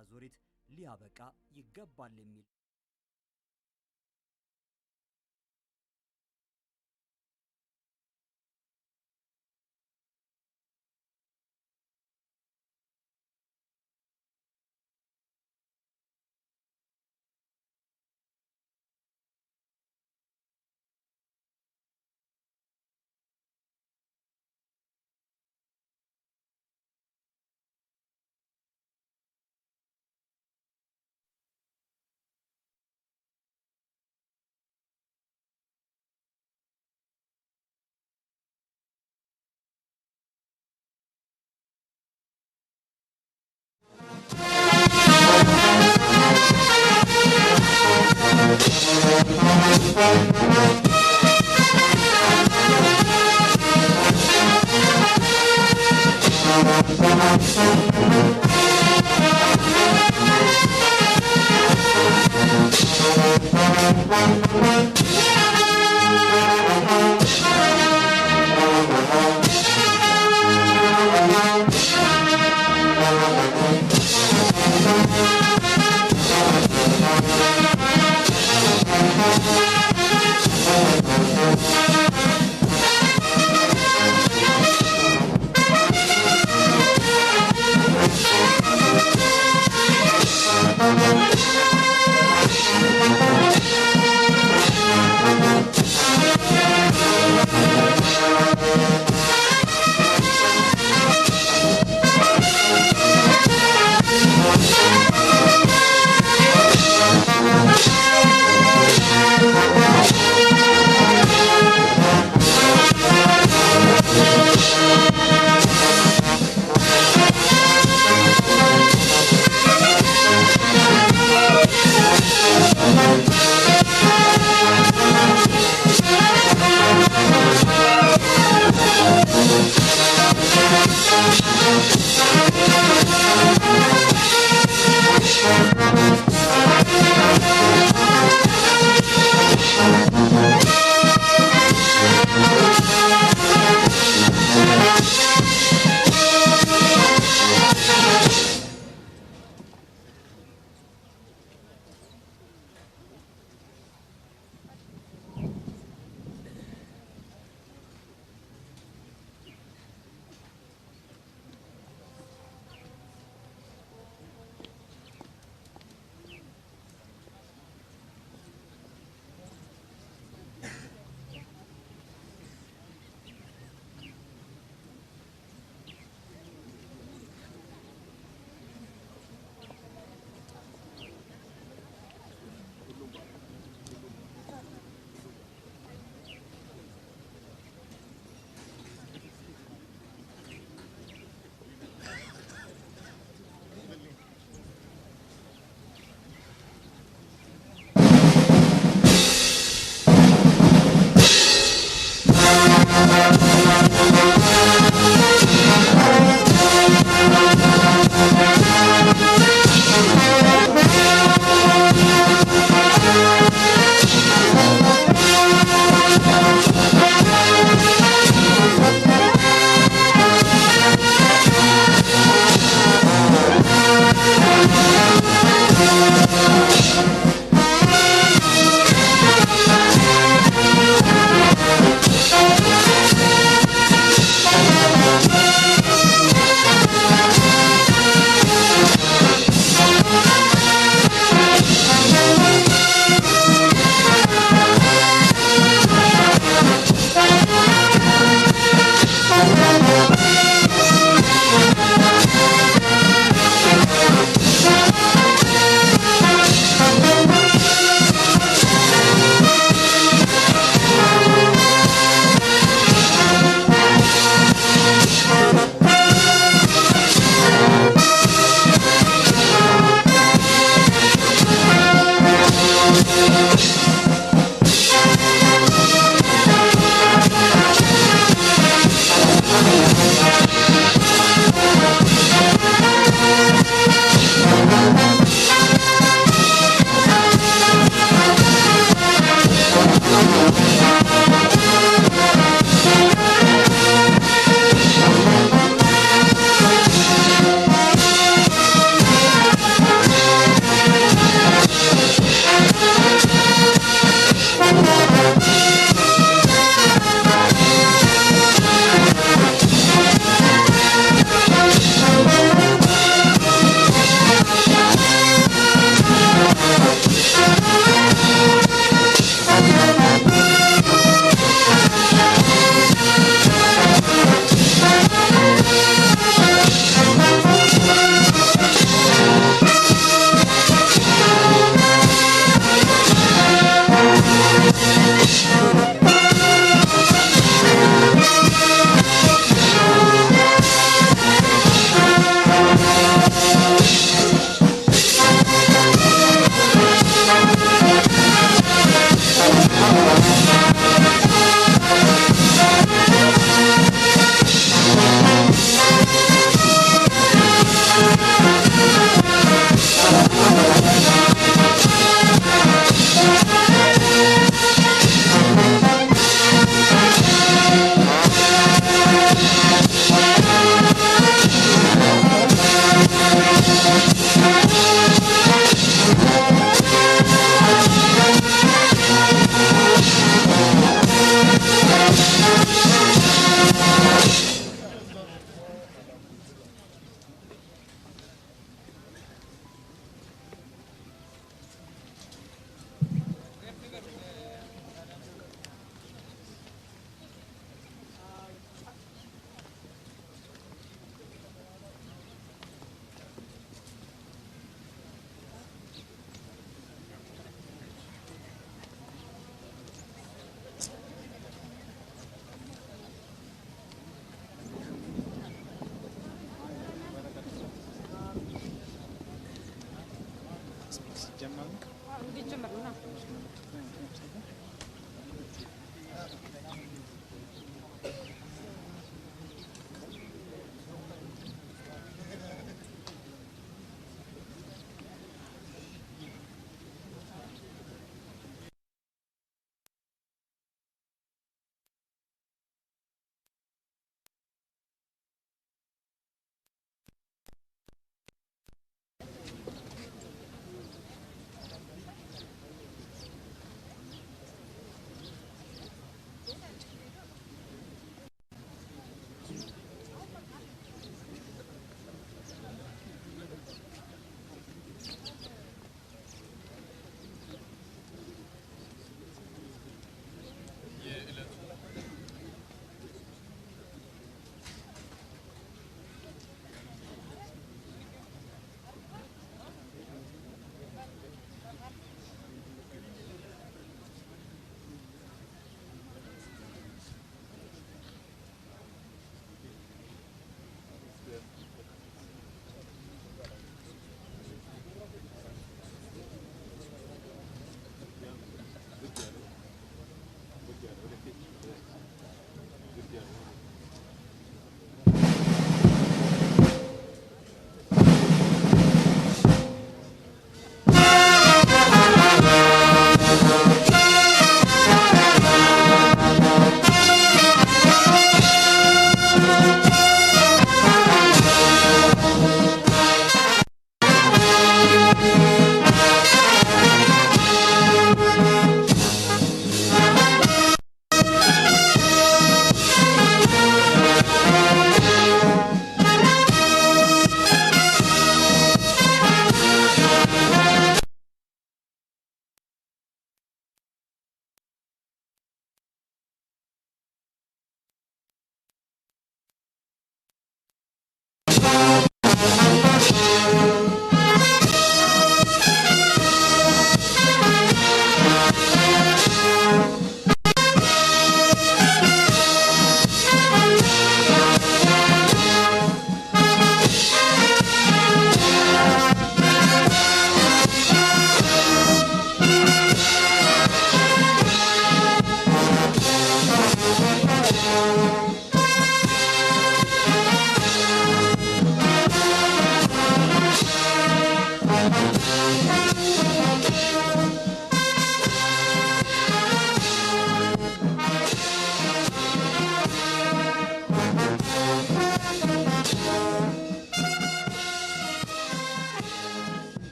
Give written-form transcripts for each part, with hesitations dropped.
አዙሪት ሊያበቃ ይገባል የሚል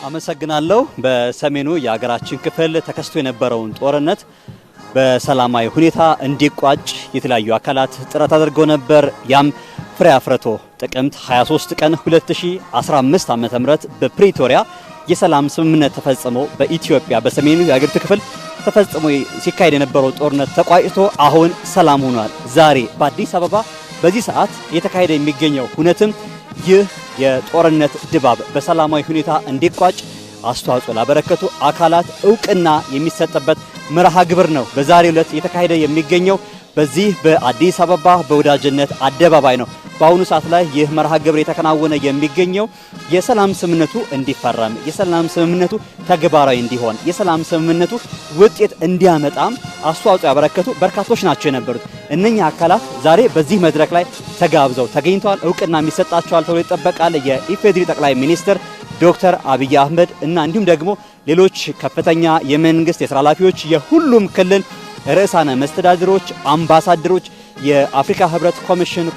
አመሰግናለሁ። በሰሜኑ የሀገራችን ክፍል ተከስቶ የነበረውን ጦርነት በሰላማዊ ሁኔታ እንዲቋጭ የተለያዩ አካላት ጥረት አድርገው ነበር። ያም ፍሬ አፍርቶ ጥቅምት 23 ቀን 2015 ዓ.ም በፕሪቶሪያ የሰላም ስምምነት ተፈጽሞ በኢትዮጵያ በሰሜኑ የሀገሪቱ ክፍል ተፈጽሞ ሲካሄድ የነበረው ጦርነት ተቋጭቶ አሁን ሰላም ሆኗል። ዛሬ በአዲስ አበባ በዚህ ሰዓት የተካሄደ የሚገኘው ሁነትም ይህ የጦርነት ድባብ በሰላማዊ ሁኔታ እንዲቋጭ አስተዋጽኦ ላበረከቱ አካላት እውቅና የሚሰጥበት መርሃ ግብር ነው በዛሬው ዕለት የተካሄደ የሚገኘው በዚህ በአዲስ አበባ በወዳጅነት አደባባይ ነው። በአሁኑ ሰዓት ላይ ይህ መርሃ ግብር የተከናወነ የሚገኘው የሰላም ስምምነቱ እንዲፈረም፣ የሰላም ስምምነቱ ተግባራዊ እንዲሆን፣ የሰላም ስምምነቱ ውጤት እንዲያመጣም አስተዋጽኦ ያበረከቱ በርካቶች ናቸው የነበሩት። እነኛ አካላት ዛሬ በዚህ መድረክ ላይ ተጋብዘው ተገኝተዋል። እውቅና የሚሰጣቸዋል ተብሎ ይጠበቃል። የኢፌዴሪ ጠቅላይ ሚኒስትር ዶክተር አብይ አህመድ እና እንዲሁም ደግሞ ሌሎች ከፍተኛ የመንግስት የሥራ ኃላፊዎች፣ የሁሉም ክልል ርዕሳነ መስተዳድሮች፣ አምባሳደሮች፣ የአፍሪካ ህብረት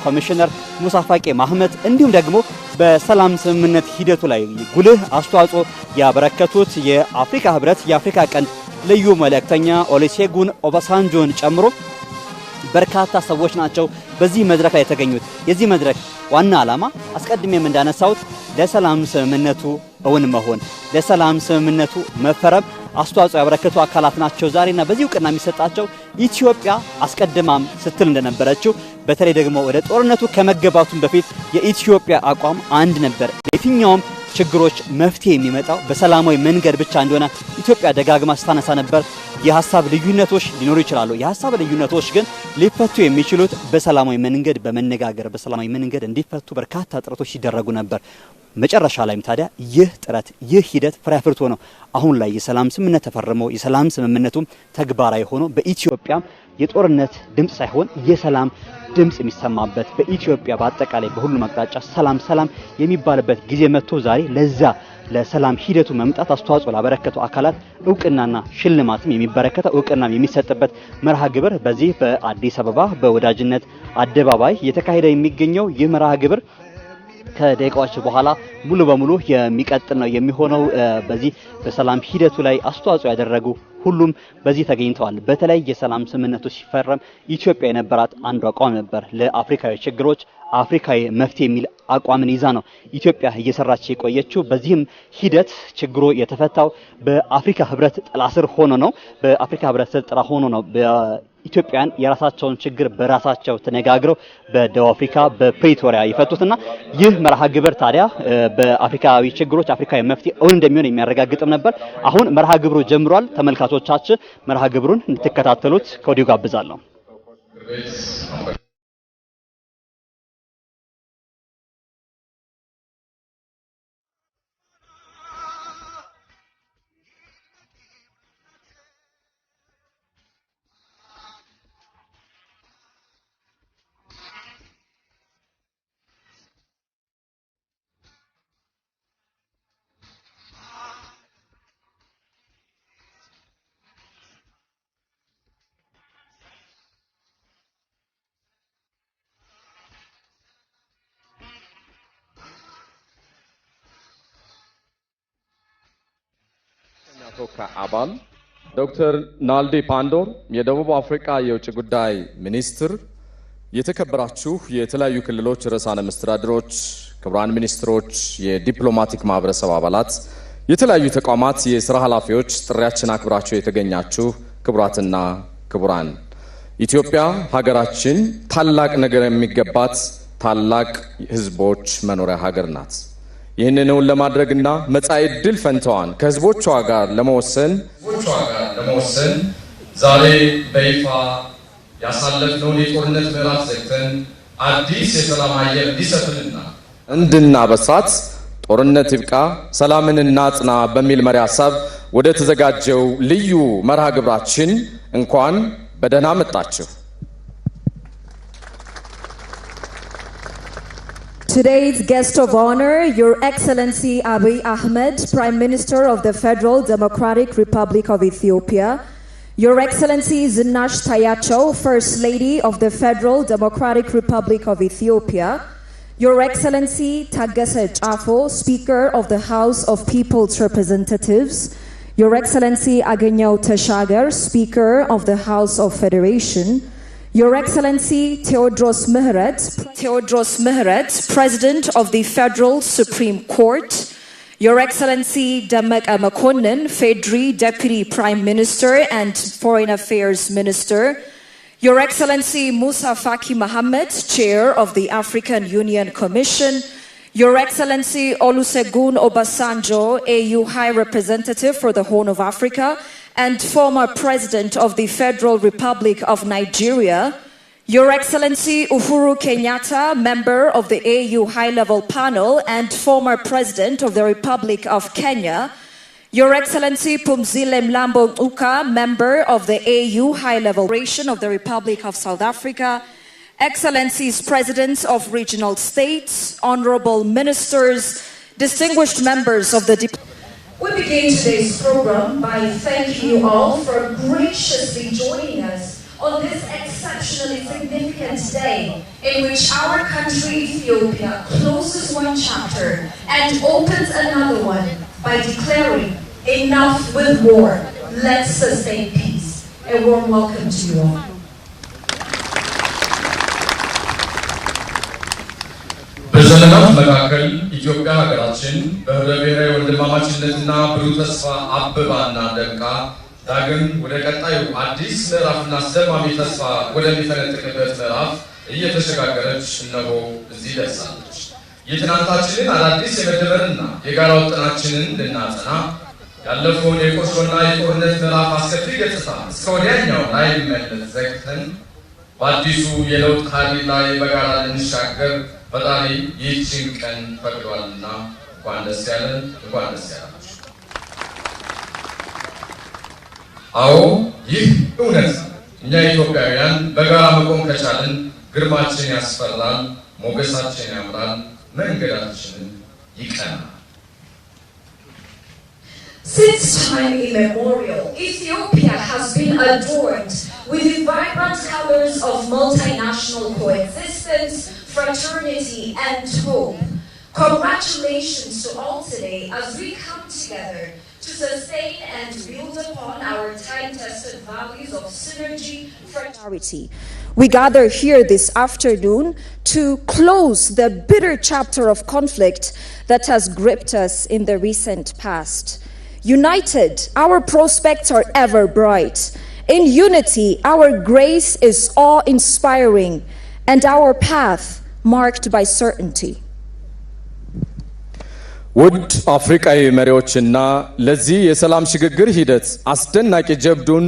ኮሚሽነር ሙሳ ፋቂ ማህመድ እንዲሁም ደግሞ በሰላም ስምምነት ሂደቱ ላይ ጉልህ አስተዋጽኦ ያበረከቱት የአፍሪካ ህብረት የአፍሪካ ቀንድ ልዩ መልእክተኛ ኦሉሴጉን ኦባሳንጆን ጨምሮ በርካታ ሰዎች ናቸው በዚህ መድረክ ላይ የተገኙት። የዚህ መድረክ ዋና ዓላማ አስቀድሜም እንዳነሳሁት ለሰላም ስምምነቱ እውን መሆን፣ ለሰላም ስምምነቱ መፈረም አስተዋጽኦ ያበረከቱ አካላት ናቸው ዛሬና በዚህ እውቅና የሚሰጣቸው ኢትዮጵያ አስቀድማም ስትል እንደነበረችው በተለይ ደግሞ ወደ ጦርነቱ ከመገባቱም በፊት የኢትዮጵያ አቋም አንድ ነበር። የትኛውም ችግሮች መፍትሄ የሚመጣው በሰላማዊ መንገድ ብቻ እንደሆነ ኢትዮጵያ ደጋግማ ስታነሳ ነበር። የሐሳብ ልዩነቶች ሊኖሩ ይችላሉ። የሐሳብ ልዩነቶች ግን ሊፈቱ የሚችሉት በሰላማዊ መንገድ በመነጋገር በሰላማዊ መንገድ እንዲፈቱ በርካታ ጥረቶች ሲደረጉ ነበር። መጨረሻ ላይም ታዲያ ይህ ጥረት ይህ ሂደት ፍሬ አፍርቶ ነው አሁን ላይ የሰላም ስምምነት ተፈርሞ የሰላም ስምምነቱም ተግባራዊ ሆኖ በኢትዮጵያ የጦርነት ድምጽ ሳይሆን የሰላም ድምጽ የሚሰማበት በኢትዮጵያ በአጠቃላይ በሁሉም አቅጣጫ ሰላም የሚባልበት ጊዜ መጥቶ ዛሬ ለዛ ለሰላም ሂደቱ መምጣት አስተዋጽኦ ላበረከተው አካላት እውቅናና ሽልማትም የሚበረከተው እውቅናም የሚሰጥበት መርሃ ግብር በዚህ በአዲስ አበባ በወዳጅነት አደባባይ የተካሄደ የሚገኘው ይህ መርሃ ግብር ከደቂቃዎች በኋላ ሙሉ በሙሉ የሚቀጥል ነው የሚሆነው። በዚህ በሰላም ሂደቱ ላይ አስተዋጽኦ ያደረጉ ሁሉም በዚህ ተገኝተዋል። በተለይ የሰላም ስምምነቱ ሲፈረም ኢትዮጵያ የነበራት አንዱ አቋም ነበር ለአፍሪካዊ ችግሮች አፍሪካዊ መፍትሄ የሚል አቋምን ይዛ ነው ኢትዮጵያ እየሰራች የቆየችው። በዚህም ሂደት ችግሩ የተፈታው በአፍሪካ ህብረት ጥላ ስር ሆኖ ነው። በአፍሪካ ህብረት ጥላ ሆኖ ነው ኢትዮጵያን የራሳቸውን ችግር በራሳቸው ተነጋግረው በደቡብ አፍሪካ በፕሪቶሪያ ይፈቱትና ይህ መርሃ ግብር ታዲያ በአፍሪካዊ ችግሮች አፍሪካዊ መፍትሄ እውን እንደሚሆን የሚያረጋግጥም ነበር። አሁን መርሃ ግብሩ ጀምሯል። ተመልካቾቻችን መርሃ ግብሩን እንድትከታተሉት ከወዲሁ ጋብዛለሁ። ቶካ አባል ዶክተር ናልዲ ፓንዶር የደቡብ አፍሪካ የውጭ ጉዳይ ሚኒስትር፣ የተከበራችሁ የተለያዩ ክልሎች ርዕሳነ መስተዳድሮች፣ ክቡራን ሚኒስትሮች፣ የዲፕሎማቲክ ማህበረሰብ አባላት፣ የተለያዩ ተቋማት የሥራ ኃላፊዎች፣ ጥሪያችን አክብራችሁ የተገኛችሁ ክቡራትና ክቡራን፣ ኢትዮጵያ ሀገራችን ታላቅ ነገር የሚገባት ታላቅ ህዝቦች መኖሪያ ሀገር ናት። ይህንን ለማድረግና መጻኢ ዕድል ፈንታዋን ከህዝቦቿ ጋር ለመወሰን ዛሬ በይፋ ያሳለፍነውን የጦርነት ምዕራፍ ዘግተን አዲስ የሰላም አየር እንዲሰፍንና እንድናበስራት ጦርነት ይብቃ ሰላምን እናጽና በሚል መሪ ሐሳብ ወደ ተዘጋጀው ልዩ መርሃ ግብራችን እንኳን በደህና መጣችሁ። Today's guest of honor, Your Excellency Abiy Ahmed, Prime Minister of the Federal Democratic Republic of Ethiopia, Your Excellency Zinash Tayacho, First Lady of the Federal Democratic Republic of Ethiopia, Your Excellency Taggese Chafo, Speaker of the House of People's Representatives, Your Excellency Agenyaw Teshagar, Speaker of the House of Federation, Your Excellency Theodros Mihret, President of the Federal Supreme Court, Your Excellency Dammaqe Mokonnin, Fedri Deputy Prime Minister and Foreign Affairs Minister, Your Excellency Musa Faki Mohammed, Chair of the African Union Commission, Your Excellency Olusegun Obasanjo, AU High Representative for the Horn of Africa, and former President of the Federal Republic of Nigeria, Your Excellency Uhuru Kenyatta, member of the AU High-Level Panel and former President of the Republic of Kenya, Your Excellency Phumzile Mlambo Ngcuka, member of the AU High-Level Operation of the Republic of South Africa, Excellencies Presidents of Regional States, Honorable Ministers, distinguished members of the We begin today's program by thanking you all for graciously joining us on this exceptionally significant day in which our country, Ethiopia, closes one chapter and opens another one by declaring, "Enough with war, let's sustain peace." A warm welcome to you all. በዘመናት መካከል ኢትዮጵያ ሀገራችን በህብረ ብሔራዊ ወንድማማችነትና ብሩህ ተስፋ አብባና ደምቃ ዳግም ወደ ቀጣዩ አዲስ ምዕራፍና አስደማሚ ተስፋ ወደሚፈነጥቅበት ምዕራፍ እየተሸጋገረች እነሆ እዚህ ደርሳለች። የትናንታችንን አዳዲስ የመደመርና የጋራ ውጥናችንን ልናጸና ያለፈውን የቁርሾና የጦርነት ምዕራፍ አስከፊ ገጽታ እስከ ወዲያኛው ላይ መለስ ዘግተን በአዲሱ የለውጥ ሀዲድ ላይ በጋራ ልንሻገር ፈጣሪ ይህችን ቀን ፈቅዷልና እንኳን ደስ ያለን እንኳን ደስ ያላችሁ። አዎ ይህ እውነት እኛ ኢትዮጵያውያን በጋራ መቆም ከቻልን ግርማችን ያስፈራል፣ ሞገሳችን ያምራል፣ መንገዳችን ይቀናል። Since time immemorial, Ethiopia has been adorned with the vibrant colors of multinational coexistence, fraternity, and hope. Congratulations to all today as we come together to sustain and build upon our time-tested values of synergy, fraternity. We gather here this afternoon to close the bitter chapter of conflict that has gripped us in the recent past. United, our prospects are ever bright. In unity, our grace is awe-inspiring and our path marked by certainty. ውድ አፍሪካዊ መሪዎችና ለዚህ የሰላም ሽግግር ሂደት አስደናቂ ጀብዱን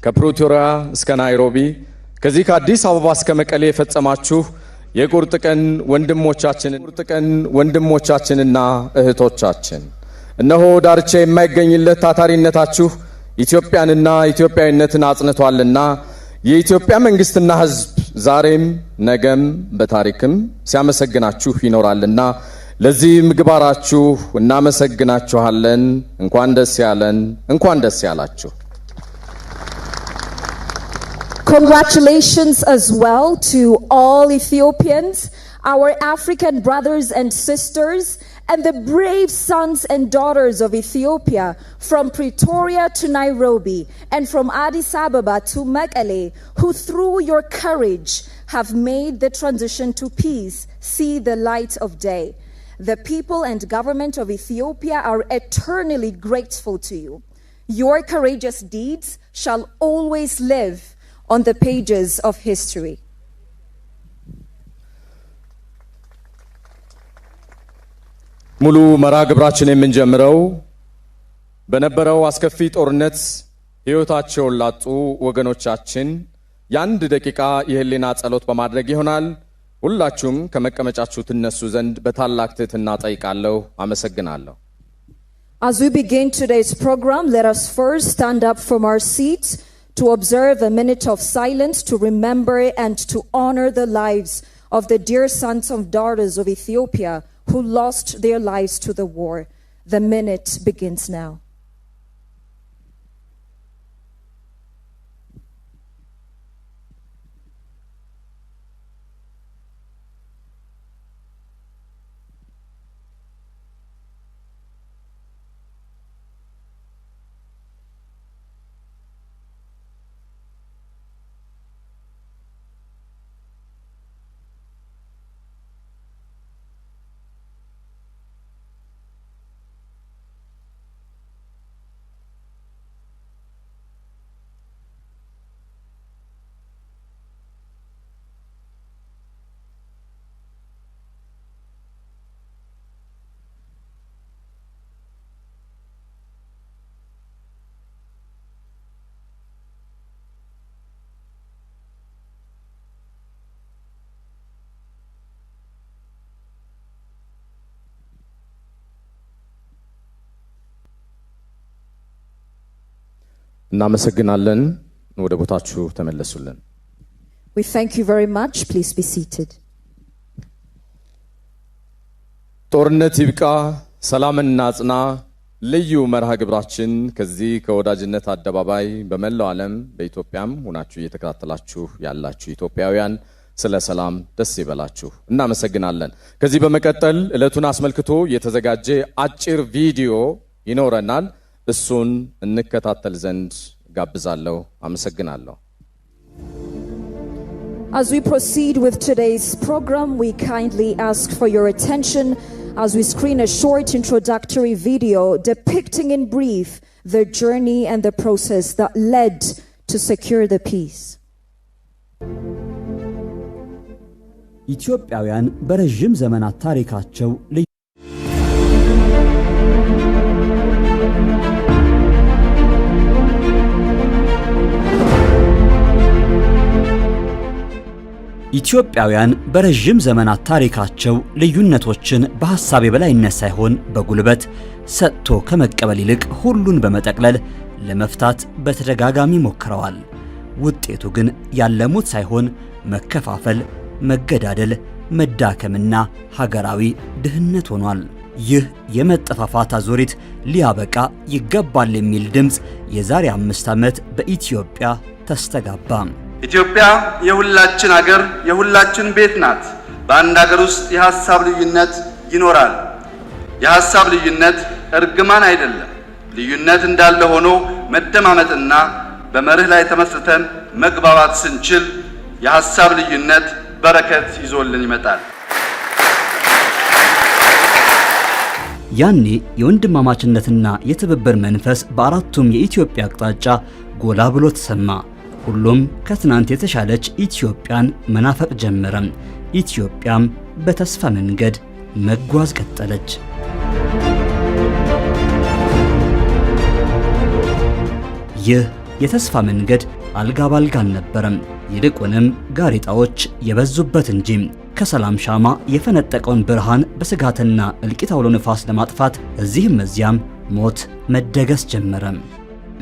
ከፕሪቶሪያ እስከ ናይሮቢ ከዚህ ከአዲስ አበባ እስከ መቀሌ የፈጸማችሁ የቁርጥ ቀን ወንድሞቻችንና እህቶቻችን እነሆ ዳርቻ የማይገኝለት ታታሪነታችሁ ኢትዮጵያንና ኢትዮጵያዊነትን አጽንቷልና የኢትዮጵያ መንግስትና ሕዝብ ዛሬም ነገም በታሪክም ሲያመሰግናችሁ ይኖራልና ለዚህ ምግባራችሁ እናመሰግናችኋለን። እንኳን ደስ ያለን፣ እንኳን ደስ ያላችሁ። Congratulations as well to all Ethiopians, our African brothers and sisters, and the brave sons and daughters of Ethiopia from Pretoria to Nairobi and from Addis Ababa to Mekelle, who through your courage have made the transition to peace see the light of day. The people and government of Ethiopia are eternally grateful to you. Your courageous deeds shall always live on the pages of history. ሙሉ መርሃ ግብራችን የምንጀምረው በነበረው አስከፊ ጦርነት ሕይወታቸውን ላጡ ወገኖቻችን የአንድ ደቂቃ የህሊና ጸሎት በማድረግ ይሆናል። ሁላችሁም ከመቀመጫችሁ ትነሱ ዘንድ በታላቅ ትህትና ጠይቃለሁ። አመሰግናለሁ። As we begin today's program, let us first stand up from our seats to observe a minute of silence to remember and to honor the lives of the dear sons and daughters of Ethiopia who lost their lives to the war. The minute begins now. እናመሰግናለን። ወደ ቦታችሁ ተመለሱልን። We thank you very much. Please be seated. ጦርነት ይብቃ፣ ሰላምን እናጽና ልዩ መርሃ ግብራችን ከዚህ ከወዳጅነት አደባባይ በመላው ዓለም በኢትዮጵያም ሆናችሁ እየተከታተላችሁ ያላችሁ ኢትዮጵያውያን ስለ ሰላም ደስ ይበላችሁ። እናመሰግናለን። ከዚህ በመቀጠል ዕለቱን አስመልክቶ የተዘጋጀ አጭር ቪዲዮ ይኖረናል። እሱን እንከታተል ዘንድ ጋብዛለሁ። አመሰግናለሁ። As we proceed with today's program, we kindly ask for your attention as we screen a short introductory video depicting in brief the journey and the process that led to secure the peace. ኢትዮጵያውያን በረጅም ዘመናት ታሪካቸው ኢትዮጵያውያን በረጅም ዘመናት ታሪካቸው ልዩነቶችን በሐሳብ የበላይነት ሳይሆን በጉልበት ሰጥቶ ከመቀበል ይልቅ ሁሉን በመጠቅለል ለመፍታት በተደጋጋሚ ሞክረዋል። ውጤቱ ግን ያለሙት ሳይሆን መከፋፈል፣ መገዳደል፣ መዳከምና ሀገራዊ ድህነት ሆኗል። ይህ የመጠፋፋት አዙሪት ሊያበቃ ይገባል የሚል ድምፅ የዛሬ 5 ዓመት በኢትዮጵያ ተስተጋባ። ኢትዮጵያ የሁላችን ሀገር የሁላችን ቤት ናት። በአንድ ሀገር ውስጥ የሐሳብ ልዩነት ይኖራል። የሐሳብ ልዩነት እርግማን አይደለም። ልዩነት እንዳለ ሆኖ መደማመጥና በመርህ ላይ ተመስርተን መግባባት ስንችል የሐሳብ ልዩነት በረከት ይዞልን ይመጣል። ያኔ የወንድማማችነትና የትብብር መንፈስ በአራቱም የኢትዮጵያ አቅጣጫ ጎላ ብሎ ተሰማ። ሁሉም ከትናንት የተሻለች ኢትዮጵያን መናፈቅ ጀመረ። ኢትዮጵያም በተስፋ መንገድ መጓዝ ቀጠለች። ይህ የተስፋ መንገድ አልጋ ባልጋ አልነበረም። ይልቁንም ጋሬጣዎች የበዙበት እንጂ። ከሰላም ሻማ የፈነጠቀውን ብርሃን በስጋትና እልቂት አውሎ ንፋስ ለማጥፋት እዚህም እዚያም ሞት መደገስ ጀመረ።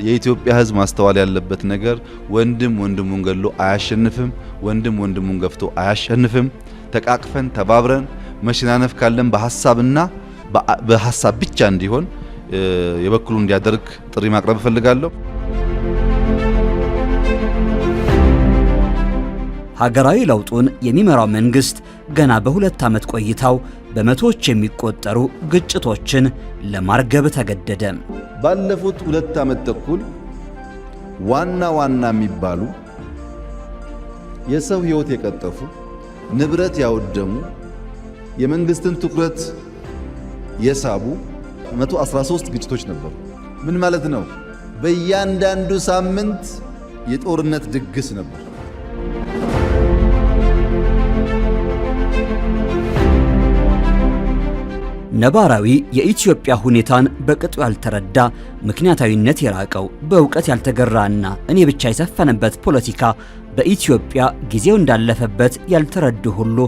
የኢትዮጵያ ሕዝብ ማስተዋል ያለበት ነገር ወንድም ወንድሙን ገሎ አያሸንፍም፣ ወንድም ወንድሙን ገፍቶ አያሸንፍም። ተቃቅፈን ተባብረን መሸናነፍ ካለን በሐሳብና በሐሳብ ብቻ እንዲሆን የበኩሉ እንዲያደርግ ጥሪ ማቅረብ እፈልጋለሁ። ሀገራዊ ለውጡን የሚመራው መንግስት ገና በ2 ዓመት ቆይታው በመቶዎች የሚቆጠሩ ግጭቶችን ለማርገብ ተገደደ። ባለፉት 2 ዓመት ተኩል ዋና የሚባሉ የሰው ህይወት የቀጠፉ፣ ንብረት ያወደሙ፣ የመንግስትን ትኩረት የሳቡ 113 ግጭቶች ነበሩ። ምን ማለት ነው? በእያንዳንዱ ሳምንት የጦርነት ድግስ ነበር። ነባራዊ የኢትዮጵያ ሁኔታን በቅጡ ያልተረዳ፣ ምክንያታዊነት የራቀው፣ በእውቀት ያልተገራና እኔ ብቻ የሰፈነበት ፖለቲካ በኢትዮጵያ ጊዜው እንዳለፈበት ያልተረዱ ሁሉ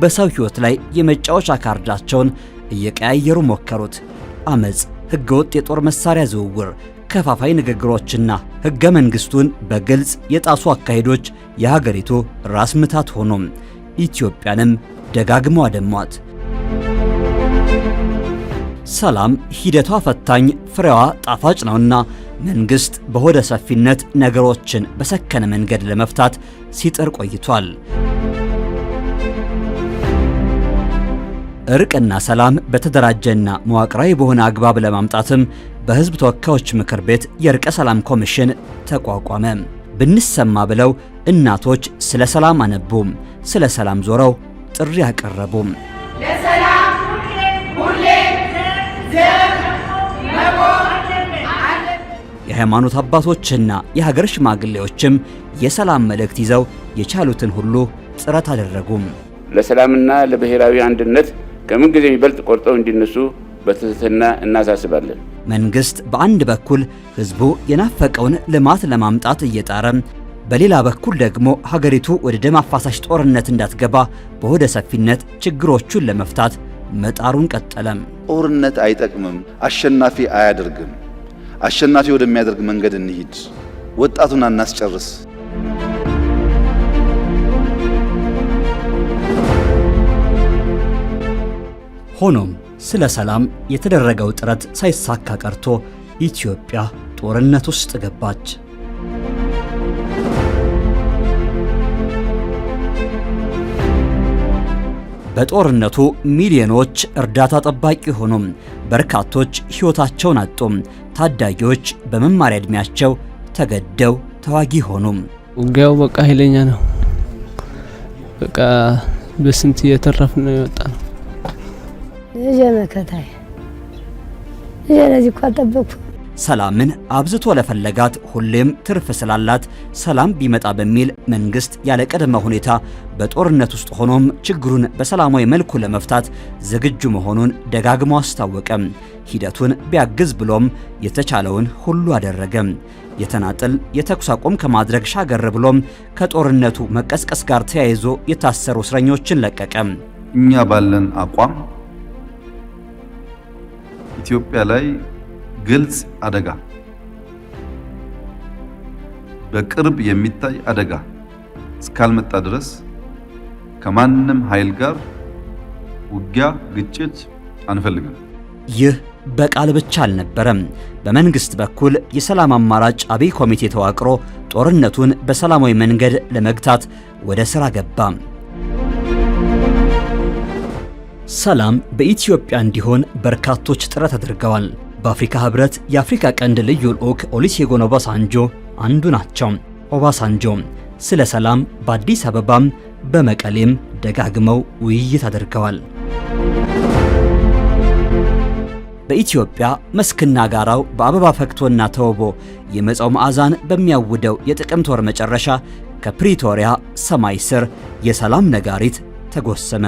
በሰው ህይወት ላይ የመጫወቻ ካርዳቸውን እየቀያየሩ ሞከሩት። አመጽ፣ ህገወጥ የጦር መሳሪያ ዝውውር፣ ከፋፋይ ንግግሮችና ህገ መንግስቱን በግልጽ የጣሱ አካሄዶች የሀገሪቱ ራስ ምታት ሆኖም ኢትዮጵያንም ደጋግመው አደሟት። ሰላም ሂደቷ ፈታኝ ፍሬዋ ጣፋጭ ነውና መንግስት በሆደ ሰፊነት ነገሮችን በሰከነ መንገድ ለመፍታት ሲጥር ቆይቷል። እርቅና ሰላም በተደራጀና መዋቅራዊ በሆነ አግባብ ለማምጣትም በህዝብ ተወካዮች ምክር ቤት የእርቀ ሰላም ኮሚሽን ተቋቋመ። ብንሰማ ብለው እናቶች ስለ ሰላም አነቡም፣ ስለ ሰላም ዞረው ጥሪ አቀረቡም። የሃይማኖት አባቶችና የሀገር ሽማግሌዎችም የሰላም መልእክት ይዘው የቻሉትን ሁሉ ጥረት አደረጉም። ለሰላምና ለብሔራዊ አንድነት ከምን ጊዜ የሚበልጥ ቆርጠው እንዲነሱ በትህትና እናሳስባለን። መንግስት በአንድ በኩል ህዝቡ የናፈቀውን ልማት ለማምጣት እየጣረ፣ በሌላ በኩል ደግሞ ሀገሪቱ ወደ ደም አፋሳሽ ጦርነት እንዳትገባ በሆደ ሰፊነት ችግሮቹን ለመፍታት መጣሩን ቀጠለም። ጦርነት አይጠቅምም፣ አሸናፊ አያደርግም። አሸናፊ ወደሚያደርግ መንገድ እንሂድ፣ ወጣቱን አናስጨርስ። ሆኖም ስለ ሰላም የተደረገው ጥረት ሳይሳካ ቀርቶ ኢትዮጵያ ጦርነት ውስጥ ገባች። በጦርነቱ ሚሊዮኖች እርዳታ ጠባቂ ሆኑ፣ በርካቶች ሕይወታቸውን አጡ፣ ታዳጊዎች በመማሪያ ዕድሜያቸው ተገደው ተዋጊ ሆኑ። ውጊያው በቃ ኃይለኛ ነው። በቃ በስንት እየተረፍን ነው የወጣ ነው። መከታዬ ለዚህ እኮ አልጠበኩም። ሰላምን አብዝቶ ለፈለጋት ሁሌም ትርፍ ስላላት ሰላም ቢመጣ በሚል መንግስት ያለ ቅድመ ሁኔታ በጦርነት ውስጥ ሆኖም ችግሩን በሰላማዊ መልኩ ለመፍታት ዝግጁ መሆኑን ደጋግሞ አስታወቀ። ሂደቱን ቢያግዝ ብሎም የተቻለውን ሁሉ አደረገ። የተናጥል የተኩስ አቁም ከማድረግ ሻገር ብሎም ከጦርነቱ መቀስቀስ ጋር ተያይዞ የታሰሩ እስረኞችን ለቀቀ። እኛ ባለን አቋም ኢትዮጵያ ላይ ግልጽ አደጋ በቅርብ የሚታይ አደጋ እስካልመጣ ድረስ ከማንም ኃይል ጋር ውጊያ፣ ግጭት አንፈልግም። ይህ በቃል ብቻ አልነበረም። በመንግስት በኩል የሰላም አማራጭ አብይ ኮሚቴ ተዋቅሮ ጦርነቱን በሰላማዊ መንገድ ለመግታት ወደ ሥራ ገባ። ሰላም በኢትዮጵያ እንዲሆን በርካቶች ጥረት አድርገዋል። በአፍሪካ ህብረት የአፍሪካ ቀንድ ልዩ ልዑክ ኦሉሴጉን ኦባሳንጆ አንዱ ናቸው። ኦባሳንጆ ስለ ሰላም በአዲስ አበባም በመቀሌም ደጋግመው ውይይት አድርገዋል። በኢትዮጵያ መስክና ጋራው በአበባ ፈክቶና ተውቦ የመጻው መዓዛን በሚያውደው የጥቅምት ወር መጨረሻ ከፕሪቶሪያ ሰማይ ስር የሰላም ነጋሪት ተጎሰመ።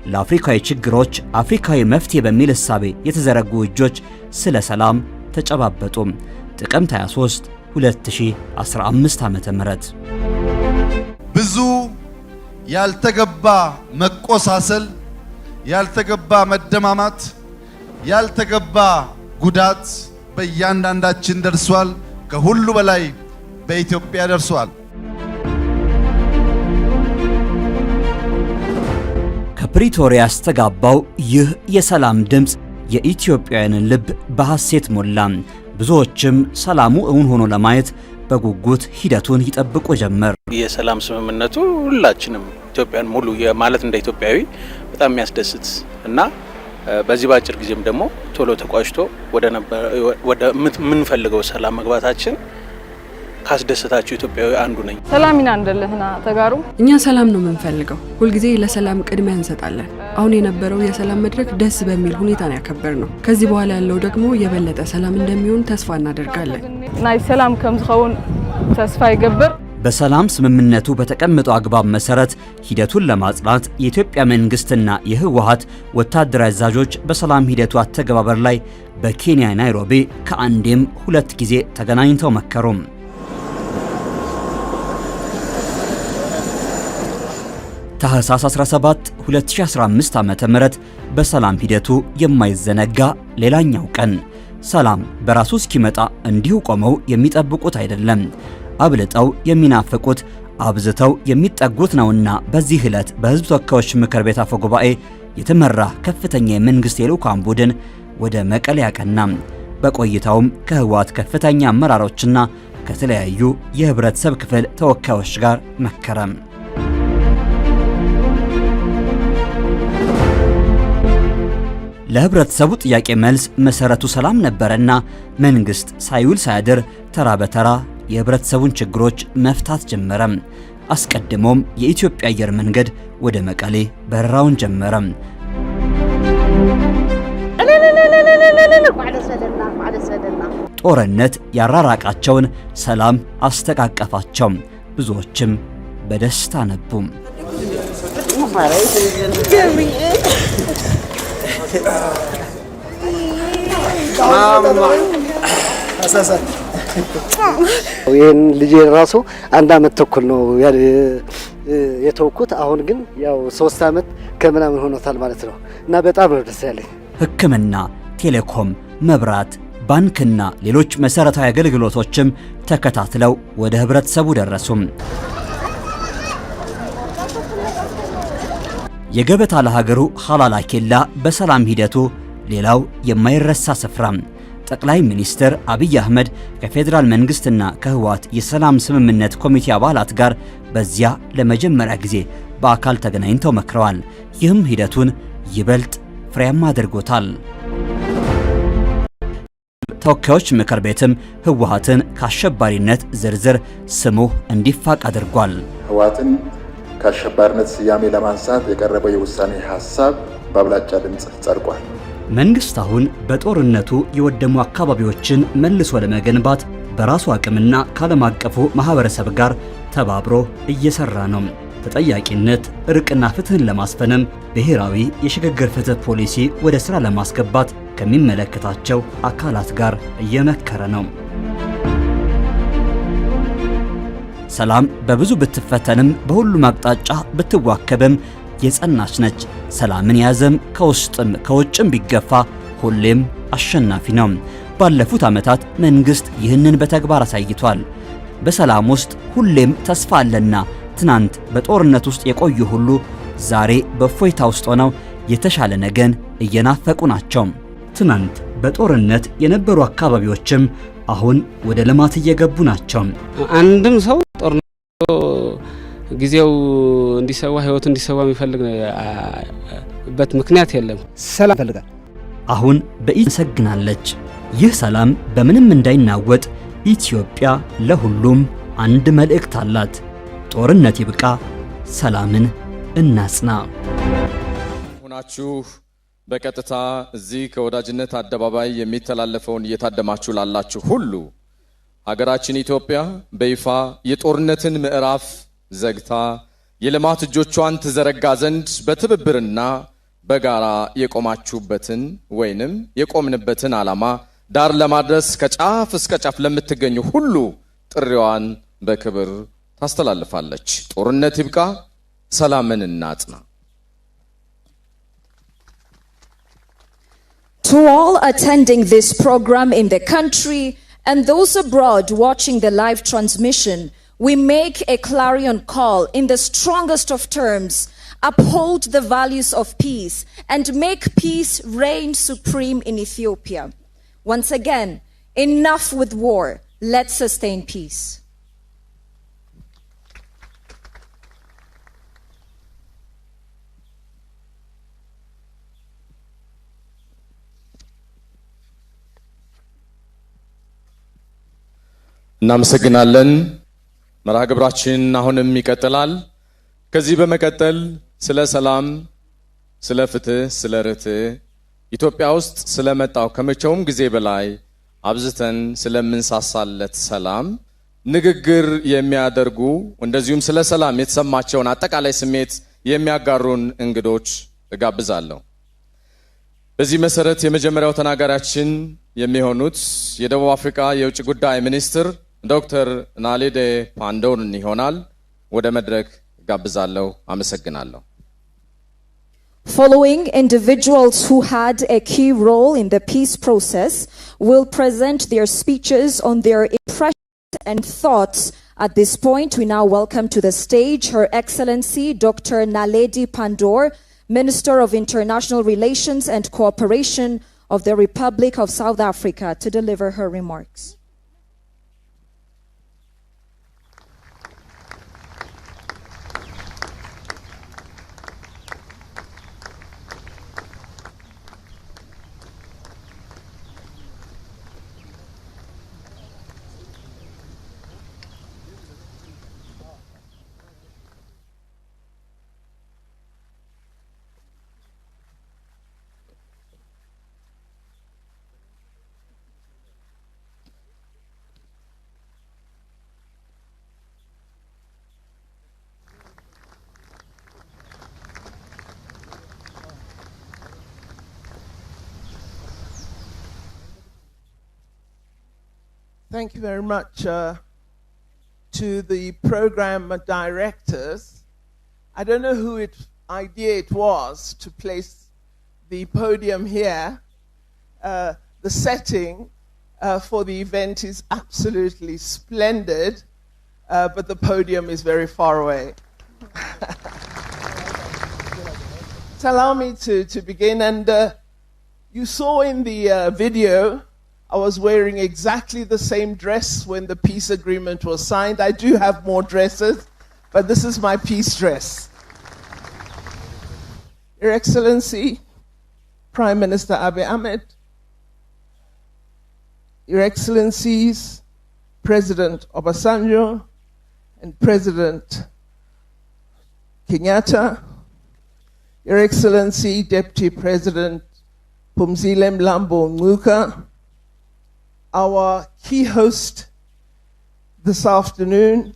ለአፍሪካዊ ችግሮች አፍሪካዊ መፍትሄ በሚል እሳቤ የተዘረጉ እጆች ስለ ሰላም ተጨባበጡ። ጥቅምት 23 2015 ዓ.ም ብዙ ያልተገባ መቆሳሰል፣ ያልተገባ መደማማት፣ ያልተገባ ጉዳት በእያንዳንዳችን ደርሷል። ከሁሉ በላይ በኢትዮጵያ ደርሷል። ከፕሪቶሪያ ያስተጋባው ይህ የሰላም ድምፅ የኢትዮጵያውያንን ልብ በሐሴት ሞላ። ብዙዎችም ሰላሙ እውን ሆኖ ለማየት በጉጉት ሂደቱን ይጠብቁ ጀመር። የሰላም ስምምነቱ ሁላችንም ኢትዮጵያን ሙሉ ማለት እንደ ኢትዮጵያዊ በጣም የሚያስደስት እና በዚህ ባጭር ጊዜም ደግሞ ቶሎ ተቋጭቶ ወደ ምንፈልገው ሰላም መግባታችን ካስደሰታችሁ ኢትዮጵያዊ አንዱ ነኝ። ሰላሚና እንደለህና ተጋሩ እኛ ሰላም ነው የምንፈልገው። ሁል ጊዜ ለሰላም ቅድሚያ እንሰጣለን። አሁን የነበረው የሰላም መድረክ ደስ በሚል ሁኔታ ነው ያከበርነው። ከዚህ በኋላ ያለው ደግሞ የበለጠ ሰላም እንደሚሆን ተስፋ እናደርጋለን። ናይ ሰላም ከምዝኸውን ተስፋ ይገብር። በሰላም ስምምነቱ በተቀመጠው አግባብ መሰረት ሂደቱን ለማጽናት የኢትዮጵያ መንግስትና የህወሓት ወታደራዊ አዛዦች በሰላም ሂደቱ አተገባበር ላይ በኬንያ ናይሮቢ ከአንዴም ሁለት ጊዜ ተገናኝተው መከሩ። ታህሳስ 17 2015 ዓ.ም በሰላም ሂደቱ የማይዘነጋ ሌላኛው ቀን። ሰላም በራሱ እስኪመጣ እንዲሁ ቆመው የሚጠብቁት አይደለም። አብልጠው የሚናፍቁት አብዝተው የሚጠጉት ነውና በዚህ ዕለት በህዝብ ተወካዮች ምክር ቤት አፈ ጉባኤ የተመራ ከፍተኛ የመንግስት የልዑካን ቡድን ወደ መቀሌ ያቀና። በቆይታውም ከህወሓት ከፍተኛ አመራሮችና ከተለያዩ የህብረተሰብ ክፍል ተወካዮች ጋር መከረም። ለህብረተሰቡ ጥያቄ መልስ መሰረቱ ሰላም ነበርና መንግስት ሳይውል ሳያድር ተራ በተራ የህብረተሰቡን ችግሮች መፍታት ጀመረ። አስቀድሞም የኢትዮጵያ አየር መንገድ ወደ መቀሌ በረራውን ጀመረ። ጦርነት ያራራቃቸውን ሰላም አስተቃቀፋቸው። ብዙዎችም በደስታ ነቡ። ይሄን ልጅ ራሱ 1 ዓመት ተኩል ነው የተወኩት። አሁን ግን ያው 3 ዓመት ከምናምን ሆኖታል ማለት ነው እና በጣም ነው ደስ ያለኝ። ሕክምና፣ ቴሌኮም፣ መብራት፣ ባንክና ሌሎች መሰረታዊ አገልግሎቶችም ተከታትለው ወደ ህብረተሰቡ ደረሱ። የገበታ ለሀገሩ ሐላላ ኬላ በሰላም ሂደቱ ሌላው የማይረሳ ስፍራ። ጠቅላይ ሚኒስትር አብይ አህመድ ከፌዴራል መንግስትና ከህወሓት የሰላም ስምምነት ኮሚቴ አባላት ጋር በዚያ ለመጀመሪያ ጊዜ በአካል ተገናኝተው መክረዋል። ይህም ሂደቱን ይበልጥ ፍሬያማ አድርጎታል። ተወካዮች ምክር ቤትም ህወሓትን ከአሸባሪነት ዝርዝር ስሙ እንዲፋቅ አድርጓል። ህወሓትን ከአሸባሪነት ስያሜ ለማንሳት የቀረበው የውሳኔ ሐሳብ በአብላጫ ድምፅ ጸድቋል። መንግስት አሁን በጦርነቱ የወደሙ አካባቢዎችን መልሶ ለመገንባት በራሱ አቅምና ከዓለም አቀፉ ማህበረሰብ ጋር ተባብሮ እየሰራ ነው። ተጠያቂነት፣ እርቅና ፍትህን ለማስፈንም ብሔራዊ የሽግግር ፍትህ ፖሊሲ ወደ ሥራ ለማስገባት ከሚመለከታቸው አካላት ጋር እየመከረ ነው። ሰላም በብዙ ብትፈተንም በሁሉም አቅጣጫ ብትዋከብም የጸናች ነች። ሰላምን ያዘም ከውስጥም ከውጭም ቢገፋ ሁሌም አሸናፊ ነው። ባለፉት ዓመታት መንግስት ይህንን በተግባር አሳይቷል። በሰላም ውስጥ ሁሌም ተስፋ አለና ትናንት በጦርነት ውስጥ የቆዩ ሁሉ ዛሬ በእፎይታ ውስጥ ሆነው የተሻለ ነገን እየናፈቁ ናቸው። ትናንት በጦርነት የነበሩ አካባቢዎችም አሁን ወደ ልማት እየገቡ ናቸው። አንድም ሰው ጦርነቱ ጊዜው እንዲሰዋ ህይወቱ እንዲሰዋ የሚፈልግበት ምክንያት የለም። ሰላም ፈልጋል። አሁን በኢሰግናለች። ይህ ሰላም በምንም እንዳይናወጥ ኢትዮጵያ ለሁሉም አንድ መልእክት አላት። ጦርነት ይብቃ፣ ሰላምን እናጽና። ሆናችሁ በቀጥታ እዚህ ከወዳጅነት አደባባይ የሚተላለፈውን እየታደማችሁ ላላችሁ ሁሉ ሀገራችን ኢትዮጵያ በይፋ የጦርነትን ምዕራፍ ዘግታ የልማት እጆቿን ትዘረጋ ዘንድ በትብብርና በጋራ የቆማችሁበትን ወይንም የቆምንበትን ዓላማ ዳር ለማድረስ ከጫፍ እስከ ጫፍ ለምትገኙ ሁሉ ጥሪዋን በክብር ታስተላልፋለች። ጦርነት ይብቃ፣ ሰላምን እናጽና። To all attending this program in the country and those abroad watching the live transmission, we make a clarion call in the strongest of terms: uphold the values of peace and make peace reign supreme in Ethiopia. Once again, enough with war. Let's sustain peace. እናመሰግናለን። መርሃ ግብራችን አሁንም ይቀጥላል። ከዚህ በመቀጠል ስለ ሰላም፣ ስለ ፍትህ፣ ስለ ርትዕ ኢትዮጵያ ውስጥ ስለመጣው ከመቼውም ጊዜ በላይ አብዝተን ስለምንሳሳለት ሰላም ንግግር የሚያደርጉ እንደዚሁም ስለ ሰላም የተሰማቸውን አጠቃላይ ስሜት የሚያጋሩን እንግዶች እጋብዛለሁ። በዚህ መሰረት የመጀመሪያው ተናጋሪያችን የሚሆኑት የደቡብ አፍሪካ የውጭ ጉዳይ ሚኒስትር ዶክተር ናሌዲ ፓንዶርን ይሆናል። ወደ መድረክ ጋብዛለሁ። አመሰግናለሁ። Following individuals who had a key role in the peace process will present their speeches on their impressions and thoughts. At this point, we now welcome to the stage Her Excellency Dr. Naledi Pandor, Minister of International Relations and Cooperation of the Republic of South Africa, to deliver her remarks. Thank you very much to the program directors. I don't know who idea it was to place the podium here. The setting for the event is absolutely splendid, but the podium is very far away. So allow me to begin. And you saw in the video, I was wearing exactly the same dress when the peace agreement was signed. I do have more dresses, but this is my peace dress. Your Excellency, Prime Minister Abiy Ahmed, Your Excellencies, President Obasanjo and President Kenyatta, Your Excellency, Deputy President Pumzile Mlambo Nguka, our key host this afternoon,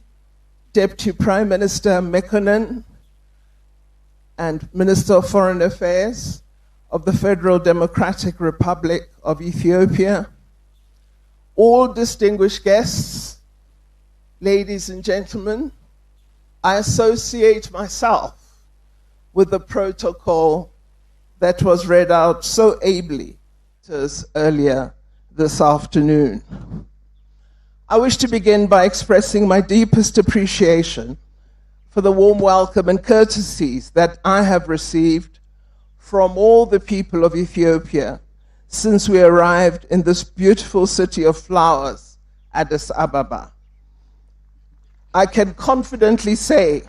Deputy Prime Minister Mekonnen and Minister of Foreign Affairs of the Federal Democratic Republic of Ethiopia, all distinguished guests, ladies and gentlemen, I associate myself with the protocol that was read out so ably earlier this afternoon. I wish to begin by expressing my deepest appreciation for the warm welcome and courtesies that I have received from all the people of Ethiopia since we arrived in this beautiful city of flowers, Addis Ababa. I can confidently say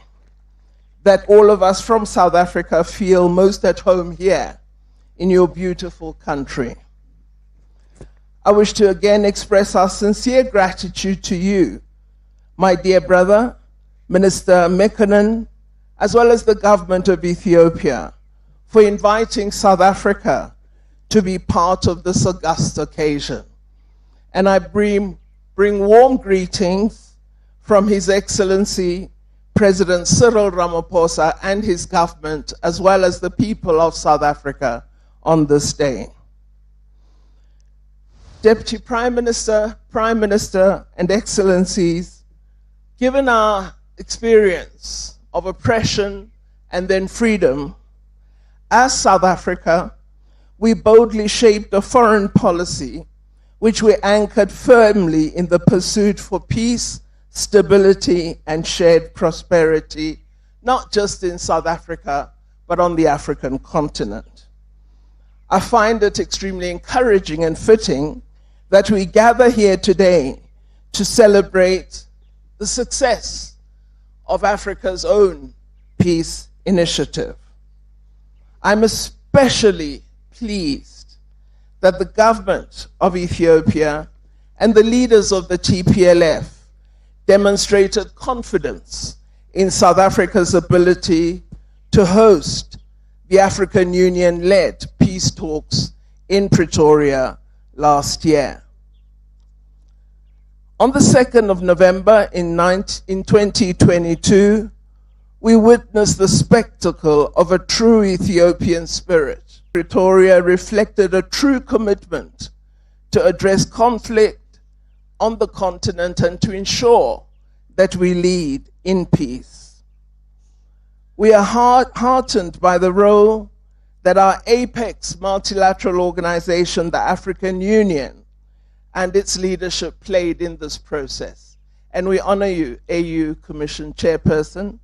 that all of us from South Africa feel most at home here in your beautiful country. I wish to again express our sincere gratitude to you, my dear brother, Minister Mekonnen, as well as the government of Ethiopia, for inviting South Africa to be part of this august occasion. And I bring warm greetings from His Excellency President Cyril Ramaphosa and his government, as well as the people of South Africa on this day. Deputy Prime Minister, and Excellencies, given our experience of oppression and then freedom, as South Africa, we boldly shaped a foreign policy which we anchored firmly in the pursuit for peace, stability, and shared prosperity, not just in South Africa, but on the African continent. I find it extremely encouraging and fitting that we gather here today to celebrate the success of Africa's own peace initiative. I'm especially pleased that the government of Ethiopia and the leaders of the TPLF demonstrated confidence in South Africa's ability to host the African Union-led peace talks in Pretoria last year. On the 2nd of November in 2022, we witnessed the spectacle of a true Ethiopian spirit. Pretoria reflected a true commitment to address conflict on the continent and to ensure that we lead in peace. We are heartened by the role that our apex multilateral organization, the African Union, and its leadership played in this process. And we honor you, AU Commission Chairperson,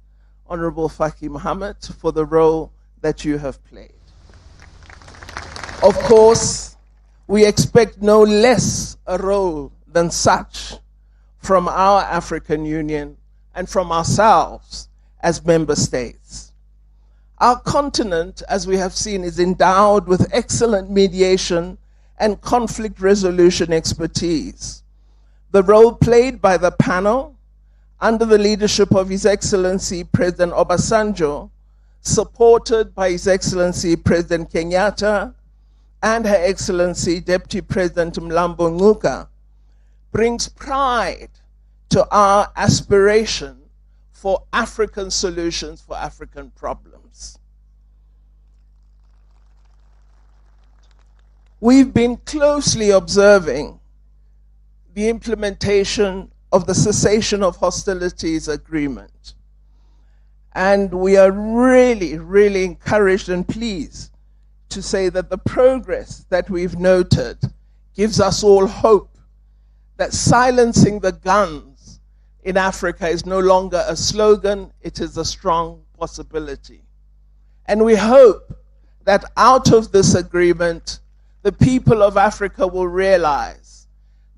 Honorable Faki Mohammed, for the role that you have played. Of course, we expect no less a role than such from our African Union and from ourselves as member states. Our continent, as we have seen, is endowed with excellent mediation and conflict resolution expertise. The role played by the panel, under the leadership of His Excellency President Obasanjo, supported by His Excellency President Kenyatta and Her Excellency Deputy President Mlambo Nguka, brings pride to our aspiration for African solutions for African problems. We've been closely observing the implementation of the cessation of hostilities agreement. And we are really, really encouraged and pleased to say that the progress that we've noted gives us all hope that silencing the guns in Africa is no longer a slogan, it is a strong possibility. And we hope that out of this agreement, the people of Africa will realize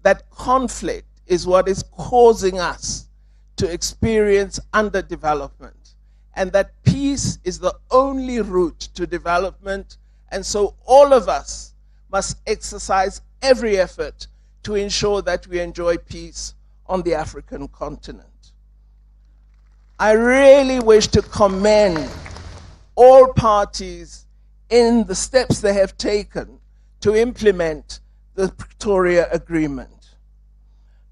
that conflict is what is causing us to experience underdevelopment, and that peace is the only route to development. And so all of us must exercise every effort to ensure that we enjoy peace on the African continent. I really wish to commend all parties in the steps they have taken to implement the Pretoria Agreement.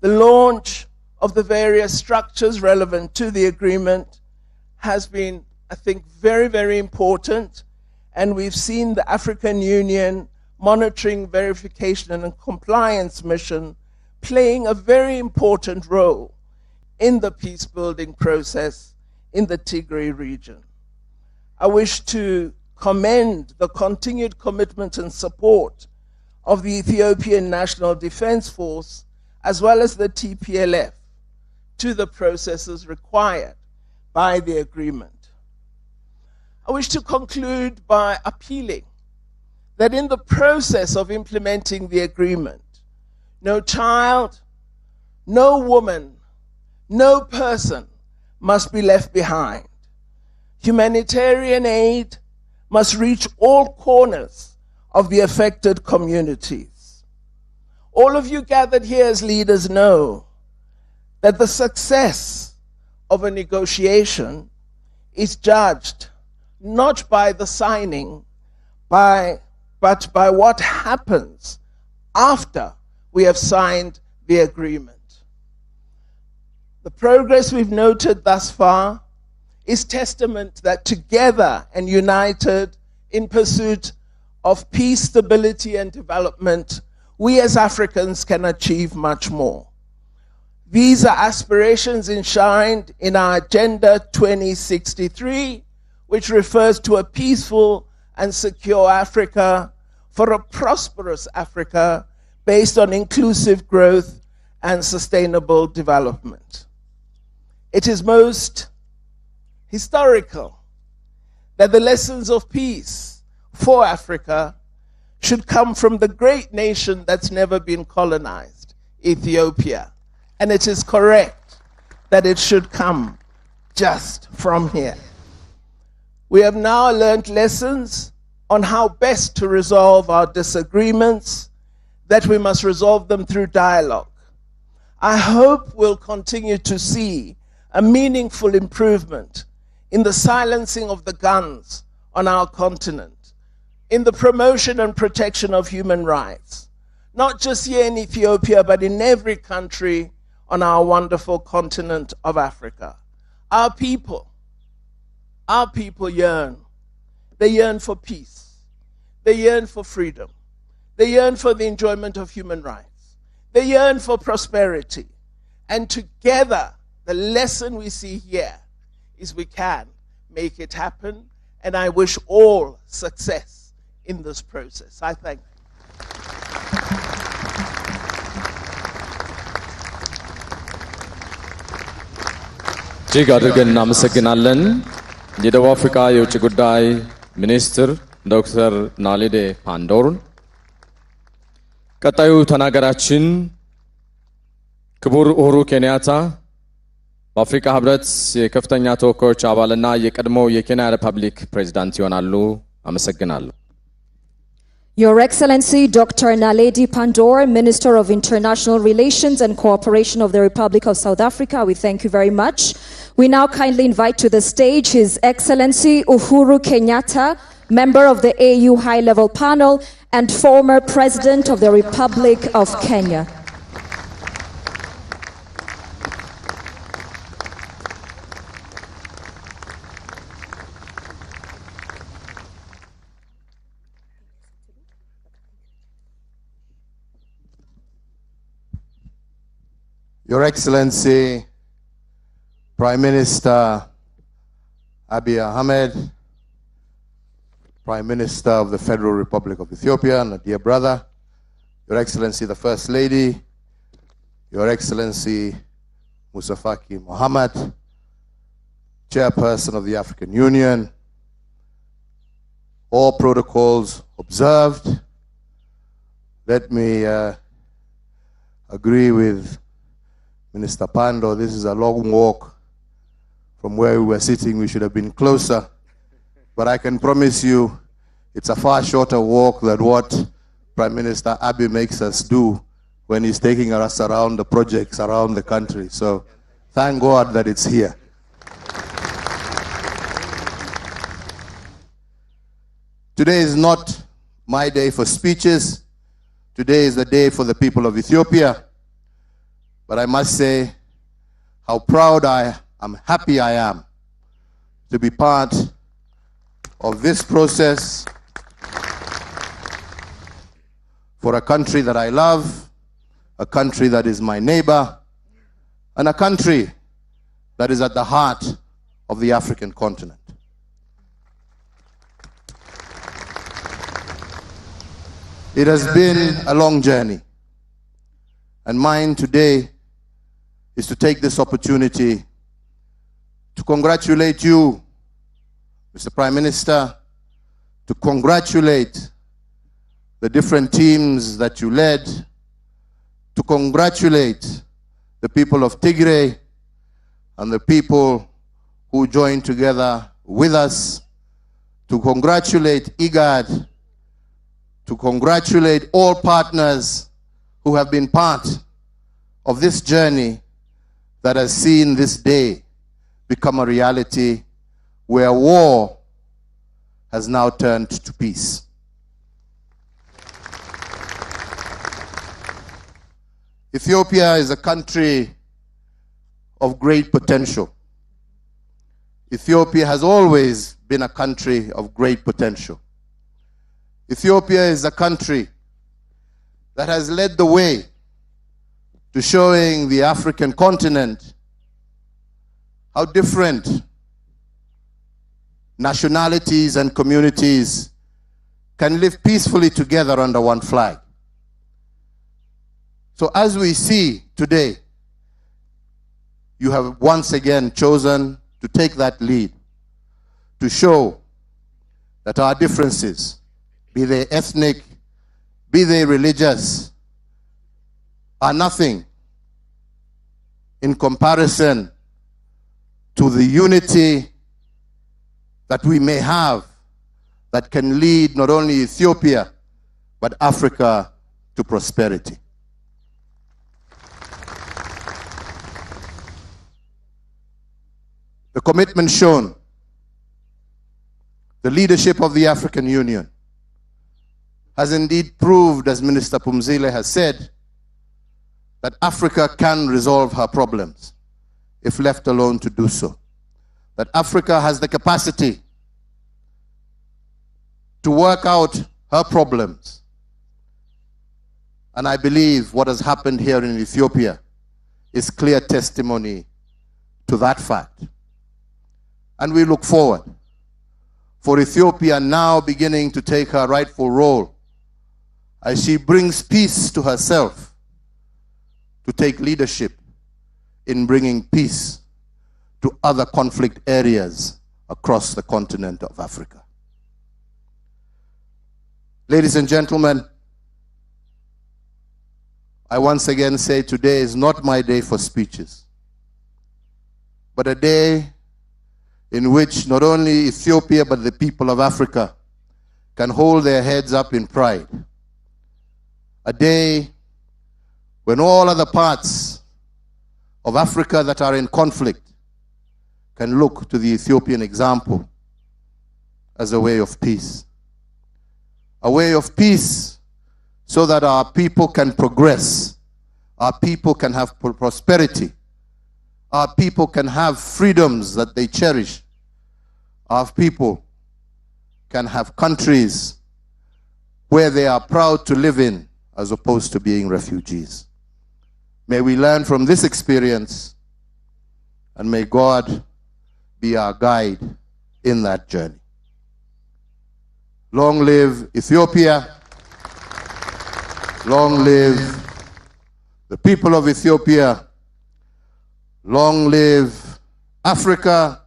The launch of the various structures relevant to the agreement has been, I think, very, very important, and we've seen the African Union monitoring, verification, and compliance mission playing a very important role in the peace-building process in the Tigray region. I wish to commend the continued commitment and support of the Ethiopian National Defense Force as well as the TPLF to the processes required by the agreement. I wish to conclude by appealing that in the process of implementing the agreement, no child, no woman, no person must be left behind. Humanitarian aid must reach all corners of the affected communities. All of you gathered here as leaders know that the success of a negotiation is judged not by the signing, but by what happens after we have signed the agreement. The progress we've noted thus far is testament that together and united in pursuit of peace, stability, and development, we as Africans can achieve much more. These are aspirations enshrined in our Agenda 2063, which refers to a peaceful and secure Africa for a prosperous Africa based on inclusive growth and sustainable development. It is most historical that the lessons of peace for Africa should come from the great nation that's never been colonized, Ethiopia. And it is correct that it should come just from here. We have now learned lessons on how best to resolve our disagreements, that we must resolve them through dialogue. I hope we'll continue to see a meaningful improvement in the silencing of the guns on our continent, in the promotion and protection of human rights, not just here in Ethiopia, but in every country on our wonderful continent of Africa. Our people yearn. They yearn for peace. They yearn for freedom. They yearn for the enjoyment of human rights. They yearn for prosperity. And together, the lesson we see here is we can make it happen. And I wish all success in this process. I thank you. እጅግ አድርገን እናመሰግናለን። የደቡብ አፍሪካ የውጭ ጉዳይ ሚኒስትር ዶክተር ናሌዲ ፓንዶርን። ቀጣዩ ተናገራችን ክቡር ኡሁሩ ኬንያታ በአፍሪካ ህብረት የከፍተኛ ተወካዮች አባልና የቀድሞው የኬንያ ሪፐብሊክ ፕሬዝዳንት ይሆናሉ። አመሰግናለሁ። Your Excellency Dr. Naledi Pandor, Minister of International Relations and Cooperation of the Republic of South Africa, we thank you very much. We now kindly invite to the stage His Excellency Uhuru Kenyatta, member of the AU High-Level Panel and former President of the Republic of Kenya. Your Excellency, Prime Minister Abiy Ahmed, Prime Minister of the Federal Republic of Ethiopia, and a dear brother, Your Excellency the First Lady, Your Excellency Musa Faki Mohammed, Chairperson of the African Union, all protocols observed. Let me agree with Minister Pando, this is a long walk from where we were sitting. We should have been closer. But I can promise you it's a far shorter walk than what Prime Minister Abiy makes us do when he's taking us around the projects around the country. So thank God that it's here. Today is not my day for speeches. Today is the day for the people of Ethiopia. But I must say how proud I am, happy I am to be part of this process for a country that I love, a country that is my neighbor, and a country that is at the heart of the African continent. It has been a long journey, and mine today is to take this opportunity to congratulate you, Mr. Prime Minister, to congratulate the different teams that you led, to congratulate the people of Tigray and the people who joined together with us, to congratulate IGAD, to congratulate all partners who have been part of this journey that has seen this day become a reality where war has now turned to peace. Ethiopia is a country of great potential. Ethiopia has always been a country of great potential. Ethiopia is a country that has led the way to showing the African continent how different nationalities and communities can live peacefully together under one flag. So as we see today, you have once again chosen to take that lead, to show that our differences, be they ethnic, be they religious, are nothing in comparison to the unity that we may have that can lead not only Ethiopia, but Africa to prosperity. The commitment shown, the leadership of the African Union, has indeed proved, as Minister Pumzile has said, that Africa can resolve her problems if left alone to do so. That Africa has the capacity to work out her problems. And I believe what has happened here in Ethiopia is clear testimony to that fact. And we look forward for Ethiopia now beginning to take her rightful role as she brings peace to herself, to take leadership in bringing peace to other conflict areas across the continent of Africa. Ladies and gentlemen, I once again say today is not my day for speeches, but a day in which not only Ethiopia but the people of Africa can hold their heads up in pride. A day when all other parts of Africa that are in conflict can look to the Ethiopian example as a way of peace. A way of peace so that our people can progress, our people can have prosperity, our people can have freedoms that they cherish, our people can have countries where they are proud to live in as opposed to being refugees. May we learn from this experience, and may God be our guide in that journey. Long live Ethiopia. Long live the people of Ethiopia. Long live Africa.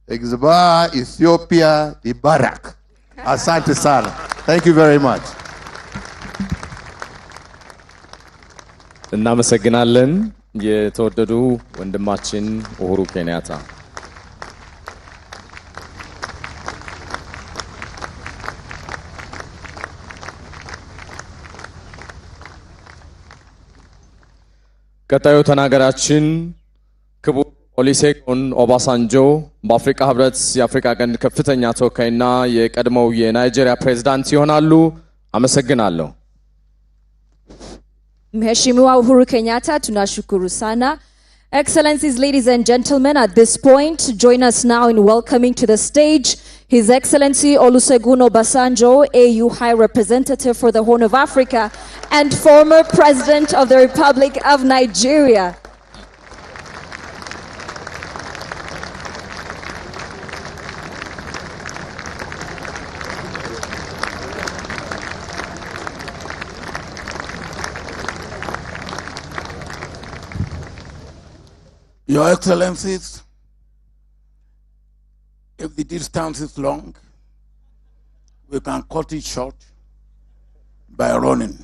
Exba Ethiopia Ibarak. Asante sana. Thank you very much. እናመሰግናለን የተወደዱ ወንድማችን ኡሁሩ ኬንያታ። ቀጣዩ ተናገራችን ክቡር ኦሉሴጉን ኦባሳንጆ በአፍሪካ ህብረት የአፍሪካ ቀንድ ከፍተኛ ተወካይና የቀድሞው የናይጄሪያ ፕሬዝዳንት ይሆናሉ። አመሰግናለሁ። Mheshimiwa Uhuru Kenyatta, tunashukuru sana. Excellencies, ladies and gentlemen, at this point, join us now in welcoming to the stage His Excellency Olusegun Obasanjo, AU High Representative for the Horn of Africa and former President of the Republic of Nigeria. Your Excellencies, if the distance is long, we can cut it short by running.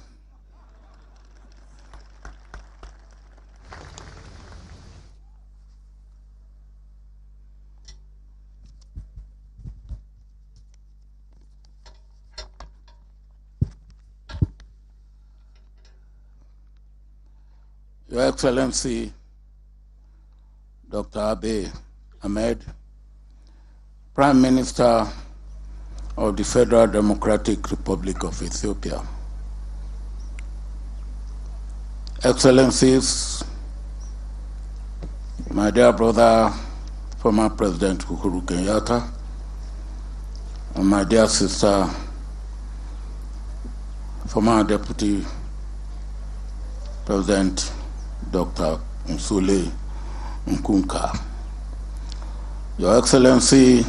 Your Excellency, Dr. Abiy Ahmed, Prime Minister of the Federal Democratic Republic of Ethiopia. Excellencies, my dear brother, former President Uhuru Kenyatta, and my dear sister, former Deputy President Dr. Nsule Nkunka. Your Excellency,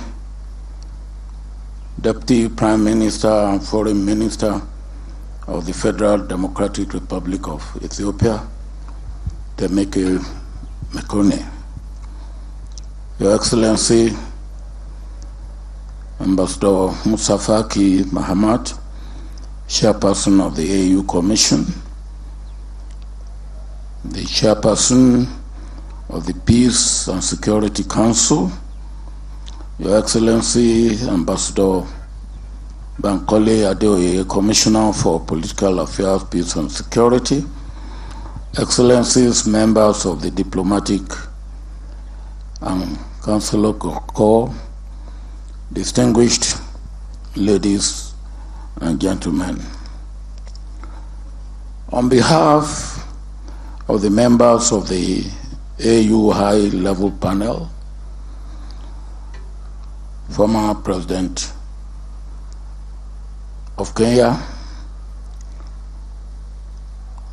Deputy Prime Minister and Foreign Minister of the Federal Democratic Republic of Ethiopia, Temeke Mekone. Your Excellency, Ambassador Musa Faki Mahamat, Chairperson of the AU Commission, the Chairperson of the Peace and Security Council, Your Excellency Ambassador Bankole Adeoye, Commissioner for Political Affairs, Peace and Security, Excellencies, members of the Diplomatic and Consular Corps, distinguished ladies and gentlemen. On behalf of the members of the AU High-Level Panel, former President of Kenya,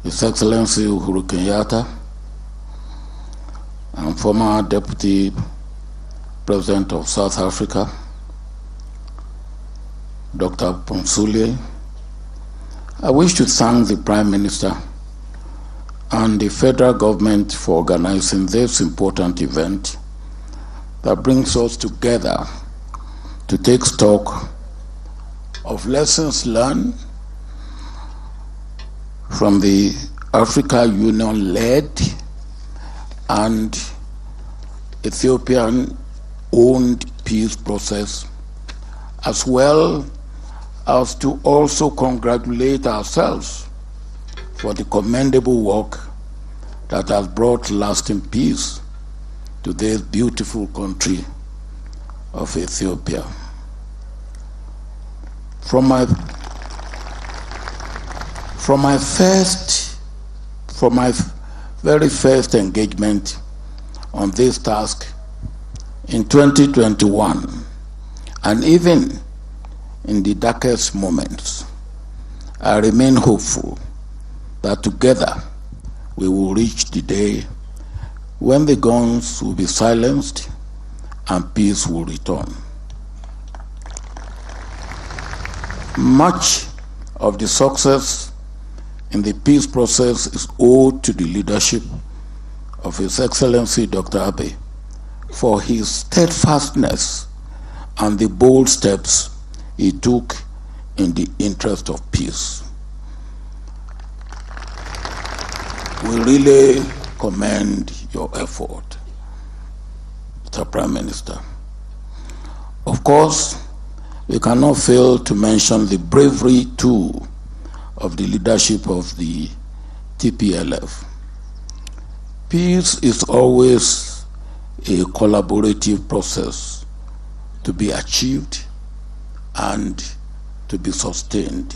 His Excellency Uhuru Kenyatta, and former Deputy President of South Africa, Dr. Nsule, I wish to thank the Prime Minister and the federal government for organizing this important event that brings us together to take stock of lessons learned from the Africa Union-led and Ethiopian-owned peace process, as well as to also congratulate ourselves for the commendable work that has brought lasting peace to this beautiful country of Ethiopia. From my very first engagement on this task in 2021, and even in the darkest moments, I remain hopeful that together we will reach the day when the guns will be silenced and peace will return. Much of the success in the peace process is owed to the leadership of His Excellency Dr. Abiy for his steadfastness and the bold steps he took in the interest of peace. We really commend your effort, Mr. Prime Minister. Of course, we cannot fail to mention the bravery too of the leadership of the TPLF. Peace is always a collaborative process to be achieved and to be sustained.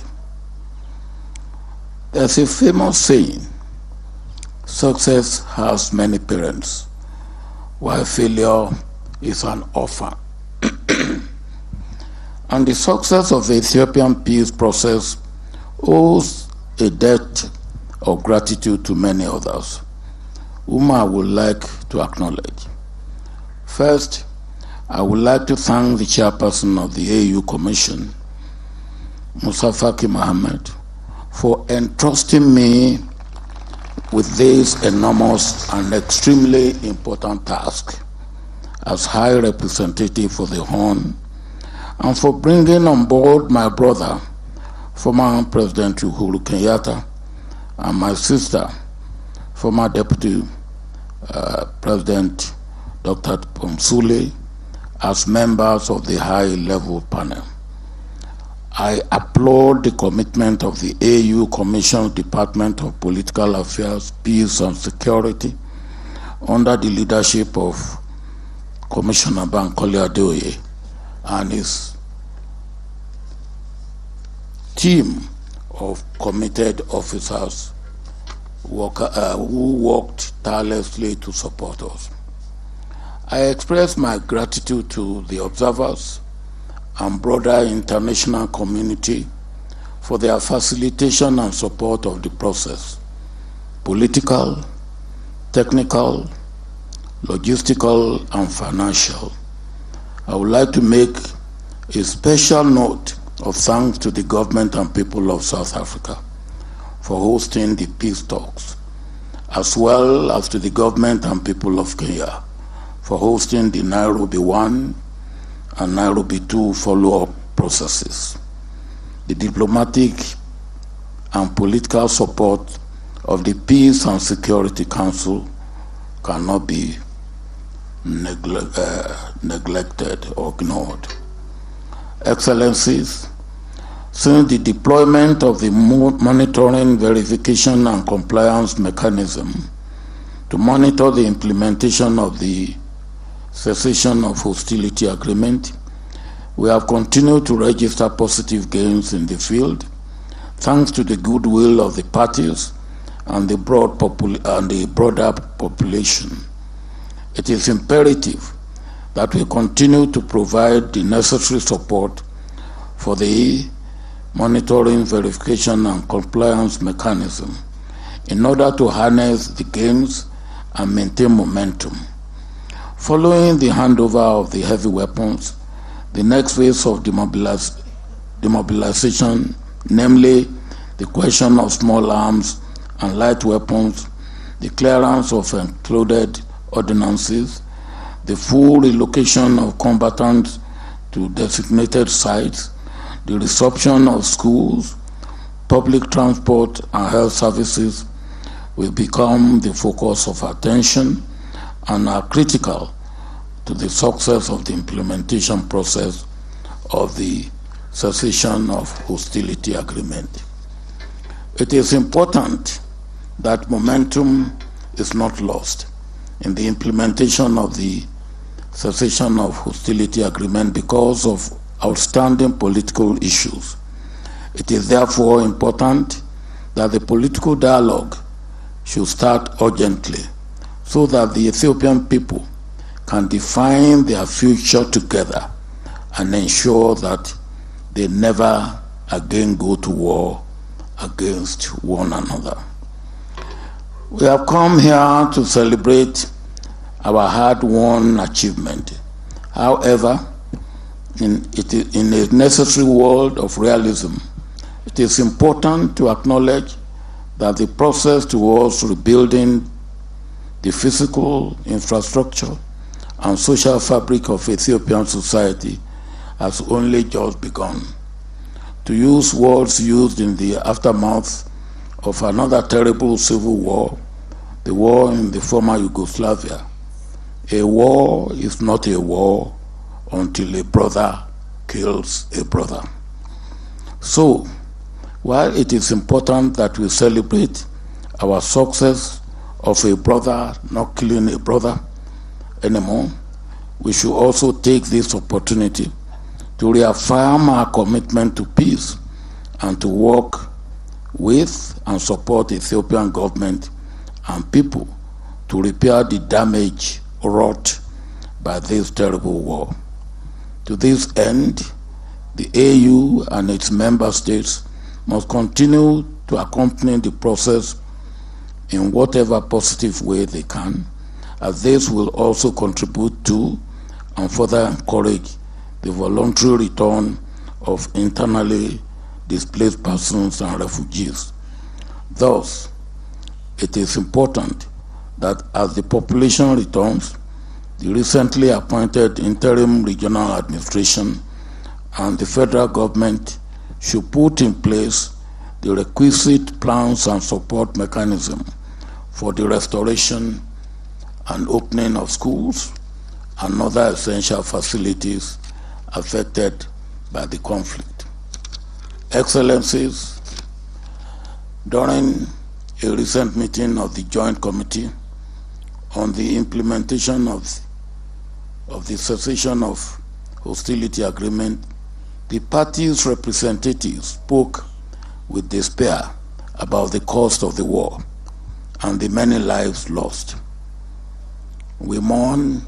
There's a famous saying, success has many parents, while failure is an orphan. And the success of the Ethiopian peace process owes a debt of gratitude to many others, whom I would like to acknowledge. First, I would like to thank the chairperson of the AU Commission, Musa Faki Mohammed, for entrusting me with this enormous and extremely important task as High Representative for the Horn, and for bringing on board my brother, former President Uhuru Kenyatta, and my sister, former Deputy President Dr. Pomsule, as members of the high-level panel. I applaud the commitment of the AU Commission Department of Political Affairs, Peace and Security under the leadership of Commissioner Bankole Adeoye and his team of committed officers who worked tirelessly to support us. I express my gratitude to the observers and broader international community for their facilitation and support of the process, political, technical, logistical, and financial. I would like to make a special note of thanks to the government and people of South Africa for hosting the peace talks, as well as to the government and people of Kenya for hosting the Nairobi 1 and Nairobi 2 follow-up processes. The diplomatic and political support of the Peace and Security Council cannot be neglected or ignored. Excellencies, since the deployment of the monitoring, verification, and compliance mechanism to monitor the implementation of the cessation of hostility agreement, we have continued to register positive gains in the field, thanks to the goodwill of the parties and the broader population. It is imperative that we continue to provide the necessary support for the monitoring, verification, and compliance mechanism in order to harness the gains and maintain momentum. Following the handover of the heavy weapons, the next phase of demobilization, namely the question of small arms and light weapons, the clearance of included ordinances, the full relocation of combatants to designated sites, the resumption of schools, public transport, and health services will become the focus of attention and are critical to the success of the implementation process of the cessation of hostility agreement. It is important that momentum is not lost in the implementation of the cessation of hostility agreement because of outstanding political issues. It is therefore important that the political dialogue should start urgently so that the Ethiopian people can define their future together and ensure that they never again go to war against one another. We have come here to celebrate our hard-won achievement. However, in a necessary world of realism, it is important to acknowledge that the process towards rebuilding the physical infrastructure and social fabric of Ethiopian society has only just begun. To use words used in the aftermath of another terrible civil war, the war in the former Yugoslavia, a war is not a war until a brother kills a brother. So, while it is important that we celebrate our success of a brother not killing a brother, anymore, we should also take this opportunity to reaffirm our commitment to peace and to work with and support the Ethiopian government and people to repair the damage wrought by this terrible war. To this end, the AU and its member states must continue to accompany the process in whatever positive way they can, as this will also contribute to and further encourage the voluntary return of internally displaced persons and refugees. Thus, it is important that as the population returns, the recently appointed interim regional administration and the federal government should put in place the requisite plans and support mechanism for the restoration and opening of schools and other essential facilities affected by the conflict. Excellencies, during a recent meeting of the Joint Committee on the implementation of the cessation of hostility agreement, the party's representatives spoke with despair about the cost of the war and the many lives lost. We mourn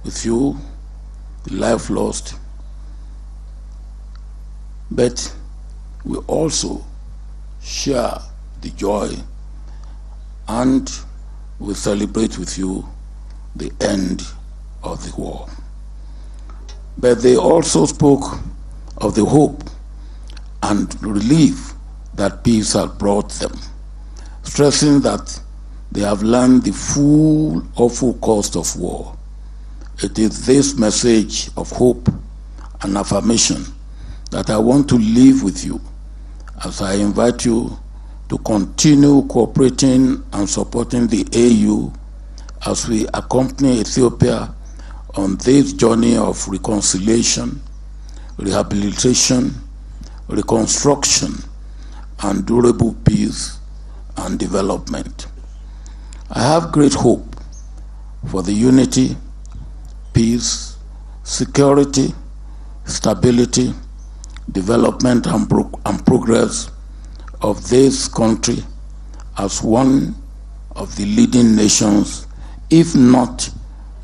with you the life lost, but we also share the joy and we celebrate with you the end of the war. But they also spoke of the hope and relief that peace had brought them, stressing that they have learned the full awful cost of war. It is this message of hope and affirmation that I want to leave with you as I invite you to continue cooperating and supporting the AU as we accompany Ethiopia on this journey of reconciliation, rehabilitation, reconstruction, and durable peace and development. I have great hope for the unity, peace, security, stability, development, and progress of this country as one of the leading nations, if not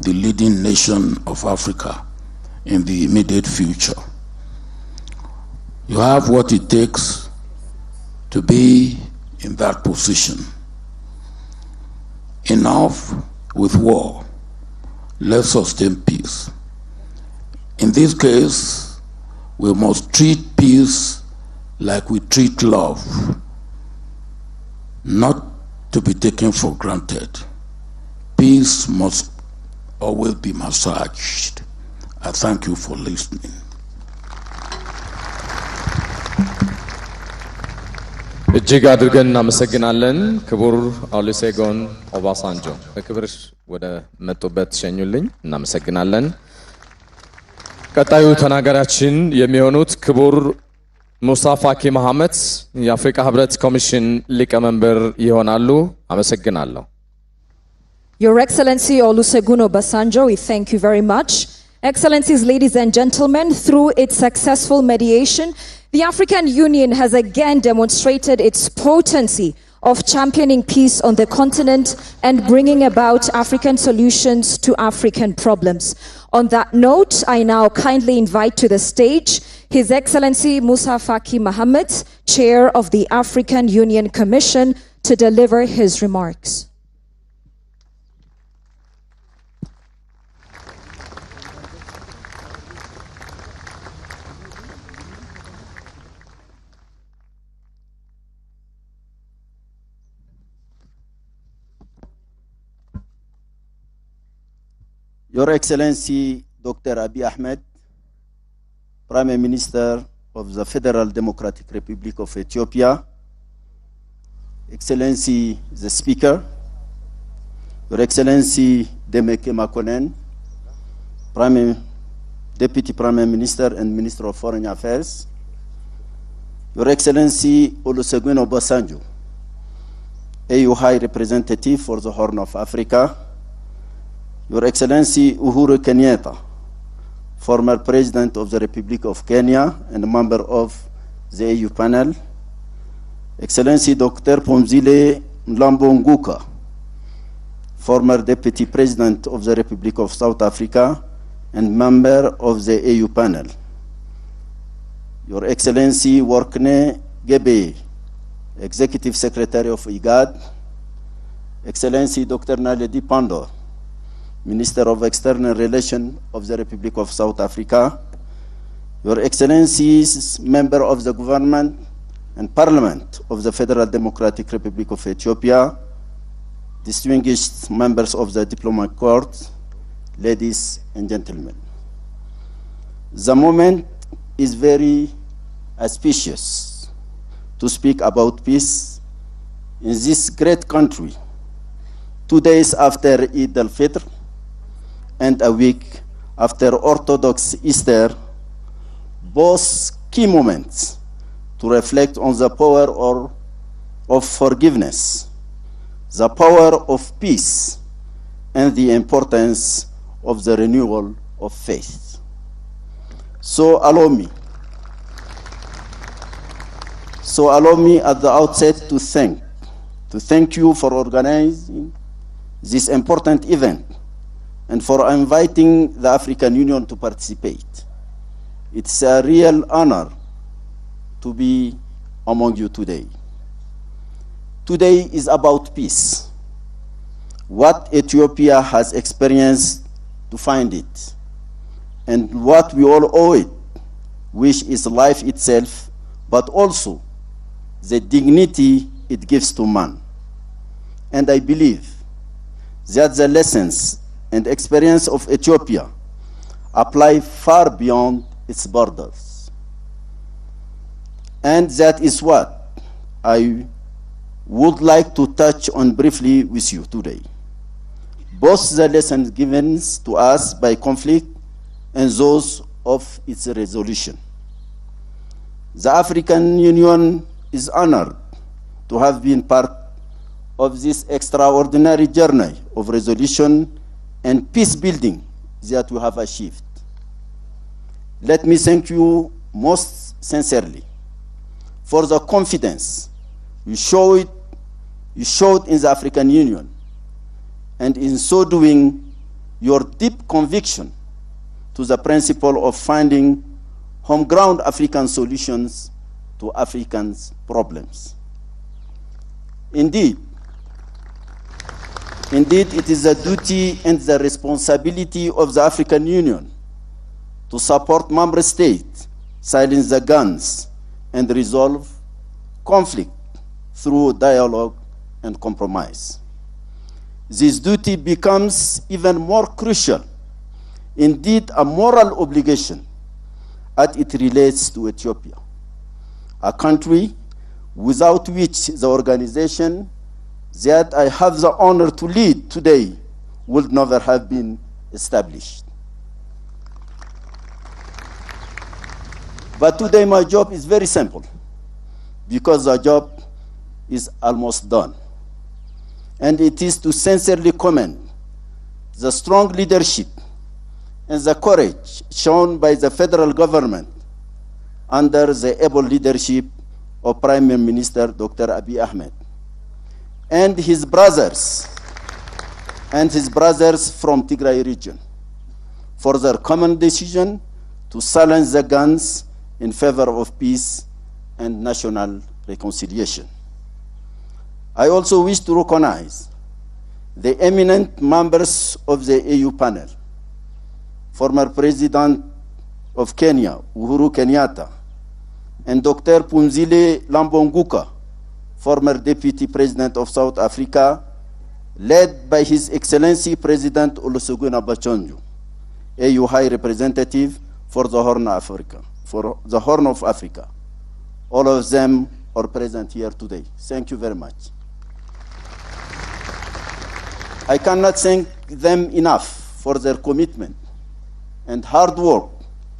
the leading nation of Africa in the immediate future. You have what it takes to be in that position. Enough with war. Let's sustain peace. In this case, we must treat peace like we treat love, not to be taken for granted. Peace must always be massaged. I thank you for listening. እጅግ አድርገን እናመሰግናለን። ክቡር ኦሉሴጉን ኦባሳንጆ በክብር ወደ መጡበት ሸኙልኝ። እናመሰግናለን። ቀጣዩ ተናጋሪያችን የሚሆኑት ክቡር ሙሳ ፋኪ መሐመድ የአፍሪካ ህብረት ኮሚሽን ሊቀመንበር ይሆናሉ። አመሰግናለሁ። Your Excellency Olusegun Obasanjo, we thank you very much. Excellencies, ladies and gentlemen, through its successful mediation, the African Union has again demonstrated its potency of championing peace on the continent and bringing about African solutions to African problems. On that note, I now kindly invite to the stage His Excellency Musa Faki Mohammed, Chair of the African Union Commission, to deliver his remarks. Your Excellency Dr. Abiy Ahmed, Prime Minister of the Federal Democratic Republic of Ethiopia, Excellency the Speaker, Your Excellency Demeke Makonnen, Deputy Prime Minister and Minister of Foreign Affairs, Your Excellency Olusegun Obasanjo, AU High Representative for the Horn of Africa, Your Excellency Uhuru Kenyatta, former President of the Republic of Kenya and a member of the AU panel, Excellency Dr. Phumzile Mlambo Nguka, former Deputy President of the Republic of South Africa and member of the AU panel, Your Excellency Workne Gebe, Executive Secretary of IGAD, Excellency Dr. Naledi Pandor, Minister of External Relations of the Republic of South Africa, Your Excellencies, Member of the Government and Parliament of the Federal Democratic Republic of Ethiopia, distinguished members of the Diplomatic Corps, ladies and gentlemen. The moment is very auspicious to speak about peace in this great country, 2 days after Eid al-Fitr and a week after Orthodox Easter, both key moments to reflect on the power of forgiveness, the power of peace, and the importance of the renewal of faith. So allow me at the outset to thank you for organizing this important event and for inviting the African Union to participate. It's a real honor to be among you today. Today is about peace, what Ethiopia has experienced to find it, and what we all owe it, which is life itself, but also the dignity it gives to man. And I believe that the lessons and experience of Ethiopia apply far beyond its borders. And that is what I would like to touch on briefly with you today. Both the lessons given to us by conflict and those of its resolution. The African Union is honored to have been part of this extraordinary journey of resolution and peace building that we have achieved. Let me thank you most sincerely for the confidence you showed in the African Union, and in so doing, your deep conviction to the principle of finding home-ground African solutions to Africans' problems. Indeed, it is the duty and the responsibility of the African Union to support member states, silence the guns, and resolve conflict through dialogue and compromise. This duty becomes even more crucial, indeed a moral obligation, as it relates to Ethiopia, a country without which the organization that I have the honor to lead today would never have been established. But today my job is very simple, because the job is almost done. And it is to sincerely commend the strong leadership and the courage shown by the federal government under the able leadership of Prime Minister Dr. Abiy Ahmed and his brothers from Tigray region for their common decision to silence the guns in favor of peace and national reconciliation. I also wish to recognize the eminent members of the AU panel, former President of Kenya, Uhuru Kenyatta, and Dr. Phumzile Mlambo Nguka, former Deputy President of South Africa, led by His Excellency President Olusegun Obasanjo, AU High Representative for the Horn of Africa. All of them are present here today. Thank you very much. I cannot thank them enough for their commitment and hard work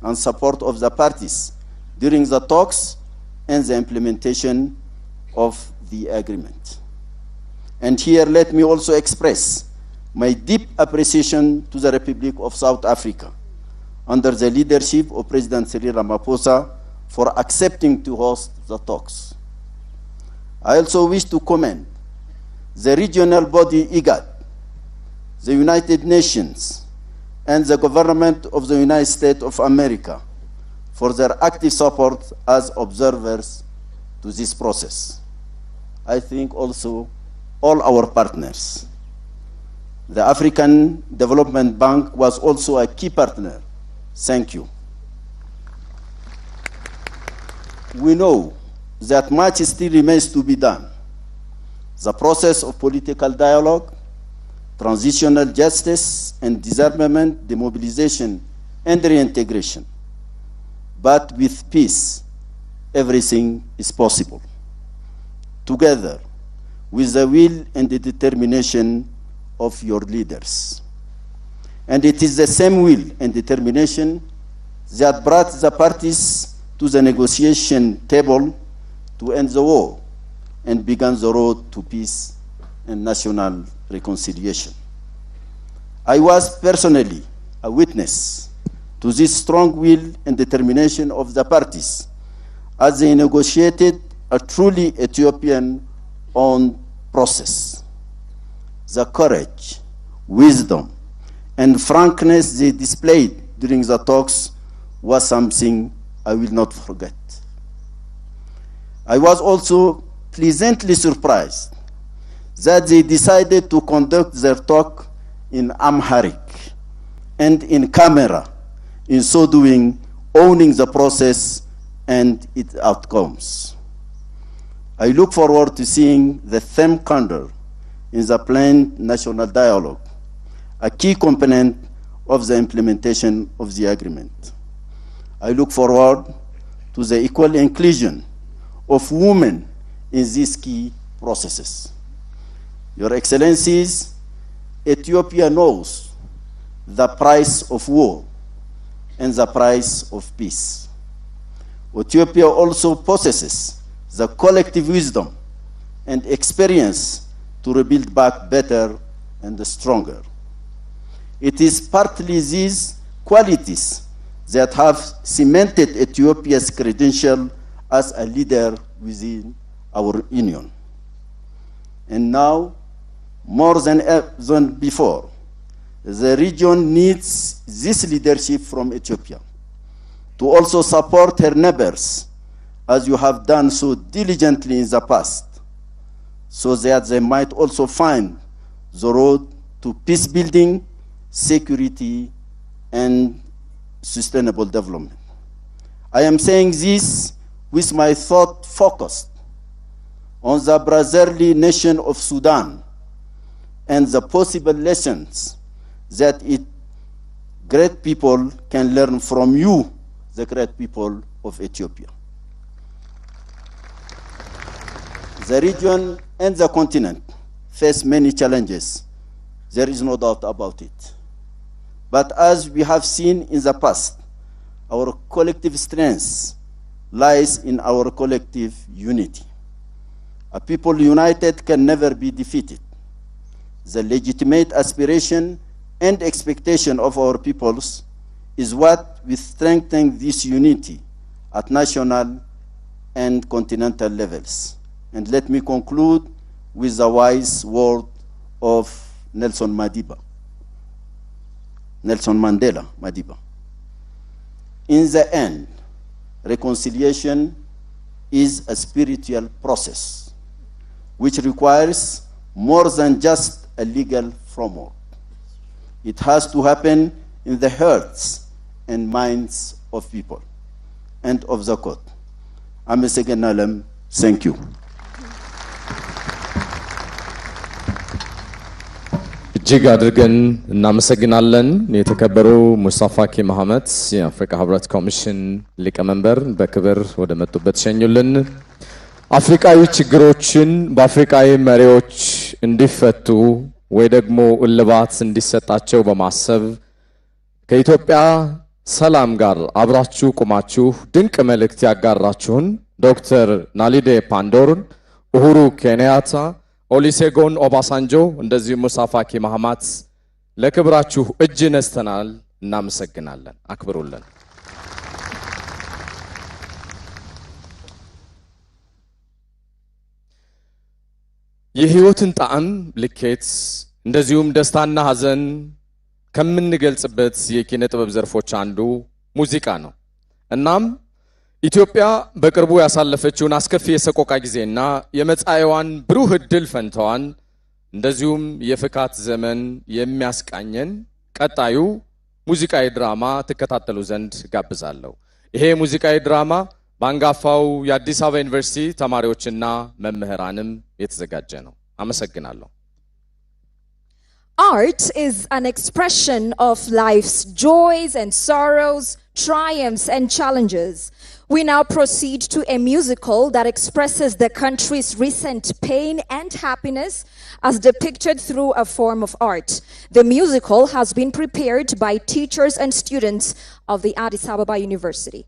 and support of the parties during the talks and the implementation of the agreement. And here let me also express my deep appreciation to the Republic of South Africa under the leadership of President Cyril Ramaphosa for accepting to host the talks. I also wish to commend the regional body IGAD, the United Nations, and the government of the United States of America for their active support as observers to this process. I think also all our partners. The African Development Bank was also a key partner. Thank you. We know that much still remains to be done. The process of political dialogue, transitional justice and disarmament, demobilization and reintegration. But with peace, everything is possible. Together, with the will and the determination of your leaders. And it is the same will and determination that brought the parties to the negotiation table to end the war and began the road to peace and national reconciliation. I was personally a witness to this strong will and determination of the parties as they negotiated a truly Ethiopian-owned process. The courage, wisdom, and frankness they displayed during the talks was something I will not forget. I was also pleasantly surprised that they decided to conduct their talk in Amharic and in camera, in so doing, owning the process and its outcomes. I look forward to seeing the same candor in the planned national dialogue, a key component of the implementation of the agreement. I look forward to the equal inclusion of women in these key processes. Your Excellencies, Ethiopia knows the price of war and the price of peace. Ethiopia also possesses the collective wisdom and experience to rebuild back better and stronger. It is partly these qualities that have cemented Ethiopia's credential as a leader within our union. And now, more than before, the region needs this leadership from Ethiopia to also support her neighbors, as you have done so diligently in the past, so that they might also find the road to peace building, security, and sustainable development. I am saying this with my thought focused on the brotherly nation of Sudan and the possible lessons that its great people can learn from you, the great people of Ethiopia. The region and the continent face many challenges. There is no doubt about it. But as we have seen in the past, our collective strength lies in our collective unity. A people united can never be defeated. The legitimate aspiration and expectation of our peoples is what will strengthen this unity at national and continental levels. And let me conclude with the wise word of Nelson Mandela. In the end, reconciliation is a spiritual process which requires more than just a legal framework. It has to happen in the hearts and minds of people and of the court. Thank you. እጅግ አድርገን እናመሰግናለን። የተከበሩ ሙስጠፋ ኪ መሐመድ የአፍሪካ ህብረት ኮሚሽን ሊቀመንበር በክብር ወደ መጡበት ሸኙልን። አፍሪካዊ ችግሮችን በአፍሪካዊ መሪዎች እንዲፈቱ ወይ ደግሞ እልባት እንዲሰጣቸው በማሰብ ከኢትዮጵያ ሰላም ጋር አብራችሁ ቆማችሁ ድንቅ መልእክት ያጋራችሁን ዶክተር ናሊዴ ፓንዶር፣ ኡሁሩ ኬንያታ፣ ኦሊሴጎን ኦባሳንጆ እንደዚሁ ሙሳፋኪ ማህማት ለክብራችሁ እጅ ነስተናል እናመሰግናለን አክብሩልን የህይወትን ጣዕም ልኬት እንደዚሁም ደስታና ሐዘን ከምንገልጽበት የኪነ ጥበብ ዘርፎች አንዱ ሙዚቃ ነው እናም ኢትዮጵያ በቅርቡ ያሳለፈችውን አስከፊ የሰቆቃ ጊዜና የመጻኤዋን ብሩህ ዕድል ፈንተዋን እንደዚሁም የፍካት ዘመን የሚያስቃኘን ቀጣዩ ሙዚቃዊ ድራማ ተከታተሉ ዘንድ ጋብዛለሁ ይሄ ሙዚቃዊ ድራማ ባንጋፋው የአዲስ አበባ ዩኒቨርሲቲ ተማሪዎችና መምህራንም የተዘጋጀ ነው አመሰግናለሁ Art is an expression of life's joys and sorrows, triumphs and challenges. We now proceed to a musical that expresses the country's recent pain and happiness as depicted through a form of art. The musical has been prepared by teachers and students of the Addis Ababa University.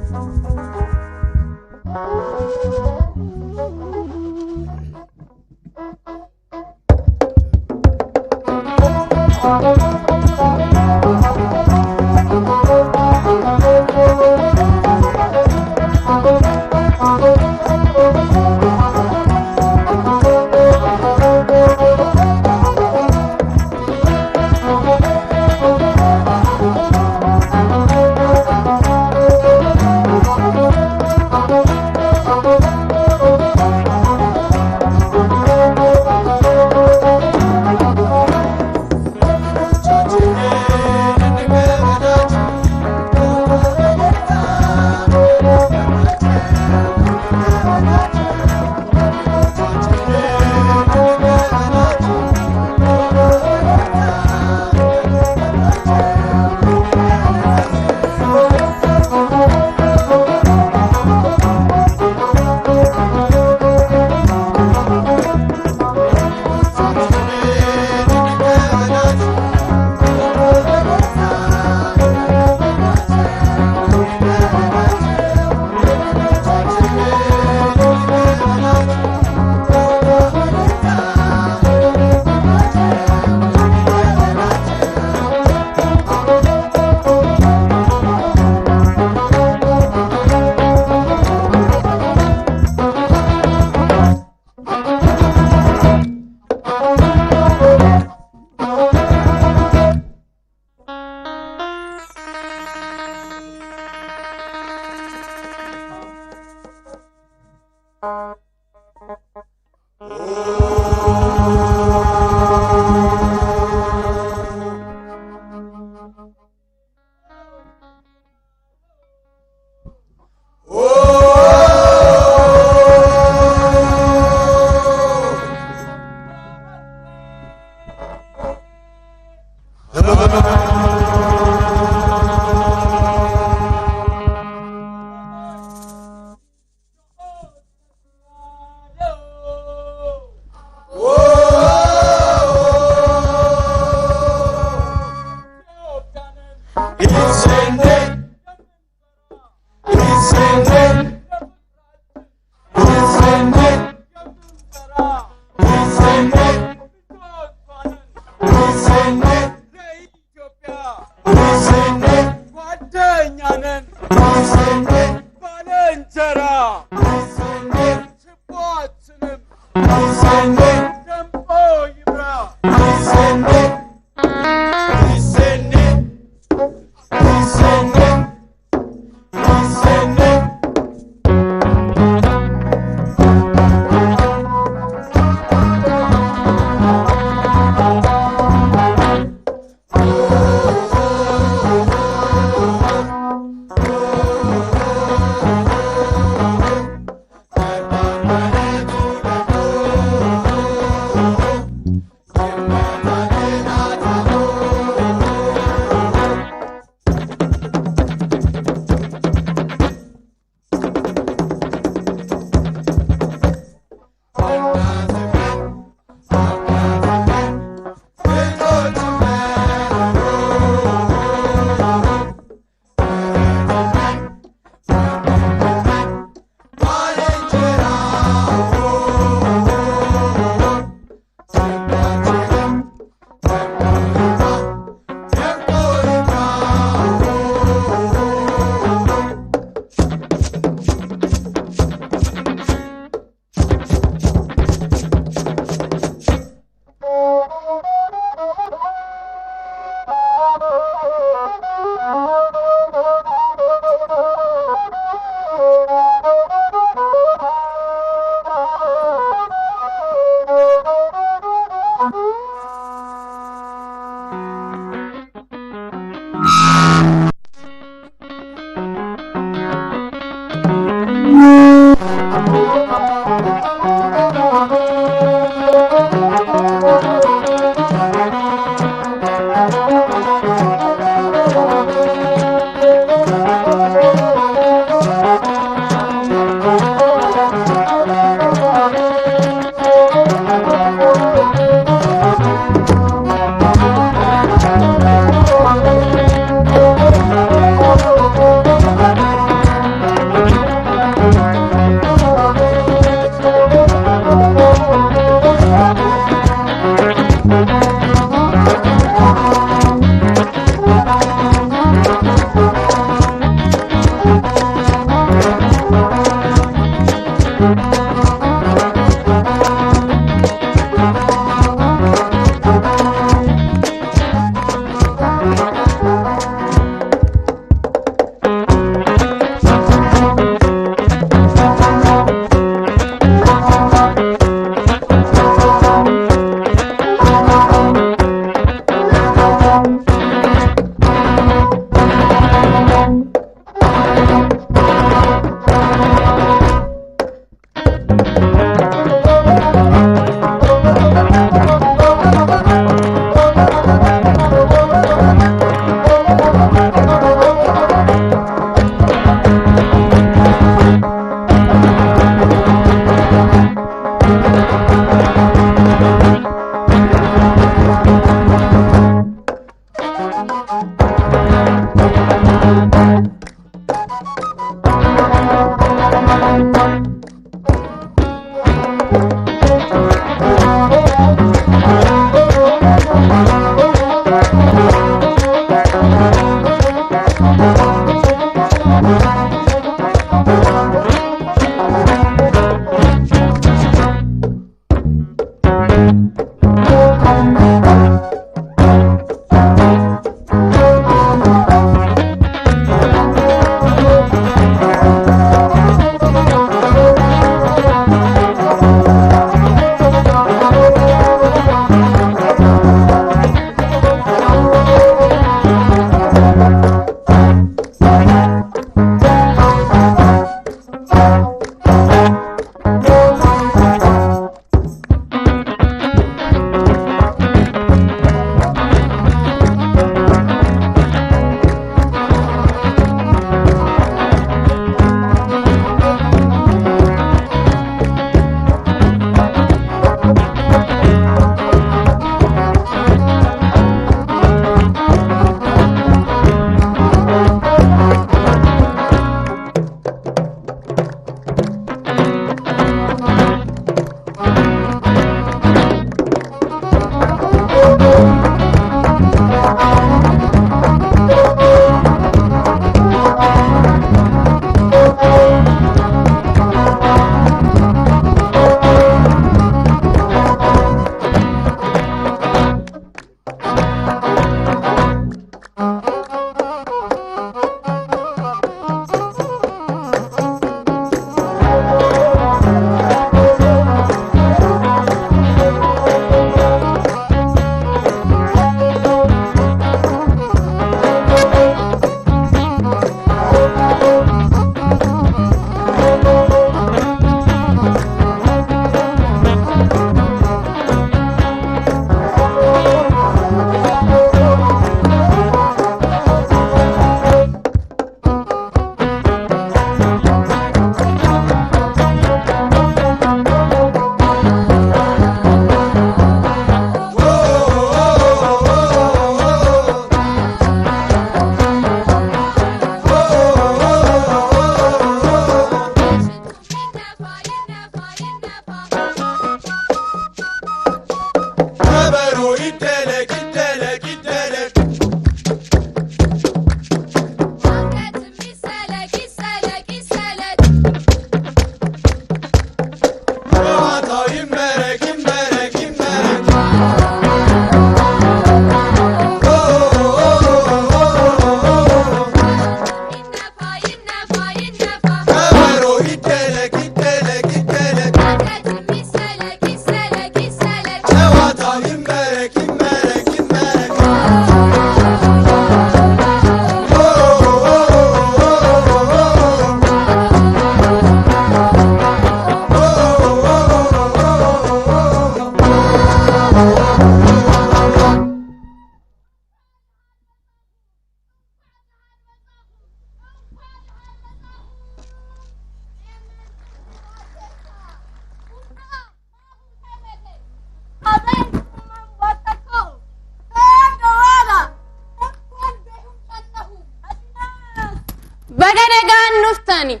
nuftani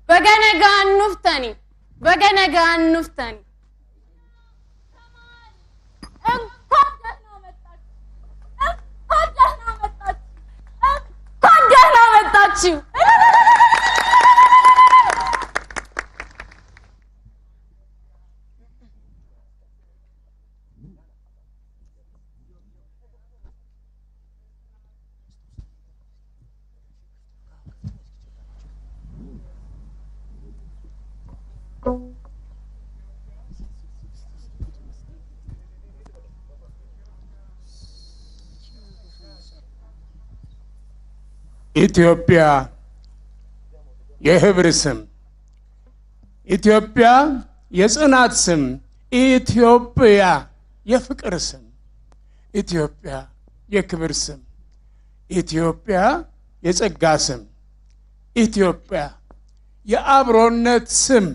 baganagaan nuftani baganagaan nuftani ኢትዮጵያ የህብር ስም ኢትዮጵያ የጽናት ስም ኢትዮጵያ የፍቅር ስም ኢትዮጵያ የክብር ስም ኢትዮጵያ የጸጋ ስም ኢትዮጵያ የአብሮነት ስም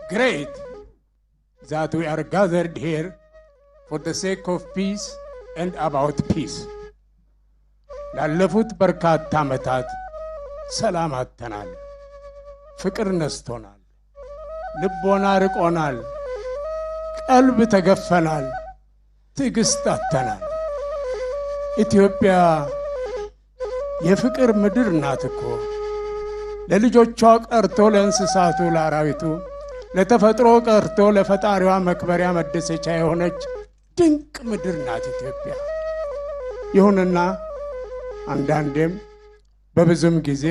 Great that we are gathered here for the sake of peace and about peace. ላለፉት በርካታ ዓመታት ሰላም አጥተናል፣ ፍቅር ነስቶናል፣ ልቦና ርቆናል፣ ቀልብ ተገፈናል፣ ትዕግስት አጥተናል። ኢትዮጵያ የፍቅር ምድር ናት እኮ ለልጆቿ ቀርቶ ለእንስሳቱ ለአራዊቱ ለተፈጥሮ ቀርቶ ለፈጣሪዋ መክበሪያ መደሰቻ የሆነች ድንቅ ምድር ናት ኢትዮጵያ። ይሁንና አንዳንዴም በብዙም ጊዜ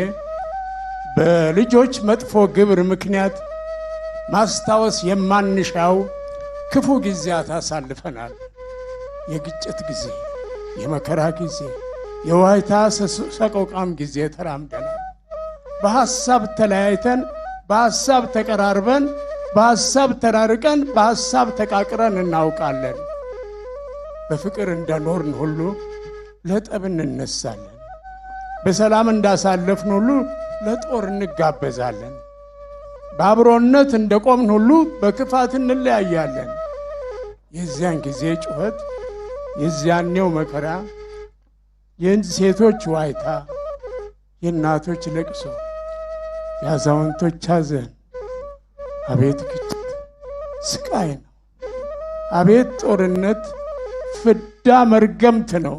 በልጆች መጥፎ ግብር ምክንያት ማስታወስ የማንሻው ክፉ ጊዜያት አሳልፈናል። የግጭት ጊዜ፣ የመከራ ጊዜ፣ የዋይታ ሰቆቃም ጊዜ ተራምደናል። በሐሳብ ተለያይተን በሐሳብ ተቀራርበን በሐሳብ ተራርቀን በሐሳብ ተቃቅረን እናውቃለን። በፍቅር እንደኖርን ሁሉ ለጠብ እንነሳለን። በሰላም እንዳሳለፍን ሁሉ ለጦር እንጋበዛለን። በአብሮነት እንደቆምን ሁሉ በክፋት እንለያያለን። የዚያን ጊዜ ጩኸት፣ የዚያኔው መከራ፣ የሴቶች ዋይታ፣ የእናቶች ለቅሶ፣ የአዛውንቶች ሐዘን፣ አቤት ግጭት ስቃይ ነው። አቤት ጦርነት ፍዳ መርገምት ነው።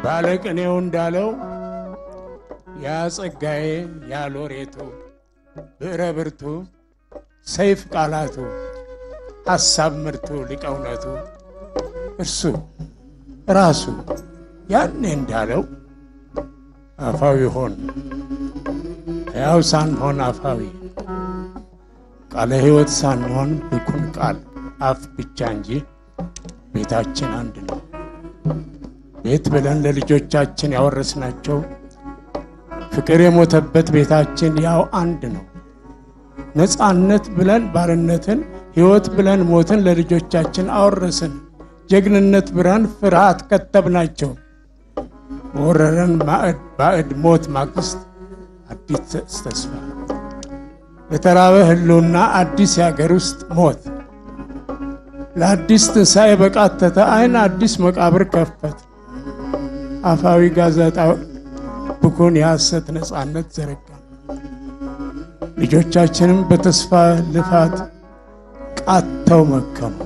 ባለቅኔው እንዳለው ያ ጸጋዬ ያ ሎሬቱ ብዕረ ብርቱ ሰይፍ ቃላቱ ሐሳብ ምርቱ ሊቀውነቱ እርሱ ራሱ ያኔ እንዳለው አፋዊ ሆን ሕያው ሳንሆን አፋዊ ቃለ ሕይወት ሳንሆን ብኩን ቃል አፍ ብቻ እንጂ ቤታችን አንድ ነው። ቤት ብለን ለልጆቻችን ያወረስናቸው ፍቅር የሞተበት ቤታችን ያው አንድ ነው። ነፃነት ብለን ባርነትን፣ ሕይወት ብለን ሞትን ለልጆቻችን አወረስን። ጀግንነት ብለን ፍርሃት ከተብናቸው። በወረረን ባዕድ ሞት ማግስት አዲስ ተስፋ፣ ለተራበ ህልውና አዲስ የአገር ውስጥ ሞት፣ ለአዲስ ትንሣኤ በቃተተ አይን አዲስ መቃብር ከፈት። አፋዊ ጋዜጣ ብኩን የሐሰት ነፃነት ዘረጋ። ልጆቻችንም በተስፋ ልፋት ቃተው መከሙ።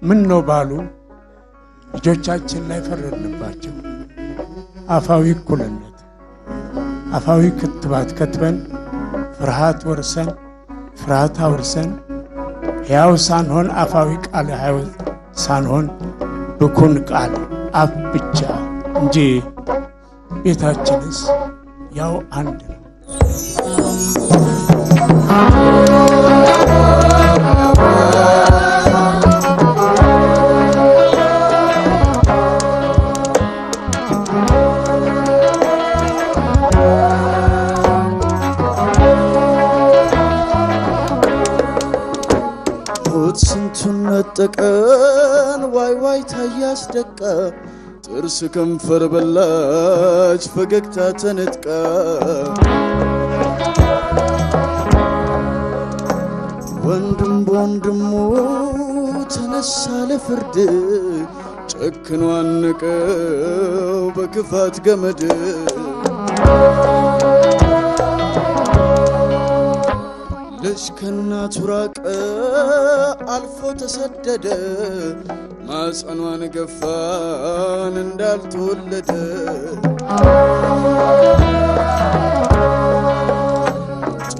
ምን ነው ባሉ ልጆቻችን ላይ ፈረድንባቸው። አፋዊ እኩልነት፣ አፋዊ ክትባት ከትበን ፍርሃት ወርሰን ፍርሃት አውርሰን ሕያው ሳንሆን አፋዊ ቃል ሕይወት ሳንሆን ብኩን ቃል አፍ ብቻ እንጂ ቤታችንስ ያው አንድ ነው። ሞት ስንቱን ነጠቀን ዋይ ዋይ ታያስደቀ ጥርስ ከንፈር በላች ፈገግታ ተነጥቃ ወንድም በወንድሙ ተነሳ ለፍርድ ጨክኖ አነቀው በክፋት ገመድ ልጅ ከእናቱ ራቀ አልፎ ተሰደደ ማጸኗን ገፋን እንዳልተወለደ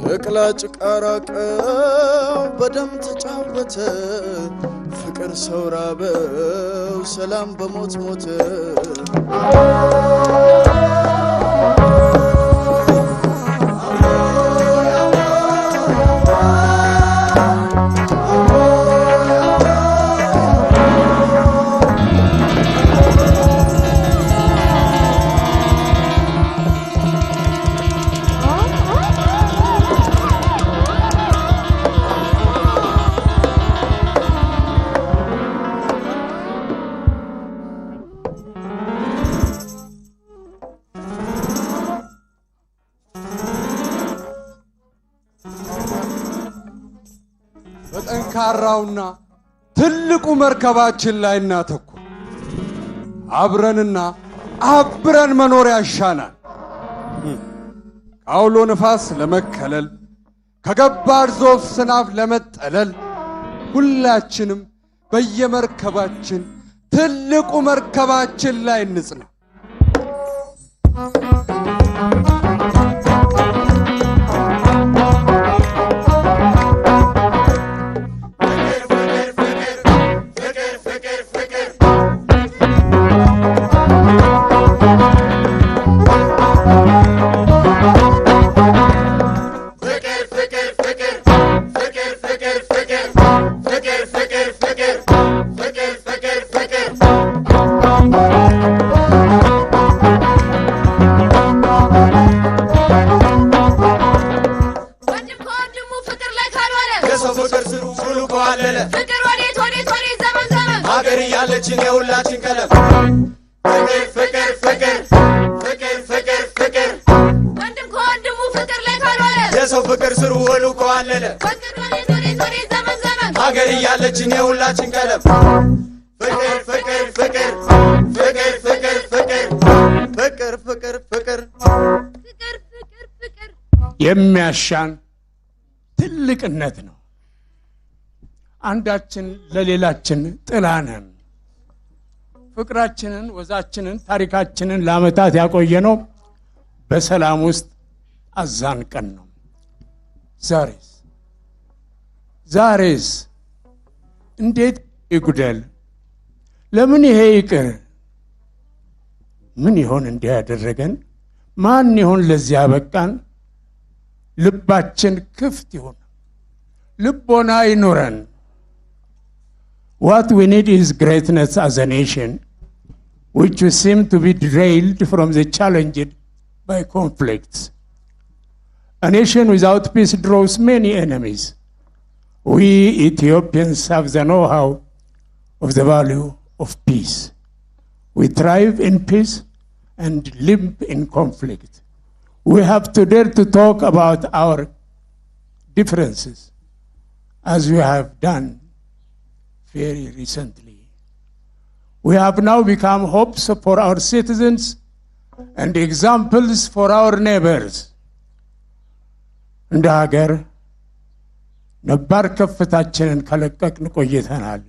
ጨቅላ ጭቃ ራቀው በደም ተጫወተ ፍቅር ሰው ራበው ሰላም በሞት ሞተ በጠንካራውና ትልቁ መርከባችን ላይ እናተኩር። አብረንና አብረን መኖር ያሻናል። ከአውሎ ነፋስ ለመከለል ከገባር ዞፍ ስናፍ ለመጠለል ሁላችንም በየመርከባችን ትልቁ መርከባችን ላይ እንጽና። የሁላችን የሁላችን ቀለም ፍቅር ፍቅር ፍቅር ፍቅር ፍቅር ፍቅር ወንድም ከወንድሙ ፍቅር ላይ ካልዋለ የሰው ፍቅር ስሩ ወሉ ከዋለለ ዘመን ዘመን ሀገር እያለችን የሁላችን ቀለም ፍቅር ፍቅር ፍቅር ፍቅር ፍቅር ፍቅር ፍቅር ፍቅር ፍቅር ፍቅር ፍቅር ፍቅር የሚያሻን ትልቅነት ነው። አንዳችን ለሌላችን ጥላ ነን። ፍቅራችንን ወዛችንን ታሪካችንን ለዓመታት ያቆየነው በሰላም ውስጥ አዛንቀን ነው። ዛሬስ እንዴት ይጉደል? ለምን ይሄ ይቅር? ምን ይሆን እንዲያደረገን? ማን ይሆን ለዚያ በቃን? ልባችን ክፍት ይሁን፣ ልቦና ይኑረን። What we need is greatness as a nation, which we seem to be derailed from the challenged by conflicts. A nation without peace draws many enemies. We Ethiopians have the know-how of the value of peace. We thrive in peace and live in conflict. We have to dare to talk about our differences, as we have done very recently. We have now become hopes for our citizens and examples for our neighbors. እንደ ሀገር ነባር ከፍታችንን ከለቀቅን ቆይተናል።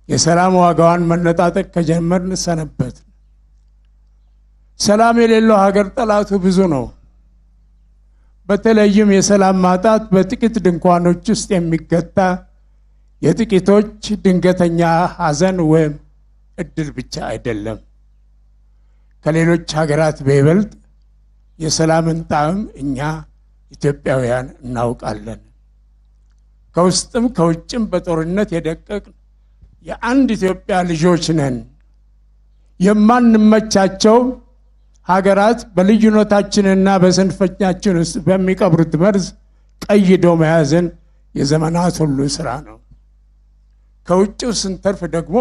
የሰላም ዋጋዋን መነጣጠቅ ከጀመርን ሰነበት። ሰላም የሌለው ሀገር ጠላቱ ብዙ ነው። በተለይም የሰላም ማጣት በጥቂት ድንኳኖች ውስጥ የሚገታ የጥቂቶች ድንገተኛ ሐዘን ወይም እድል ብቻ አይደለም። ከሌሎች ሀገራት በይበልጥ የሰላምን ጣዕም እኛ ኢትዮጵያውያን እናውቃለን። ከውስጥም ከውጭም በጦርነት የደቀቅን የአንድ ኢትዮጵያ ልጆች ነን። የማንመቻቸው ሀገራት በልዩነታችንና በስንፈኛችን ውስጥ በሚቀብሩት መርዝ ቀይዶ መያዝን የዘመናት ሁሉ ስራ ነው። ከውጭው ስንተርፍ ደግሞ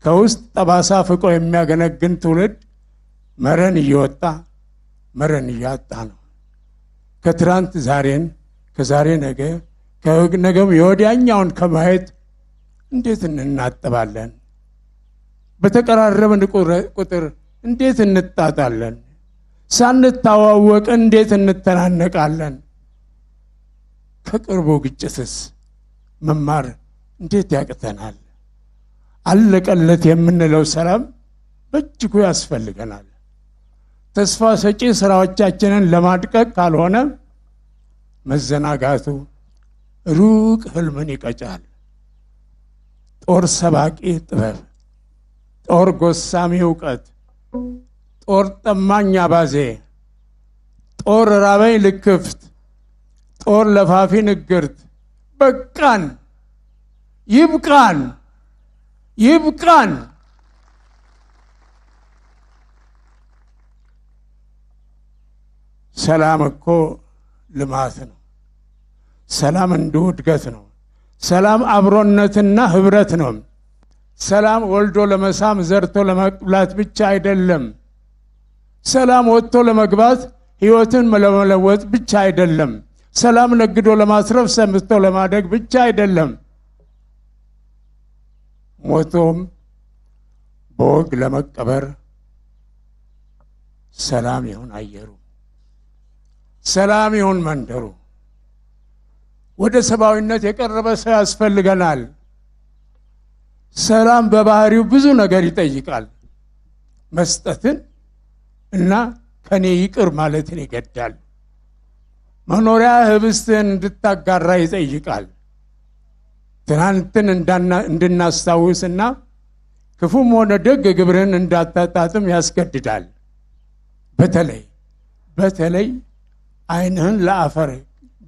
ከውስጥ ጠባሳ ፍቆ የሚያገነግን ትውልድ መረን እየወጣ መረን እያጣ ነው። ከትራንት ዛሬን፣ ከዛሬ ነገ፣ ከነገም የወዲያኛውን ከማየት እንዴት እንናጠባለን? በተቀራረብን ቁጥር እንዴት እንጣጣለን? ሳንታዋወቅ እንዴት እንተናነቃለን? ከቅርቡ ግጭትስ መማር እንዴት ያቅተናል? አለቀለት የምንለው ሰላም በእጅጉ ያስፈልገናል። ተስፋ ሰጪ ስራዎቻችንን ለማድቀቅ ካልሆነ መዘናጋቱ ሩቅ ህልምን ይቀጫል። ጦር ሰባቂ ጥበብ፣ ጦር ጎሳሚ እውቀት፣ ጦር ጠማኝ አባዜ፣ ጦር ራበኝ ልክፍት፣ ጦር ለፋፊ ንግርት። በቃን፣ ይብቃን፣ ይብቃን። ሰላም እኮ ልማት ነው። ሰላም እንዲሁ እድገት ነው። ሰላም አብሮነትና ህብረት ነው። ሰላም ወልዶ ለመሳም ዘርቶ ለመብላት ብቻ አይደለም። ሰላም ወጥቶ ለመግባት ህይወትን ለመለወጥ ብቻ አይደለም። ሰላም ነግዶ ለማስረፍ ሰምቶ ለማደግ ብቻ አይደለም። ሞቶም በወግ ለመቀበር ሰላም ይሁን አየሩ፣ ሰላም ይሁን መንደሩ። ወደ ሰብአዊነት የቀረበ ሰው ያስፈልገናል። ሰላም በባህሪው ብዙ ነገር ይጠይቃል። መስጠትን እና ከኔ ይቅር ማለትን ይገዳል። መኖሪያ ህብስትን እንድታጋራ ይጠይቃል። ትናንትን እንድናስታውስና ክፉም ሆነ ደግ ግብርን እንዳታጣጥም ያስገድዳል። በተለይ ዓይንህን ለአፈር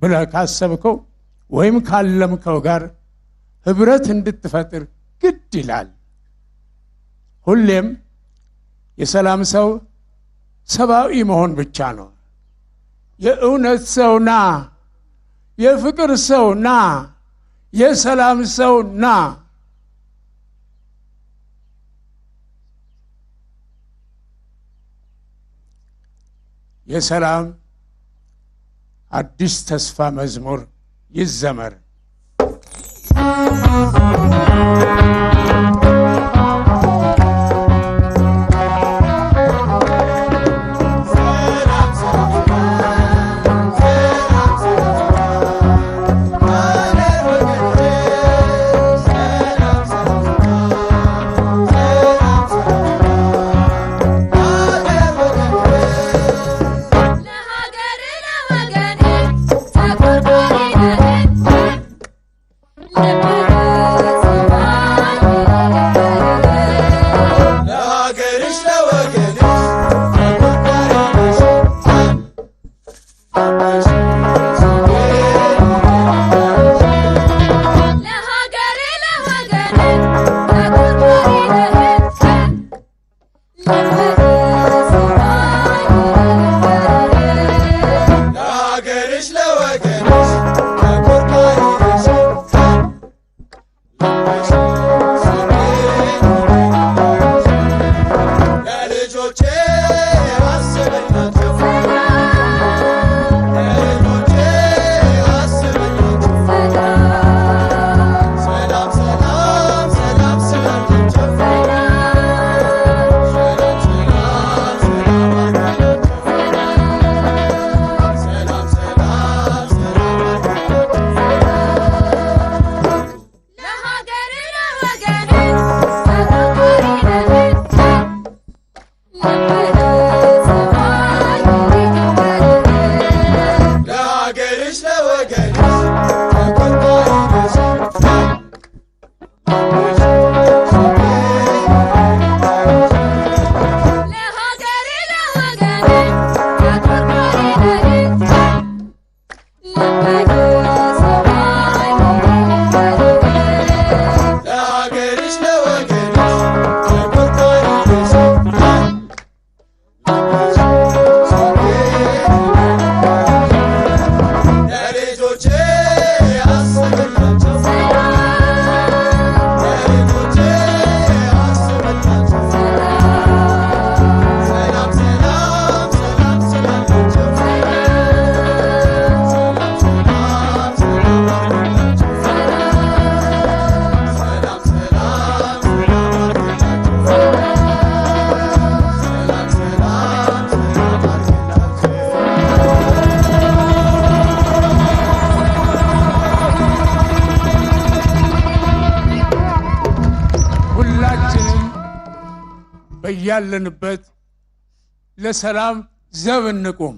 ብለህ ካሰብከው ወይም ካለምከው ጋር ህብረት እንድትፈጥር ግድ ይላል። ሁሌም የሰላም ሰው ሰብአዊ መሆን ብቻ ነው። የእውነት ሰው ና፣ የፍቅር ሰው ና፣ የሰላም ሰው ና። የሰላም አዲስ ተስፋ መዝሙር ይዘመር። ሰላም ያለንበት ለሰላም ዘብ እንቁም።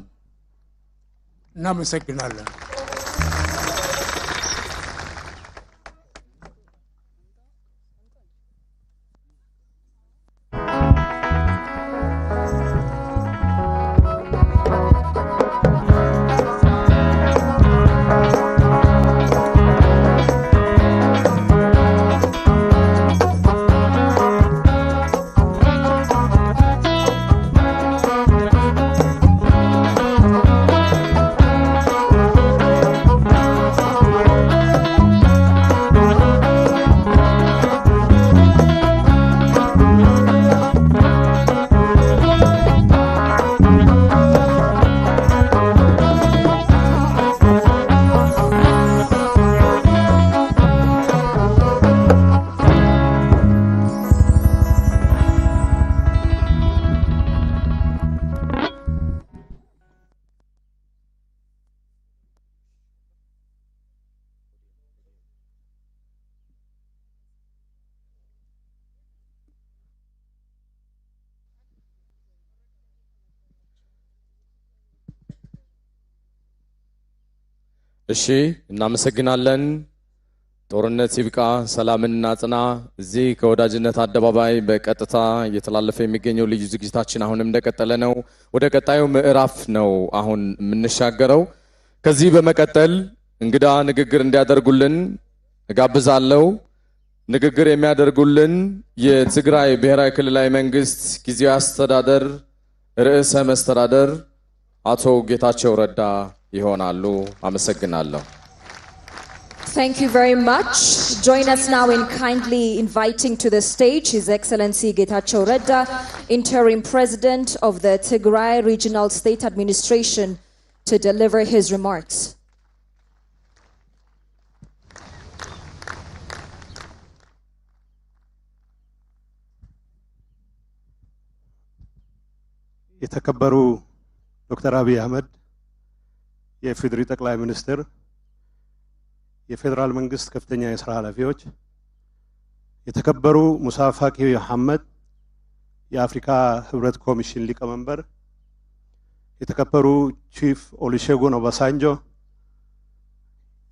እናመሰግናለን። እሺ እናመሰግናለን። ጦርነት ይብቃ፣ ሰላምን እናጽና። እዚህ ከወዳጅነት አደባባይ በቀጥታ እየተላለፈ የሚገኘው ልዩ ዝግጅታችን አሁንም እንደቀጠለ ነው። ወደ ቀጣዩ ምዕራፍ ነው አሁን የምንሻገረው። ከዚህ በመቀጠል እንግዳ ንግግር እንዲያደርጉልን እጋብዛለሁ። ንግግር የሚያደርጉልን የትግራይ ብሔራዊ ክልላዊ መንግስት ጊዜያዊ አስተዳደር ርዕሰ መስተዳደር አቶ ጌታቸው ረዳ ይሆናሉ። አመሰግናለሁ። Thank you very much. Join us now in kindly inviting to the stage His Excellency Getachew Redda, Interim President of the Tigray Regional State Administration, to deliver his remarks. የተከበሩ ዶክተር አብይ አህመድ የፌዴራል ጠቅላይ ሚኒስትር፣ የፌዴራል መንግስት ከፍተኛ የሥራ ኃላፊዎች፣ የተከበሩ ሙሳ ፋቂ መሐመድ የአፍሪካ ህብረት ኮሚሽን ሊቀመንበር፣ የተከበሩ ቺፍ ኦሉሴጉን ኦባሳንጆ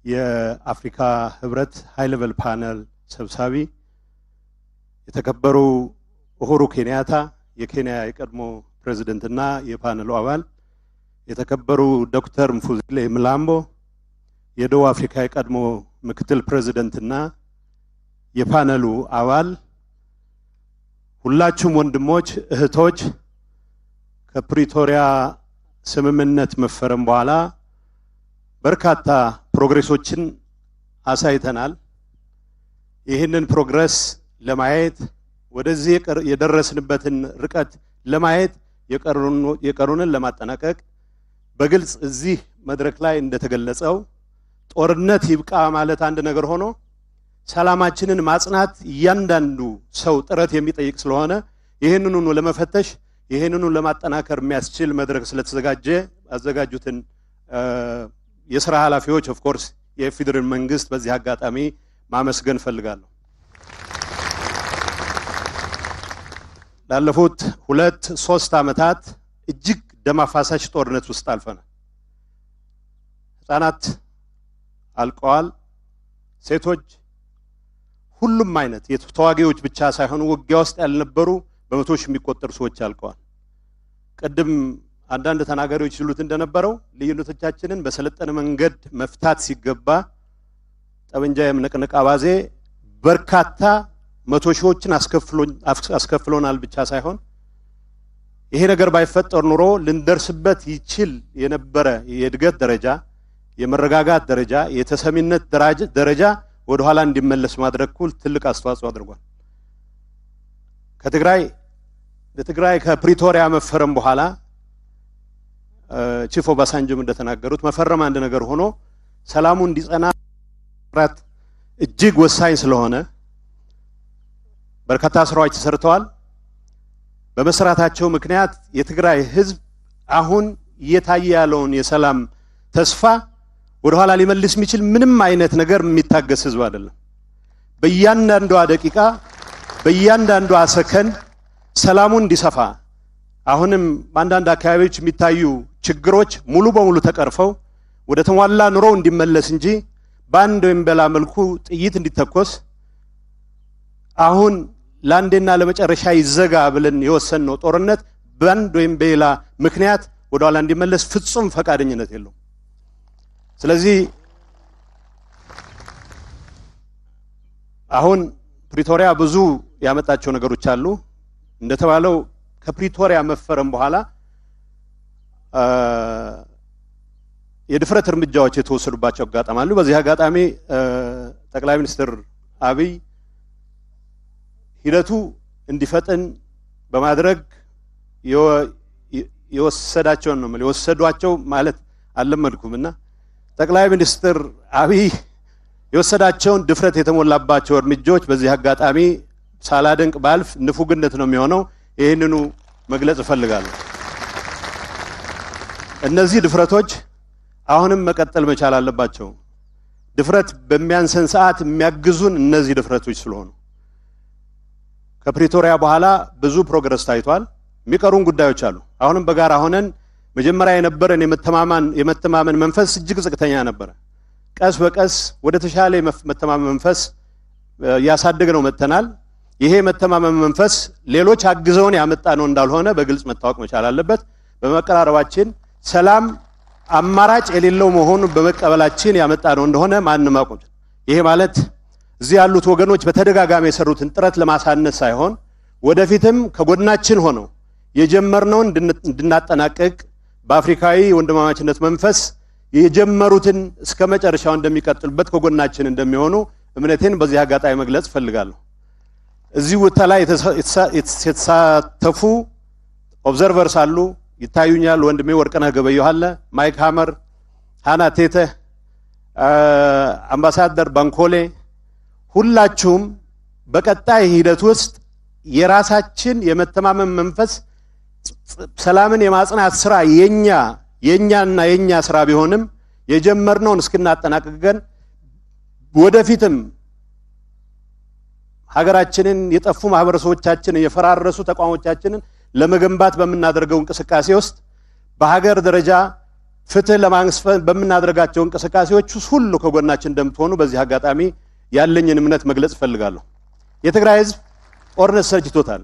የአፍሪካ ህብረት ሃይ ሌቨል ፓነል ሰብሳቢ፣ የተከበሩ ኡሁሩ ኬንያታ የኬንያ የቀድሞ ፕሬዝዳንትና የፓነሉ አባል የተከበሩ ዶክተር ሙፉዚሌ ምላምቦ የደቡብ አፍሪካ የቀድሞ ምክትል ፕሬዝዳንትና የፓነሉ አባል ሁላችሁም ወንድሞች እህቶች ከፕሪቶሪያ ስምምነት መፈረም በኋላ በርካታ ፕሮግሬሶችን አሳይተናል። ይህንን ፕሮግረስ ለማየት ወደዚህ የደረስንበትን ርቀት ለማየት የቀሩንን ለማጠናቀቅ በግልጽ እዚህ መድረክ ላይ እንደተገለጸው ጦርነት ይብቃ ማለት አንድ ነገር ሆኖ ሰላማችንን ማጽናት እያንዳንዱ ሰው ጥረት የሚጠይቅ ስለሆነ ይህንኑ ለመፈተሽ ይህንኑ ለማጠናከር የሚያስችል መድረክ ስለተዘጋጀ አዘጋጁትን የሥራ ኃላፊዎች ኦፍ ኮርስ የፌደራል መንግስት በዚህ አጋጣሚ ማመስገን ፈልጋለሁ። ላለፉት 2-3 ዓመታት እጅግ ደም አፋሳሽ ጦርነት ውስጥ አልፈናል። ህፃናት አልቀዋል። ሴቶች ሁሉም አይነት የተዋጊዎች ብቻ ሳይሆኑ ውጊያ ውስጥ ያልነበሩ በመቶዎች የሚቆጠሩ ሰዎች አልቀዋል። ቀደም አንዳንድ ተናጋሪዎች ይሉት እንደነበረው ልዩነቶቻችንን በሰለጠነ መንገድ መፍታት ሲገባ ጠበንጃ የመነቅነቅ አባዜ በርካታ መቶ ሺዎችን አስከፍሎናል ብቻ ሳይሆን ይሄ ነገር ባይፈጠር ኑሮ ልንደርስበት ይችል የነበረ የእድገት ደረጃ፣ የመረጋጋት ደረጃ፣ የተሰሚነት ደረጃ ወደ ኋላ እንዲመለስ ማድረግ ኩል ትልቅ አስተዋጽኦ አድርጓል። ለትግራይ ከፕሪቶሪያ መፈረም በኋላ ቺፍ ኦባሳንጆም እንደተናገሩት መፈረም አንድ ነገር ሆኖ ሰላሙ እንዲጸና ራት እጅግ ወሳኝ ስለሆነ በርካታ ስራዎች ተሰርተዋል። በመስራታቸው ምክንያት የትግራይ ህዝብ አሁን እየታየ ያለውን የሰላም ተስፋ ወደ ኋላ ሊመልስ የሚችል ምንም አይነት ነገር የሚታገስ ህዝብ አይደለም። በእያንዳንዷ ደቂቃ በእያንዳንዷ ሰከንድ ሰላሙን እንዲሰፋ አሁንም አንዳንድ አካባቢዎች የሚታዩ ችግሮች ሙሉ በሙሉ ተቀርፈው ወደ ተሟላ ኑሮ እንዲመለስ እንጂ ባንድ ወይም በላ መልኩ ጥይት እንዲተኮስ አሁን ላንዴና ለመጨረሻ ይዘጋ ብለን የወሰንነው ጦርነት ባንድ ወይም በላ ምክንያት ወደ ኋላ እንዲመለስ ፍጹም ፈቃደኝነት የለውም። ስለዚህ አሁን ፕሪቶሪያ ብዙ ያመጣቸው ነገሮች አሉ። እንደተባለው ከፕሪቶሪያ መፈረም በኋላ የድፍረት እርምጃዎች የተወሰዱባቸው አጋጣሚ አሉ። በዚህ አጋጣሚ ጠቅላይ ሚኒስትር አብይ ሂደቱ እንዲፈጥን በማድረግ የወሰዷቸው ማለት አልለመድኩምና ጠቅላይ ሚኒስትር አብይ የወሰዳቸውን ድፍረት የተሞላባቸው እርምጃዎች በዚህ አጋጣሚ ሳላደንቅ ባልፍ ንፉግነት ነው የሚሆነው። ይህንኑ መግለጽ እፈልጋለሁ። እነዚህ ድፍረቶች አሁንም መቀጠል መቻል አለባቸው። ድፍረት በሚያንሰን ሰዓት የሚያግዙን እነዚህ ድፍረቶች ስለሆኑ ከፕሪቶሪያ በኋላ ብዙ ፕሮግረስ ታይቷል። የሚቀሩን ጉዳዮች አሉ። አሁንም በጋራ ሆነን መጀመሪያ የነበረን የመተማመን መንፈስ እጅግ ዝቅተኛ ነበረ። ቀስ በቀስ ወደ ተሻለ መተማመን መንፈስ ያሳደግነው መተናል። ይሄ መተማመን መንፈስ ሌሎች አግዘውን ያመጣ ነው እንዳልሆነ በግልጽ መታወቅ መቻል አለበት። በመቀራረባችን ሰላም አማራጭ የሌለው መሆኑን በመቀበላችን ያመጣ ነው እንደሆነ ማንም አቆም። ይሄ ማለት እዚህ ያሉት ወገኖች በተደጋጋሚ የሰሩትን ጥረት ለማሳነስ ሳይሆን ወደፊትም ከጎናችን ሆነው የጀመርነውን እንድናጠናቀቅ በአፍሪካዊ ወንድማማችነት መንፈስ የጀመሩትን እስከ መጨረሻው እንደሚቀጥሉበት ከጎናችን እንደሚሆኑ እምነቴን በዚህ አጋጣሚ መግለጽ ፈልጋለሁ። እዚህ ቦታ ላይ የተሳተፉ ኦብዘርቨርስ አሉ፣ ይታዩኛል። ወንድሜ ወርቅነህ ገበየሁ አለ፣ ማይክ ሃመር፣ ሃና ቴተ፣ አምባሳደር ባንኮሌ፣ ሁላችሁም በቀጣይ ሂደት ውስጥ የራሳችን የመተማመን መንፈስ ሰላምን የማጽናት ስራ የኛና የኛ ስራ ቢሆንም የጀመርነውን እስክናጠናቅቀን ወደፊትም ሀገራችንን የጠፉ ማህበረሰቦቻችንን የፈራረሱ ተቋሞቻችንን ለመገንባት በምናደርገው እንቅስቃሴ ውስጥ በሀገር ደረጃ ፍትህ ለማስፈን በምናደርጋቸው እንቅስቃሴዎች ሁሉ ከጎናችን እንደምትሆኑ በዚህ አጋጣሚ ያለኝን እምነት መግለጽ ፈልጋለሁ። የትግራይ ህዝብ ጦርነት ሰልችቶታል።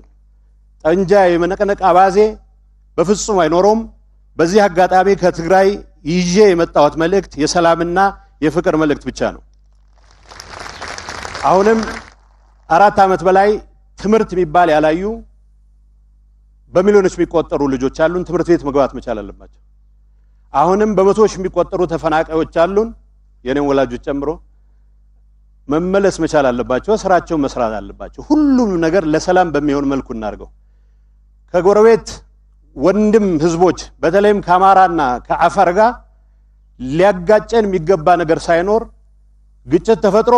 ጠንጃ የመነቀነቅ አባዜ በፍጹም አይኖረውም። በዚህ አጋጣሚ ከትግራይ ይዤ የመጣሁት መልእክት የሰላምና የፍቅር መልእክት ብቻ ነው። አሁንም 4 ዓመት በላይ ትምህርት የሚባል ያላዩ በሚሊዮኖች የሚቆጠሩ ልጆች አሉን። ትምህርት ቤት መግባት መቻል አለባቸው። አሁንም በመቶዎች የሚቆጠሩ ተፈናቃዮች አሉን፣ የኔን ወላጆች ጨምሮ መመለስ መቻል አለባቸው። ስራቸው መስራት አለባቸው። ሁሉም ነገር ለሰላም በሚሆን መልኩ እናርገው። ከጎረቤት ወንድም ህዝቦች በተለይም ከአማራና ከአፋር ጋር ሊያጋጨን የሚገባ ነገር ሳይኖር ግጭት ተፈጥሮ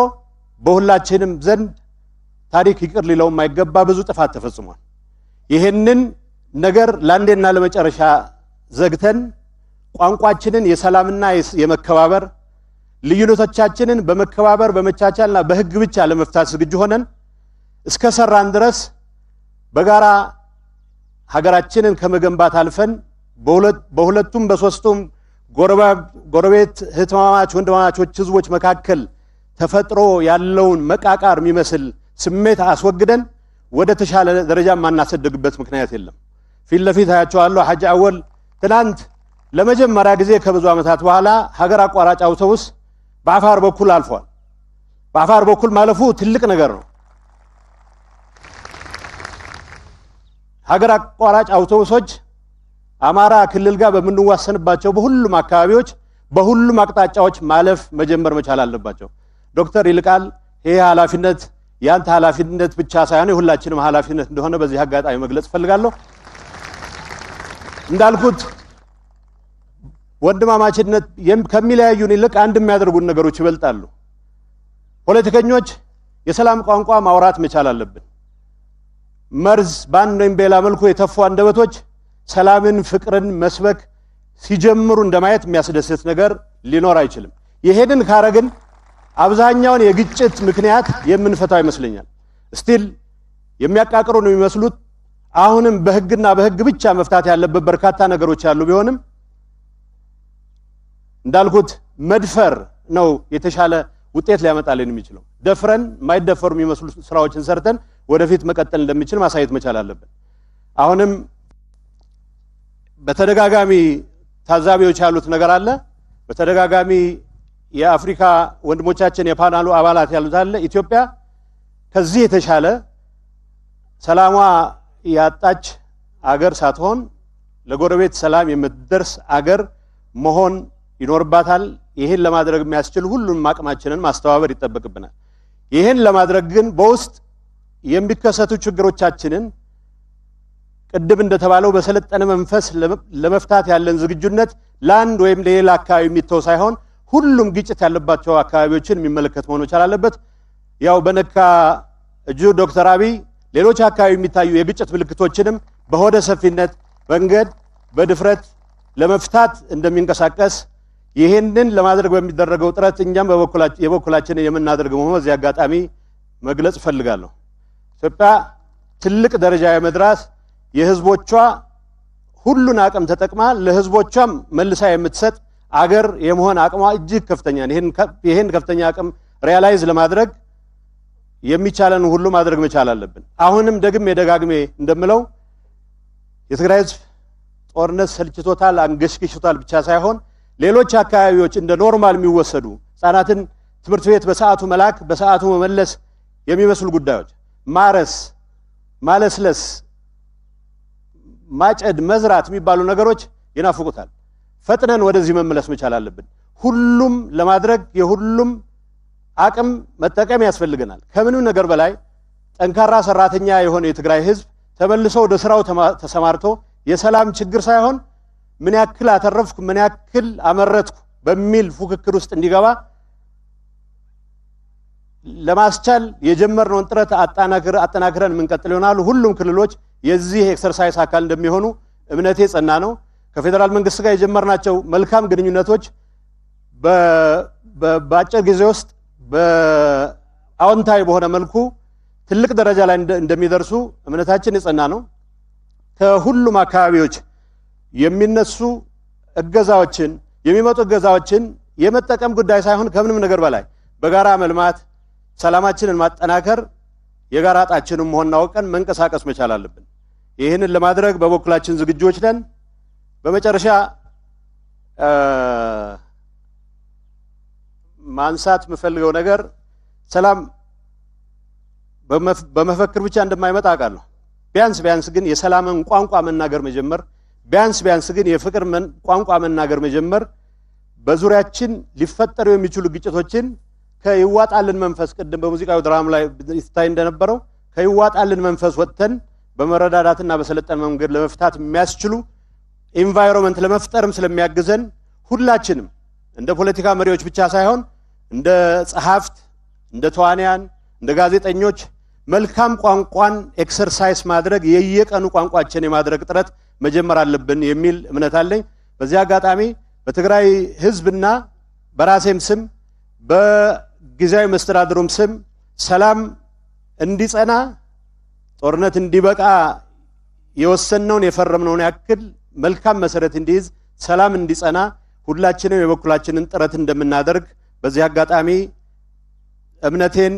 በሁላችንም ዘንድ ታሪክ ይቅር ሊለው የማይገባ ብዙ ጥፋት ተፈጽሟል። ይሄንን ነገር ለአንዴና ለመጨረሻ ዘግተን ቋንቋችንን የሰላምና የመከባበር ልዩነቶቻችንን በመከባበር በመቻቻልና በህግ ብቻ ለመፍታት ዝግጁ ሆነን እስከ ሰራን ድረስ በጋራ ሀገራችንን ከመገንባት አልፈን በሁለቱም በሶስቱም ጎረቤት እህትማማች ወንድማማቾች ህዝቦች መካከል ተፈጥሮ ያለውን መቃቃር የሚመስል ስሜት አስወግደን ወደ ተሻለ ደረጃ ማናሰደግበት ምክንያት የለም። ፊት ለፊት አያቸዋለሁ። ሐጂ አወል ትናንት ለመጀመሪያ ጊዜ ከብዙ ዓመታት በኋላ ሀገር አቋራጭ አውቶቡስ በአፋር በኩል አልፏል። በአፋር በኩል ማለፉ ትልቅ ነገር ነው። ሀገር አቋራጭ አውቶቡሶች አማራ ክልል ጋር በምንዋሰንባቸው በሁሉም አካባቢዎች በሁሉም አቅጣጫዎች ማለፍ መጀመር መቻል አለባቸው። ዶክተር ይልቃል ይሄ ኃላፊነት ያንተ ኃላፊነት ብቻ ሳይሆን የሁላችንም ኃላፊነት እንደሆነ በዚህ አጋጣሚ መግለጽ ፈልጋለሁ። እንዳልኩት ወንድማማችነት ከሚለያዩን ይልቅ አንድ የሚያደርጉን ነገሮች ይበልጣሉ። ፖለቲከኞች የሰላም ቋንቋ ማውራት መቻል አለብን። መርዝ በአንድ ወይም በሌላ መልኩ የተፉ አንደበቶች ሰላምን ፍቅርን መስበክ ሲጀምሩ እንደማየት የሚያስደስት ነገር ሊኖር አይችልም። ይሄንን ካረግን አብዛኛውን የግጭት ምክንያት የምንፈታው ይመስለኛል። ስቲል የሚያቃቅሩ ነው የሚመስሉት። አሁንም በህግና በህግ ብቻ መፍታት ያለበት በርካታ ነገሮች ያሉ ቢሆንም እንዳልኩት መድፈር ነው የተሻለ ውጤት ሊያመጣልን የሚችለው። ደፍረን ማይደፈሩ የሚመስሉ ስራዎችን ሰርተን ወደፊት መቀጠል እንደሚችል ማሳየት መቻል አለብን። አሁንም በተደጋጋሚ ታዛቢዎች ያሉት ነገር አለ። በተደጋጋሚ የአፍሪካ ወንድሞቻችን የፓናሉ አባላት ያሉት አለ። ኢትዮጵያ ከዚህ የተሻለ ሰላሟ ያጣች አገር ሳትሆን ለጎረቤት ሰላም የምትደርስ አገር መሆን ይኖርባታል። ይሄን ለማድረግ የሚያስችል ሁሉንም አቅማችንን ማስተባበር ይጠበቅብናል። ይሄን ለማድረግ ግን በውስጥ የሚከሰቱ ችግሮቻችንን ቅድም እንደተባለው በሰለጠነ መንፈስ ለመፍታት ያለን ዝግጁነት ለአንድ ወይም ለሌላ አካባቢ የሚተው ሳይሆን ሁሉም ግጭት ያለባቸው አካባቢዎችን የሚመለከት መሆን መቻል አለበት። ያው በነካ እጁ ዶክተር አብይ ሌሎች አካባቢ የሚታዩ የግጭት ምልክቶችንም በሆደ ሰፊነት መንገድ በድፍረት ለመፍታት እንደሚንቀሳቀስ ይሄንን ለማድረግ በሚደረገው ጥረት እኛም የበኩላችንን የምናደርግ መሆኑን በዚህ አጋጣሚ መግለጽ ፈልጋለሁ። ኢትዮጵያ ትልቅ ደረጃ የመድረስ የህዝቦቿ ሁሉን አቅም ተጠቅማ ለህዝቦቿም መልሳ የምትሰጥ አገር የመሆን አቅሟ እጅግ ከፍተኛ ነው። ይሄን ከፍተኛ አቅም ሪያላይዝ ለማድረግ የሚቻለን ሁሉ ማድረግ መቻል አለብን። አሁንም ደጋግሜ እንደምለው የትግራይ ህዝብ ጦርነት ሰልችቶታል፣ አንገሽግሽቶታል ብቻ ሳይሆን ሌሎች አካባቢዎች እንደ ኖርማል የሚወሰዱ ህፃናትን ትምህርት ቤት በሰዓቱ መላክ በሰዓቱ መመለስ የሚመስሉ ጉዳዮች ማረስ፣ ማለስለስ፣ ማጨድ፣ መዝራት የሚባሉ ነገሮች ይናፍቁታል። ፈጥነን ወደዚህ መመለስ መቻል አለብን። ሁሉም ለማድረግ የሁሉም አቅም መጠቀም ያስፈልገናል። ከምንም ነገር በላይ ጠንካራ ሰራተኛ የሆነ የትግራይ ህዝብ ተመልሶ ወደ ስራው ተሰማርቶ የሰላም ችግር ሳይሆን ምን ያክል አተረፍኩ ምን ያክል አመረትኩ በሚል ፉክክር ውስጥ እንዲገባ ለማስቻል የጀመርነውን ጥረት አጠናክረን የምንቀጥል ይሆናል። ሁሉም ክልሎች የዚህ ኤክሰርሳይዝ አካል እንደሚሆኑ እምነቴ ጸና ነው። ከፌደራል መንግስት ጋር የጀመርናቸው መልካም ግንኙነቶች በአጭር ጊዜ ውስጥ በአዎንታዊ በሆነ መልኩ ትልቅ ደረጃ ላይ እንደሚደርሱ እምነታችን የጸና ነው። ከሁሉም አካባቢዎች የሚነሱ እገዛዎችን የሚመጡ እገዛዎችን የመጠቀም ጉዳይ ሳይሆን ከምንም ነገር በላይ በጋራ መልማት ሰላማችንን ማጠናከር የጋራ ጣችንን መሆንና ወቀን መንቀሳቀስ መቻል አለብን። ይህንን ለማድረግ በበኩላችን ዝግጁዎች ነን። በመጨረሻ ማንሳት የምፈልገው ነገር ሰላም በመፈክር ብቻ እንደማይመጣ አውቃለሁ። ቢያንስ ግን የሰላምን ቋንቋ መናገር መጀመር፣ ቢያንስ ግን የፍቅር ቋንቋ መናገር መጀመር በዙሪያችን ሊፈጠሩ የሚችሉ ግጭቶችን ከይዋጣልን መንፈስ ቅድም በሙዚቃው ድራማ ላይ ይታይ እንደነበረው ከይዋጣልን መንፈስ ወጥተን በመረዳዳትና በሰለጠነ መንገድ ለመፍታት የሚያስችሉ ኢንቫይሮንመንት ለመፍጠርም ስለሚያግዘን ሁላችንም እንደ ፖለቲካ መሪዎች ብቻ ሳይሆን እንደ ጸሐፍት፣ እንደ ተዋንያን፣ እንደ ጋዜጠኞች መልካም ቋንቋን ኤክሰርሳይዝ ማድረግ የየቀኑ ቋንቋችን የማድረግ ጥረት መጀመር አለብን የሚል እምነት አለኝ። በዚህ አጋጣሚ በትግራይ ህዝብና በራሴም ስም በጊዜያዊ መስተዳድሩም ስም ሰላም እንዲጸና ጦርነት እንዲበቃ የወሰነውን የፈረምነውን ያክል መልካም መሰረት እንዲይዝ ሰላም እንዲጸና ሁላችንም የበኩላችንን ጥረት እንደምናደርግ በዚህ አጋጣሚ እምነቴን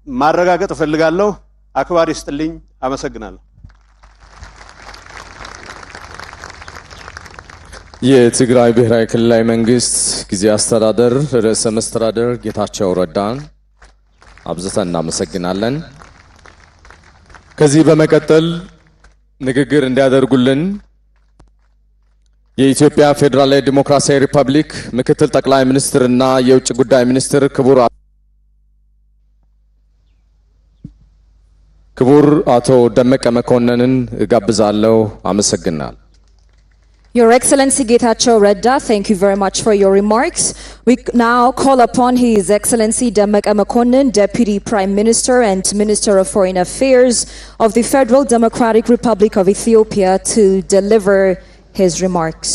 ማረጋገጥ እፈልጋለሁ። አክባሪ ይስጥልኝ። አመሰግናለሁ። የትግራይ ብሔራዊ ክልላዊ መንግስት ጊዜያዊ አስተዳደር ርዕሰ መስተዳድር ጌታቸው ረዳን አብዝተን እናመሰግናለን። ከዚህ በመቀጠል ንግግር እንዲያደርጉልን የኢትዮጵያ ፌዴራላዊ ዲሞክራሲያዊ ሪፐብሊክ ምክትል ጠቅላይ ሚኒስትርና የውጭ ጉዳይ ሚኒስትር ክቡር አቶ ደመቀ መኮንንን ጋብዛለሁ። አመሰግናለሁ። Your Excellency Getachew Redda, thank you very much for your remarks. We now call upon His Excellency Demeke Mekonnen, Deputy Prime Minister and Minister of Foreign Affairs of the Federal Democratic Republic of Ethiopia to deliver his remarks.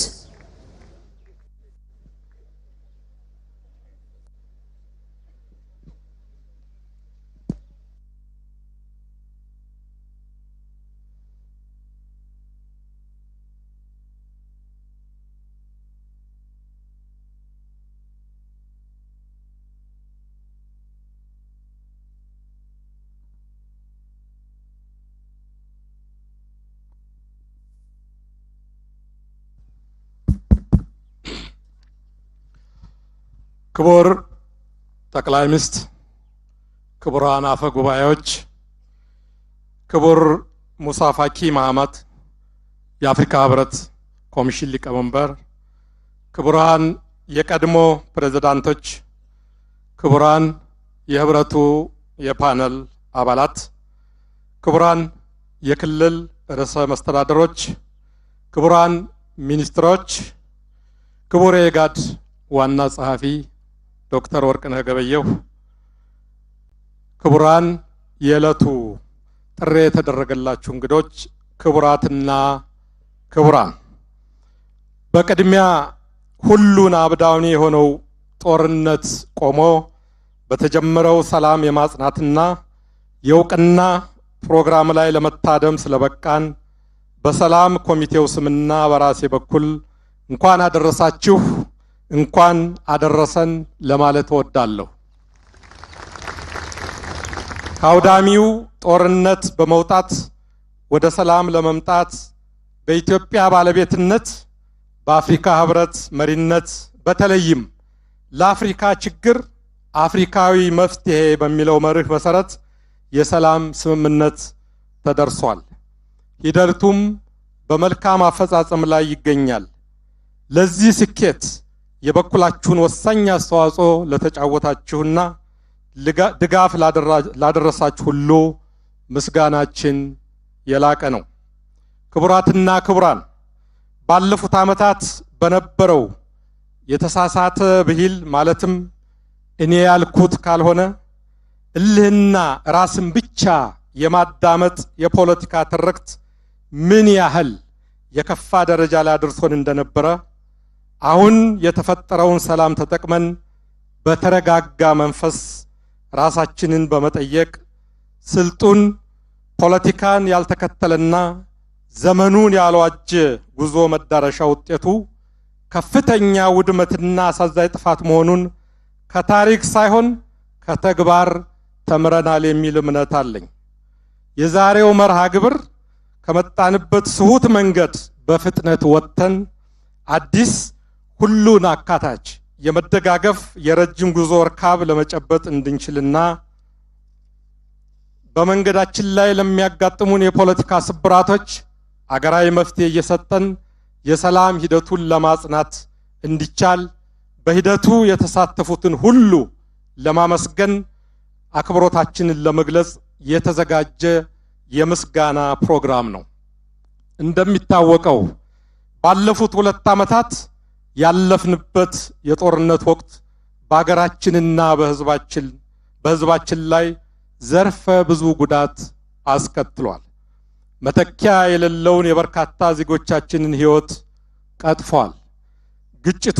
ክቡር ጠቅላይ ሚኒስትር፣ ክቡራን አፈ ጉባኤዎች፣ ክቡር ሙሳ ፋኪ መሐመድ የአፍሪካ ህብረት ኮሚሽን ሊቀመንበር፣ ክቡራን የቀድሞ ፕሬዝዳንቶች፣ ክቡራን የህብረቱ የፓነል አባላት፣ ክቡራን የክልል ርዕሰ መስተዳድሮች፣ ክቡራን ሚኒስትሮች፣ ክቡር የጋድ ዋና ጸሐፊ ዶክተር ወርቅነህ ገበየሁ፣ ክቡራን የዕለቱ ጥሪ የተደረገላችሁ እንግዶች፣ ክቡራትና ክቡራን፣ በቅድሚያ ሁሉን አብዳውኒ የሆነው ጦርነት ቆሞ በተጀመረው ሰላም የማጽናትና የእውቅና ፕሮግራም ላይ ለመታደም ስለበቃን በሰላም ኮሚቴው ስምና በራሴ በኩል እንኳን አደረሳችሁ እንኳን አደረሰን ለማለት እወዳለሁ። ከአውዳሚው ጦርነት በመውጣት ወደ ሰላም ለመምጣት በኢትዮጵያ ባለቤትነት በአፍሪካ ህብረት መሪነት በተለይም ለአፍሪካ ችግር አፍሪካዊ መፍትሄ በሚለው መርህ መሰረት የሰላም ስምምነት ተደርሷል። ሂደቱም በመልካም አፈጻጸም ላይ ይገኛል። ለዚህ ስኬት የበኩላችሁን ወሳኝ አስተዋጽኦ ለተጫወታችሁና ድጋፍ ላደረሳችሁ ሁሉ ምስጋናችን የላቀ ነው። ክቡራትና ክቡራን፣ ባለፉት ዓመታት በነበረው የተሳሳተ ብሂል ማለትም እኔ ያልኩት ካልሆነ እልህና ራስን ብቻ የማዳመጥ የፖለቲካ ትርክት ምን ያህል የከፋ ደረጃ ላይ አድርሶን እንደነበረ አሁን የተፈጠረውን ሰላም ተጠቅመን በተረጋጋ መንፈስ ራሳችንን በመጠየቅ ስልጡን ፖለቲካን ያልተከተለና ዘመኑን ያልዋጀ ጉዞ መዳረሻ ውጤቱ ከፍተኛ ውድመትና አሳዛኝ ጥፋት መሆኑን ከታሪክ ሳይሆን ከተግባር ተምረናል የሚል እምነት አለኝ። የዛሬው መርሃ ግብር ከመጣንበት ስሁት መንገድ በፍጥነት ወጥተን አዲስ ሁሉን አካታች የመደጋገፍ የረጅም ጉዞ እርካብ ለመጨበጥ እንድንችልና በመንገዳችን ላይ ለሚያጋጥሙን የፖለቲካ ስብራቶች አገራዊ መፍትሄ እየሰጠን የሰላም ሂደቱን ለማጽናት እንዲቻል በሂደቱ የተሳተፉትን ሁሉ ለማመስገን አክብሮታችንን ለመግለጽ የተዘጋጀ የምስጋና ፕሮግራም ነው። እንደሚታወቀው ባለፉት 2 ዓመታት ያለፍንበት የጦርነት ወቅት በአገራችንና በህዝባችን ላይ ዘርፈ ብዙ ጉዳት አስከትሏል። መተኪያ የሌለውን የበርካታ ዜጎቻችንን ህይወት ቀጥፏል። ግጭቱ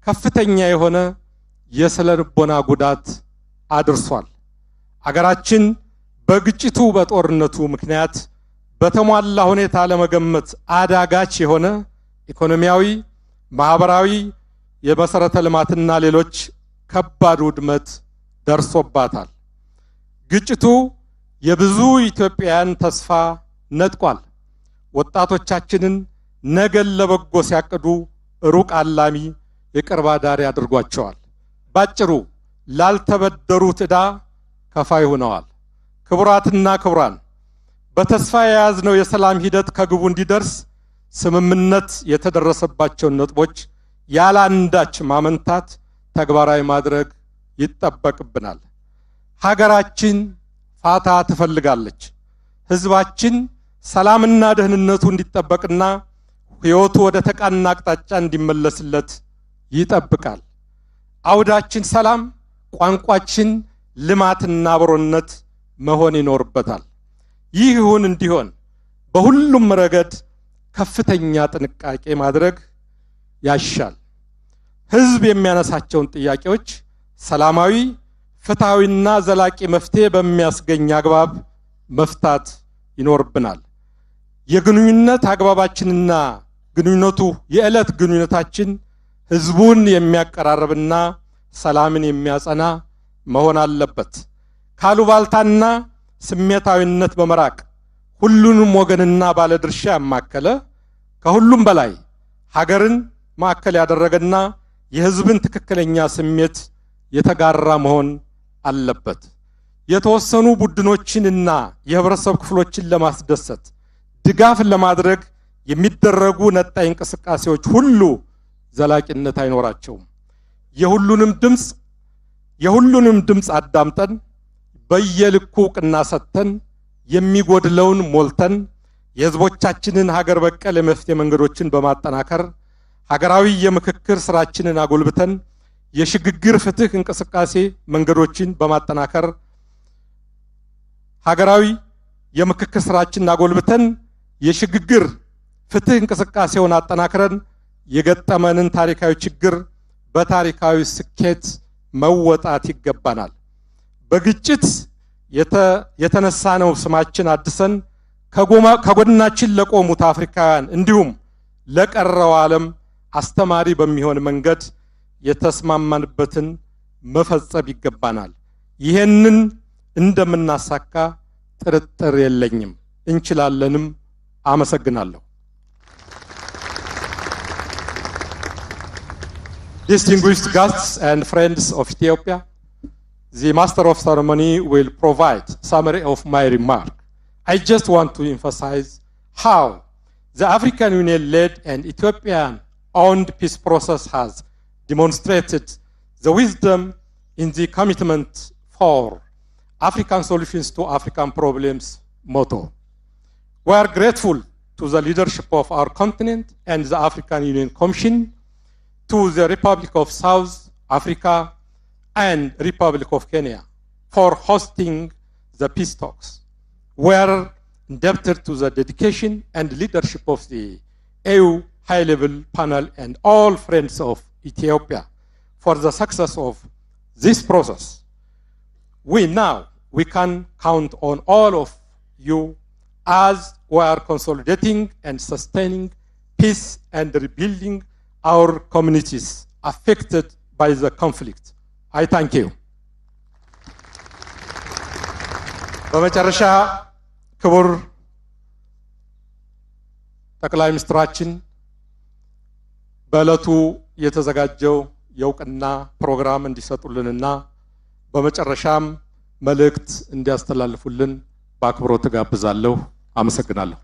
ከፍተኛ የሆነ የስነ ልቦና ጉዳት አድርሷል። አገራችን በግጭቱ በጦርነቱ ምክንያት በተሟላ ሁኔታ ለመገመት አዳጋች የሆነ ኢኮኖሚያዊ፣ ማህበራዊ፣ የመሰረተ ልማትና ሌሎች ከባድ ውድመት ደርሶባታል። ግጭቱ የብዙ ኢትዮጵያውያን ተስፋ ነጥቋል። ወጣቶቻችንን ነገን ለበጎ ሲያቅዱ ሩቅ አላሚ የቅርብ አዳሪ አድርጓቸዋል። ባጭሩ ላልተበደሩት ዕዳ ከፋይ ሆነዋል። ክቡራትና ክቡራን፣ በተስፋ የያዝነው የሰላም ሂደት ከግቡ እንዲደርስ ስምምነት የተደረሰባቸውን ነጥቦች ያለ አንዳች ማመንታት ተግባራዊ ማድረግ ይጠበቅብናል። ሀገራችን ፋታ ትፈልጋለች። ህዝባችን ሰላምና ደህንነቱ እንዲጠበቅና ህይወቱ ወደ ተቃና አቅጣጫ እንዲመለስለት ይጠብቃል። አውዳችን ሰላም፣ ቋንቋችን ልማትና አብሮነት መሆን ይኖርበታል። ይህ ይሁን እንዲሆን በሁሉም ረገድ ከፍተኛ ጥንቃቄ ማድረግ ያሻል። ህዝብ የሚያነሳቸውን ጥያቄዎች ሰላማዊ፣ ፍትሃዊና ዘላቂ መፍትሄ በሚያስገኝ አግባብ መፍታት ይኖርብናል። የግንኙነት አግባባችንና ግንኙነቱ የዕለት ግንኙነታችን ህዝቡን የሚያቀራርብና ሰላምን የሚያጸና መሆን አለበት። ካሉባልታና ስሜታዊነት በመራቅ ሁሉንም ወገንና ባለድርሻ ያማከለ ከሁሉም በላይ ሀገርን ማዕከል ያደረገና የህዝብን ትክክለኛ ስሜት የተጋራ መሆን አለበት። የተወሰኑ ቡድኖችንና የህብረተሰብ ክፍሎችን ለማስደሰት ድጋፍ ለማድረግ የሚደረጉ ነጣይ እንቅስቃሴዎች ሁሉ ዘላቂነት አይኖራቸውም። የሁሉንም ድምፅ አዳምጠን በየልኩ ዕውቅና ሰጥተን የሚጎድለውን ሞልተን የህዝቦቻችንን ሀገር በቀል የመፍትሄ መንገዶችን በማጠናከር ሀገራዊ የምክክር ስራችንን አጎልብተን የሽግግር ፍትህ እንቅስቃሴ መንገዶችን በማጠናከር ሀገራዊ የምክክር ስራችንን አጎልብተን የሽግግር ፍትህ እንቅስቃሴውን አጠናክረን የገጠመንን ታሪካዊ ችግር በታሪካዊ ስኬት መወጣት ይገባናል። በግጭት የተነሳነው ስማችን አድሰን ከጎናችን ለቆሙት አፍሪካውያን እንዲሁም ለቀረው ዓለም አስተማሪ በሚሆን መንገድ የተስማማንበትን መፈጸም ይገባናል። ይሄንን እንደምናሳካ ጥርጥር የለኝም። እንችላለንም። አመሰግናለሁ። Distinguished guests and friends of Ethiopia, the Master of Ceremony will provide summary of my remark. I just want to emphasize how the African Union-led and Ethiopian-owned peace process has demonstrated the wisdom in the commitment for African solutions to African problems motto. We are grateful to the leadership of our continent and the African Union Commission, to the Republic of South Africa and Republic of Kenya for hosting the peace talks. We are indebted to the dedication and leadership of the EU high-level panel and all friends of Ethiopia for the success of this process. We can count on all of you as we are consolidating and sustaining peace and rebuilding our communities affected by the conflict. I thank you. በመጨረሻ ክቡር ጠቅላይ ሚኒስትራችን በእለቱ የተዘጋጀው የእውቅና ፕሮግራም እንዲሰጡልንና በመጨረሻም መልእክት እንዲያስተላልፉልን በአክብሮት ተጋብዛለሁ። አመሰግናለሁ።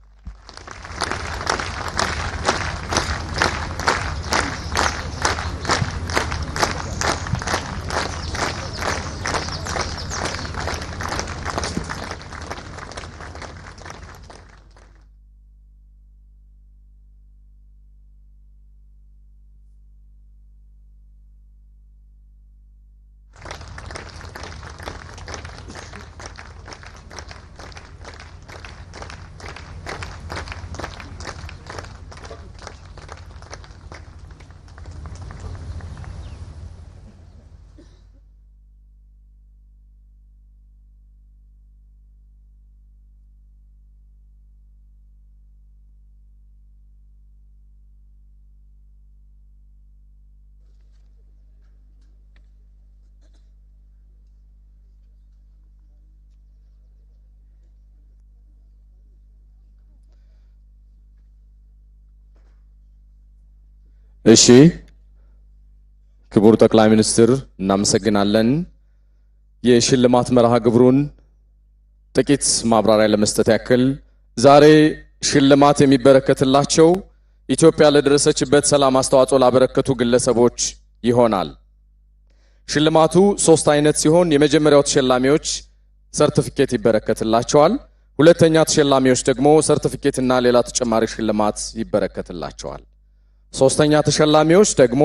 እሺ ክቡር ጠቅላይ ሚኒስትር እናመሰግናለን። የሽልማት መርሃ ግብሩን ጥቂት ማብራሪያ ለመስጠት ያክል ዛሬ ሽልማት የሚበረከትላቸው ኢትዮጵያ ለደረሰችበት ሰላም አስተዋጽኦ ላበረከቱ ግለሰቦች ይሆናል። ሽልማቱ 3 አይነት ሲሆን የመጀመሪያው ተሸላሚዎች ሰርቲፊኬት ይበረከትላቸዋል። ሁለተኛ ተሸላሚዎች ደግሞ ሰርቲፊኬትና ሌላ ተጨማሪ ሽልማት ይበረከትላቸዋል። ሶስተኛ ተሸላሚዎች ደግሞ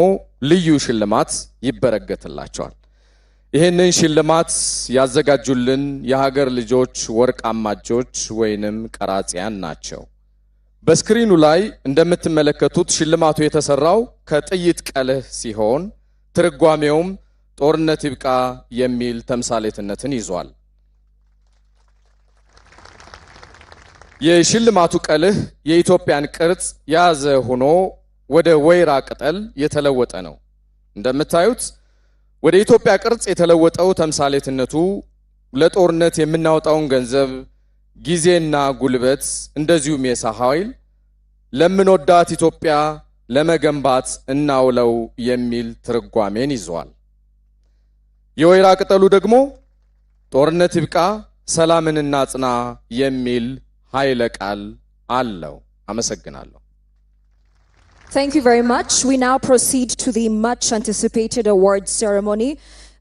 ልዩ ሽልማት ይበረከትላቸዋል። ይህንን ሽልማት ያዘጋጁልን የሀገር ልጆች ወርቃማ እጆች ወይንም ቀራጺያን ናቸው። በስክሪኑ ላይ እንደምትመለከቱት ሽልማቱ የተሰራው ከጥይት ቀልህ ሲሆን ትርጓሜውም ጦርነት ይብቃ የሚል ተምሳሌትነትን ይዟል። የሽልማቱ ቀልህ የኢትዮጵያን ቅርጽ የያዘ ሆኖ ወደ ወይራ ቅጠል የተለወጠ ነው። እንደምታዩት ወደ ኢትዮጵያ ቅርጽ የተለወጠው ተምሳሌትነቱ ለጦርነት የምናወጣውን ገንዘብ፣ ጊዜና ጉልበት እንደዚሁም የሰው ኃይል ለምንወዳት ኢትዮጵያ ለመገንባት እናውለው የሚል ትርጓሜን ይዟል። የወይራ ቅጠሉ ደግሞ ጦርነት ይብቃ ሰላምን እናጽና የሚል ኃይለ ቃል አለው። አመሰግናለሁ። Thank you very much. We now proceed to the much anticipated awards ceremony.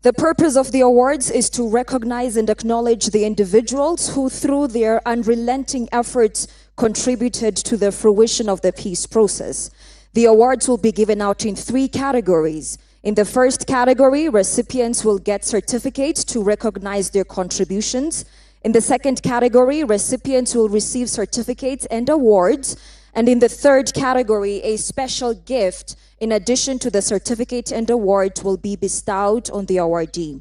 The purpose of the awards is to recognize and acknowledge the individuals who through their unrelenting efforts contributed to the fruition of the peace process. The awards will be given out in 3 categories. In the first category, recipients will get certificates to recognize their contributions. In the second category, recipients will receive certificates and awards. And in the third category, a special gift in addition to the certificate and award will be bestowed on the awardee.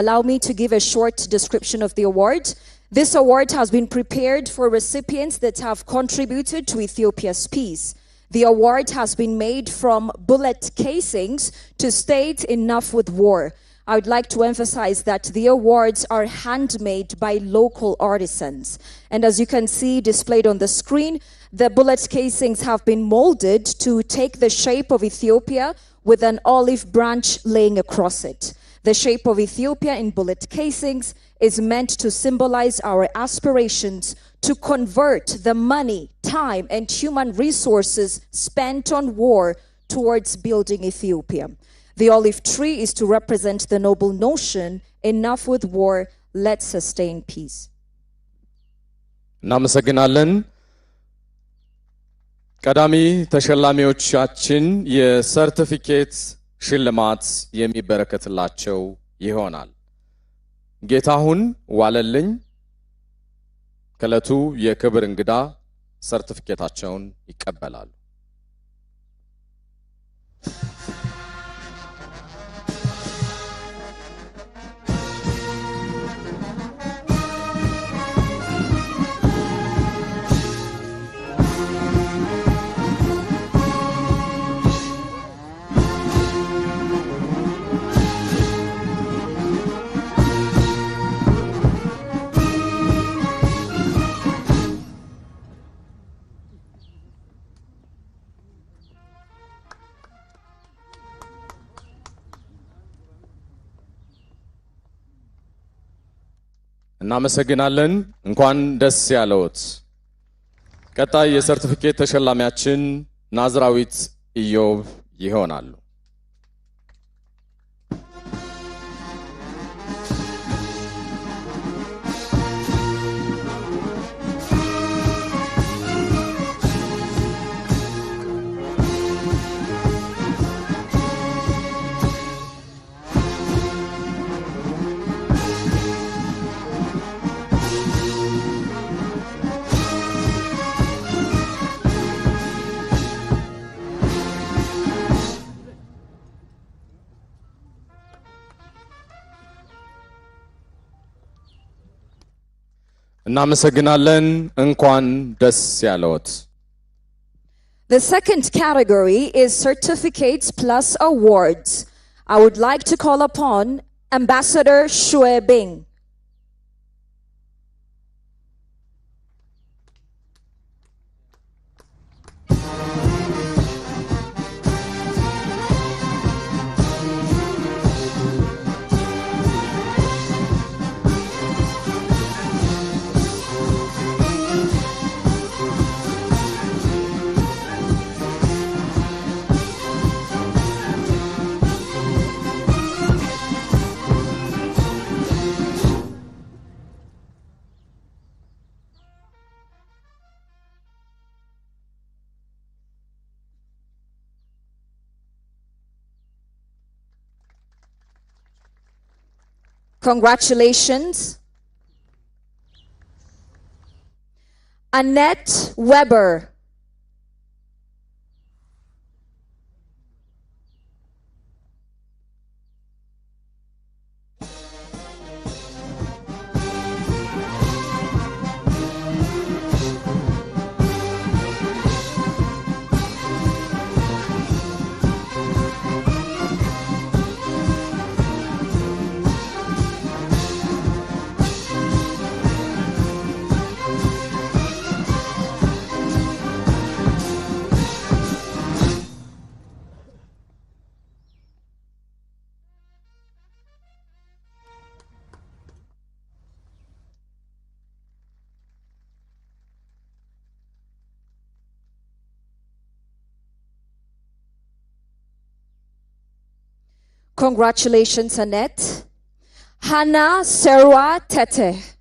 Allow me to give a short description of the award. This award has been prepared for recipients that have contributed to Ethiopia's peace. The award has been made from bullet casings to state enough with war. I would like to emphasize that the awards are handmade by local artisans. And as you can see displayed on the screen, the bullet casings have been molded to take the shape of Ethiopia with an olive branch laying across it. The shape of Ethiopia in bullet casings is meant to symbolize our aspirations to convert the money, time, and human resources spent on war towards building Ethiopia. The olive tree is to represent the noble notion, enough with war, let's sustain peace. እናመሰግናለን። ቀዳሚ ተሸላሚዎቻችን የሰርቲፊኬት ሽልማት የሚበረከትላቸው ይሆናል። ጌታሁን ዋለልኝ ከለቱ የክብር እንግዳ ሰርቲፊኬታቸውን ይቀበላሉ። እናመሰግናለን። እንኳን ደስ ያለዎት። ቀጣይ የሰርቲፊኬት ተሸላሚያችን ናዝራዊት ኢዮብ ይሆናሉ። እናመሰግናለን። እንኳን ደስ ያለዎት። The second category is certificates plus awards. I would like to call upon Ambassador Xue Bing. Congratulations. Annette Weber. Congratulations, Annette. Hannah Serwa Tete.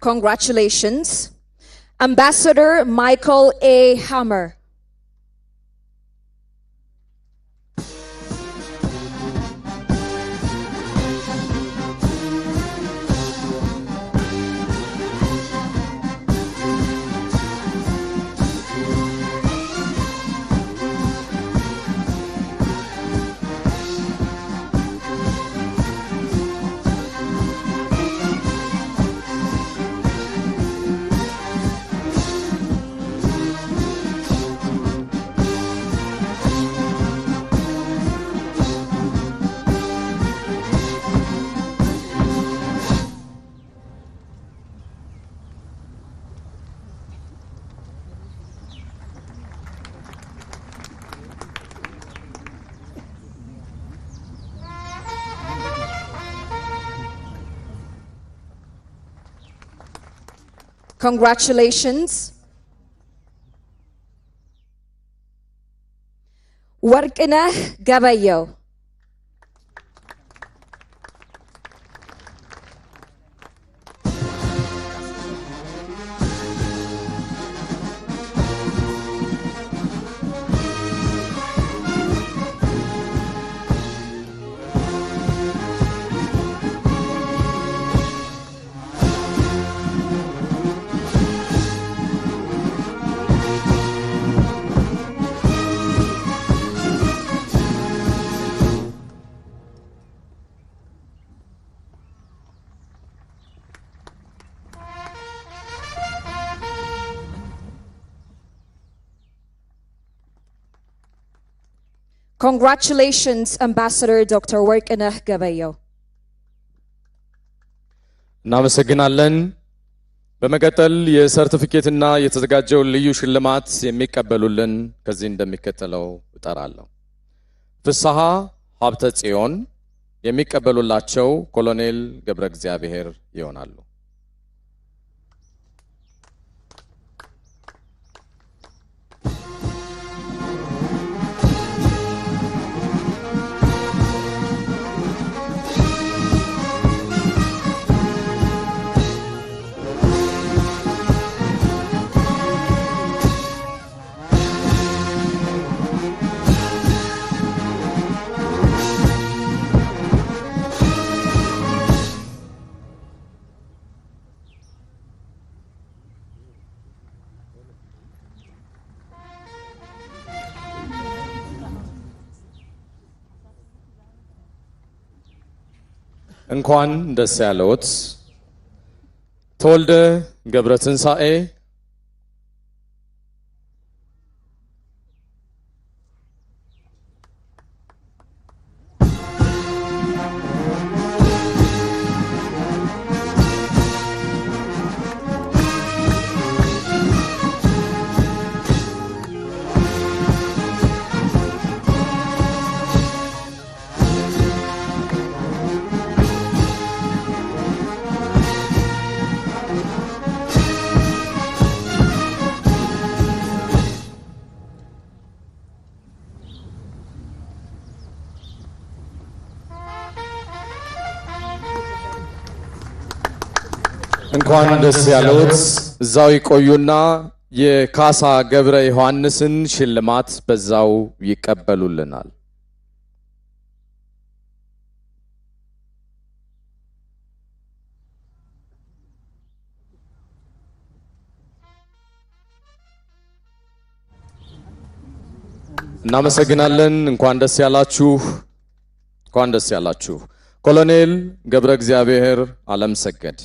Congratulations, Ambassador Michael A. Hammer. Congratulations. Warqineh Gabayo. Congratulations, Ambassador Dr. Workineh Gabayo. እናመሰግናለን። በመቀጠል የሰርቲፊኬትና የተዘጋጀው ልዩ ሽልማት የሚቀበሉልን ከዚህ እንደሚከተለው እጠራለሁ። ፍስሐ ሀብተ ጽዮን የሚቀበሉላቸው ኮሎኔል ገብረ እግዚአብሔር ይሆናሉ። እንኳን ደስ ያለዎት ተወልደ ገብረ ትንሳኤ እንኳን ደስ ያለዎት እዛው ይቆዩና የካሳ ገብረ ዮሐንስን ሽልማት በዛው ይቀበሉልናል። እናመሰግናለን። እንኳን ደስ ያላችሁ። እንኳን ደስ ያላችሁ ኮሎኔል ገብረ እግዚአብሔር ዓለም ሰገድ።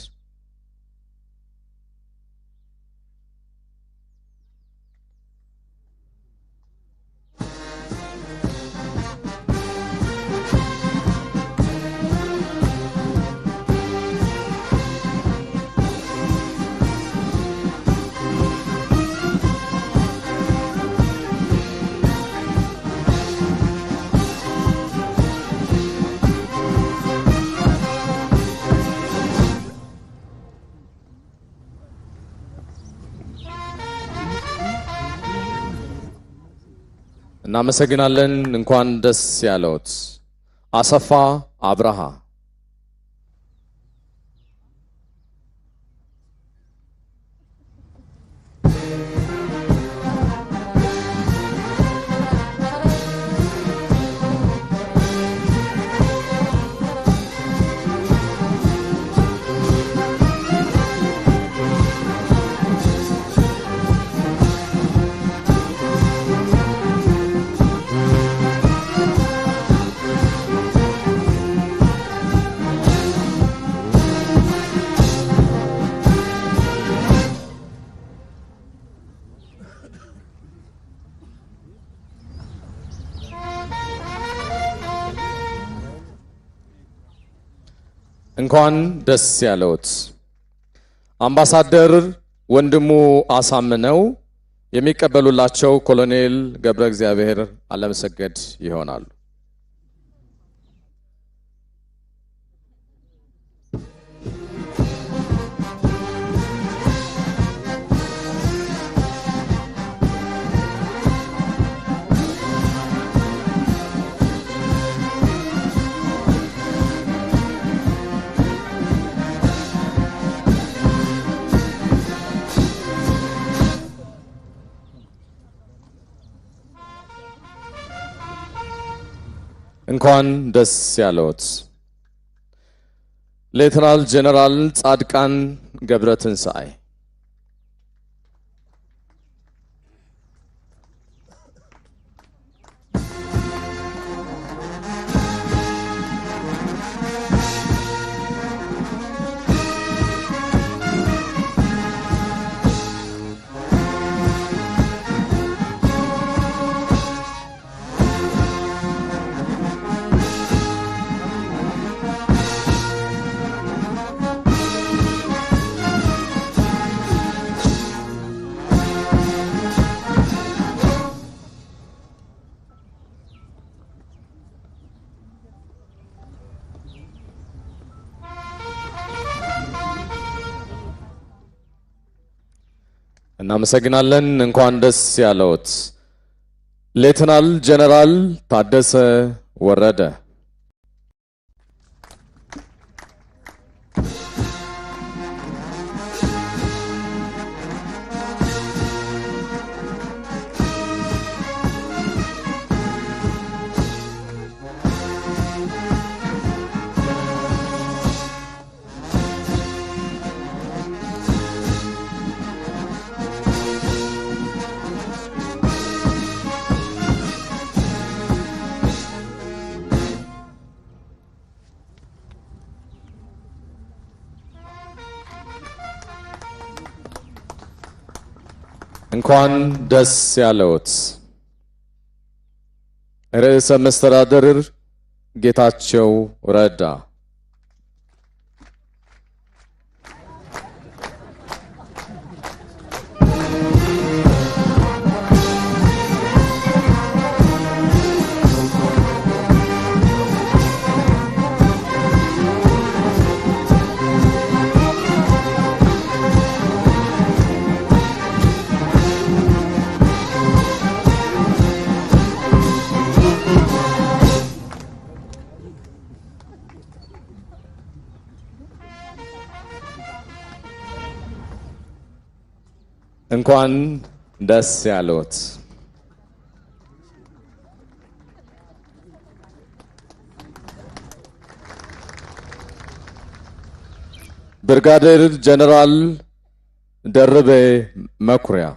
እናመሰግናለን። እንኳን ደስ ያለዎት አሰፋ አብርሃ። እንኳን ደስ ያለዎት አምባሳደር ወንድሙ አሳምነው የሚቀበሉላቸው ኮሎኔል ገብረ እግዚአብሔር ዓለም ሰገድ ይሆናሉ። እንኳን ደስ ያለዎት ሌተናል ጀነራል ጻድቃን ገብረ ትንሳኤ። እናመሰግናለን። እንኳን ደስ ያለዎት ሌተናል ጀነራል ታደሰ ወረደ። እንኳን ደስ ያለዎት ርዕሰ መስተዳድር ጌታቸው ረዳ። እንኳን ደስ ያለዎት ብርጋዴር ጀነራል ደርቤ መኩሪያ።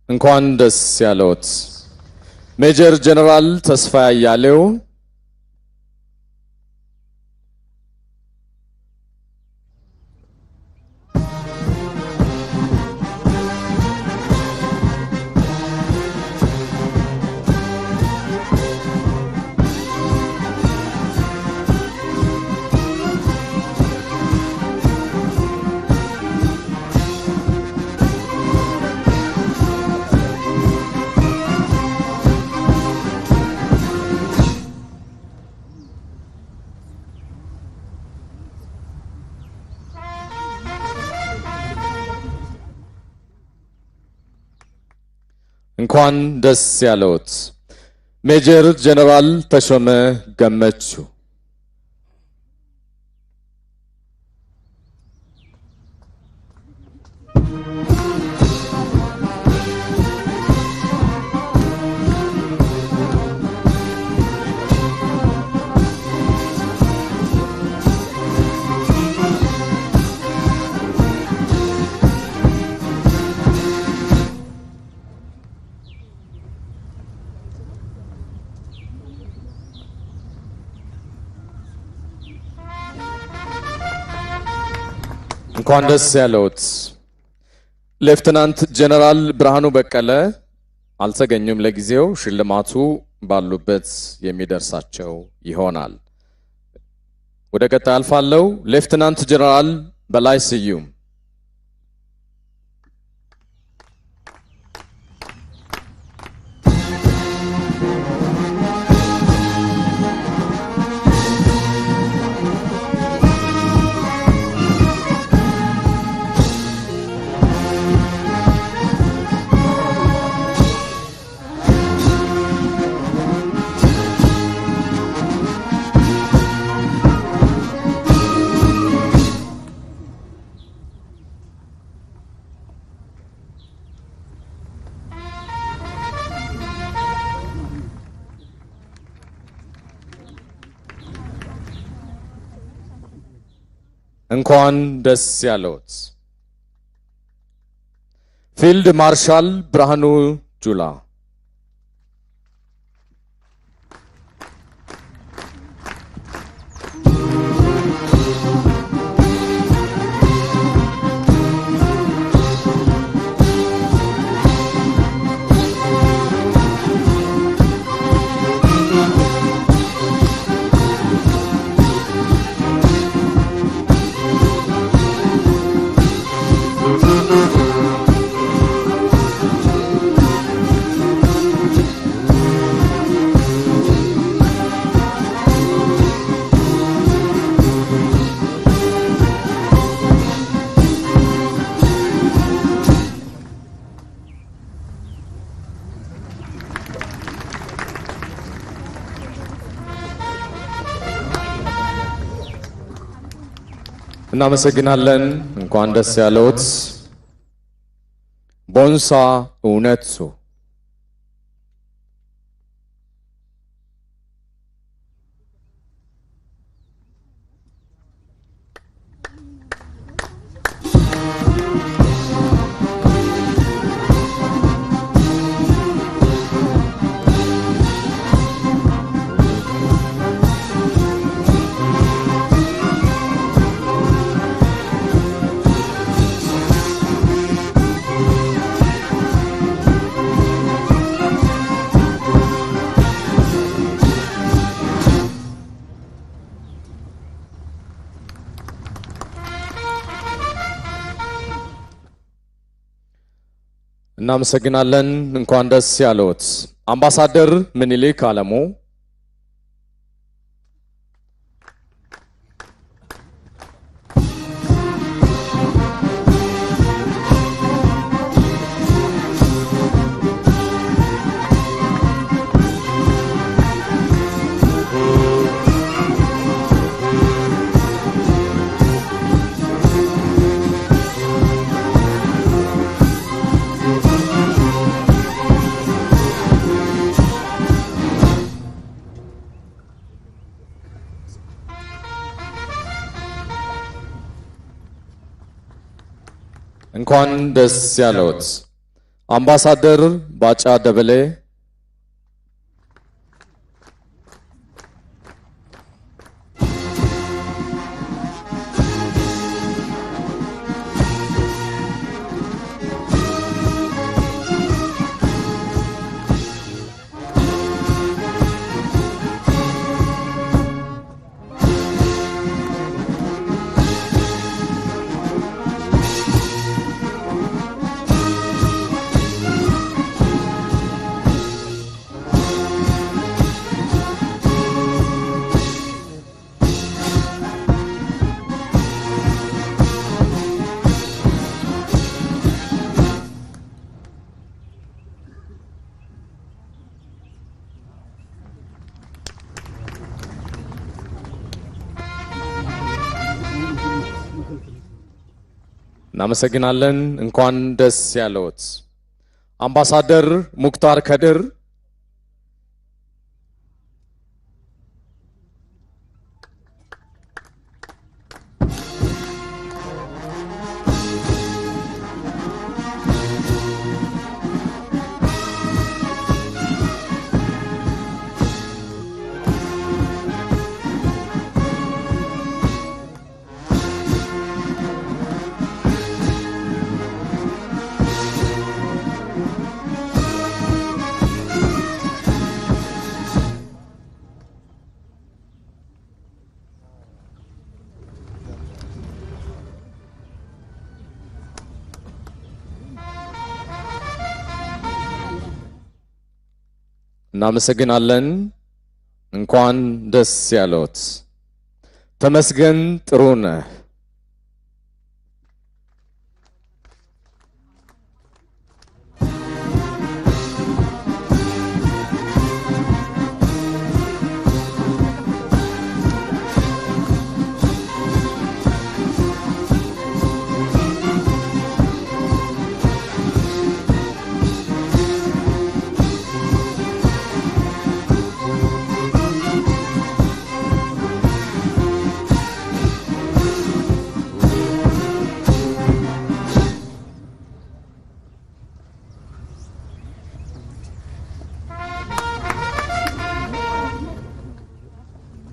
እንኳን ደስ ያለዎት ሜጀር ጀነራል ተስፋ ያያሌው። እንኳን ደስ ያለዎት ሜጀር ጀነራል ተሾመ ገመቹ። እንኳን ደስ ያለዎት ሌፍተናንት ጀነራል ብርሃኑ በቀለ አልተገኙም። ለጊዜው ሽልማቱ ባሉበት የሚደርሳቸው ይሆናል። ወደ ቀጣይ አልፋለሁ። ሌፍተናንት ጀነራል በላይ ስዩም። እንኳን ደስ ያለዎት ፊልድ ማርሻል ብርሃኑ ጁላ። እናመሰግናለን። እንኳን ደስ ያለዎት። ቦንሳ እውነቱ እናመሰግናለን። እንኳን ደስ ያለዎት አምባሳደር ምኒልክ አለሙ። እንኳን ደስ ያለዎት አምባሳደር ባጫ ደበሌ። እናመሰግናለን። እንኳን ደስ ያለዎት አምባሳደር ሙክታር ከድር። እናመሰግናለን። እንኳን ደስ ያለዎት ተመስገን ጥሩነህ።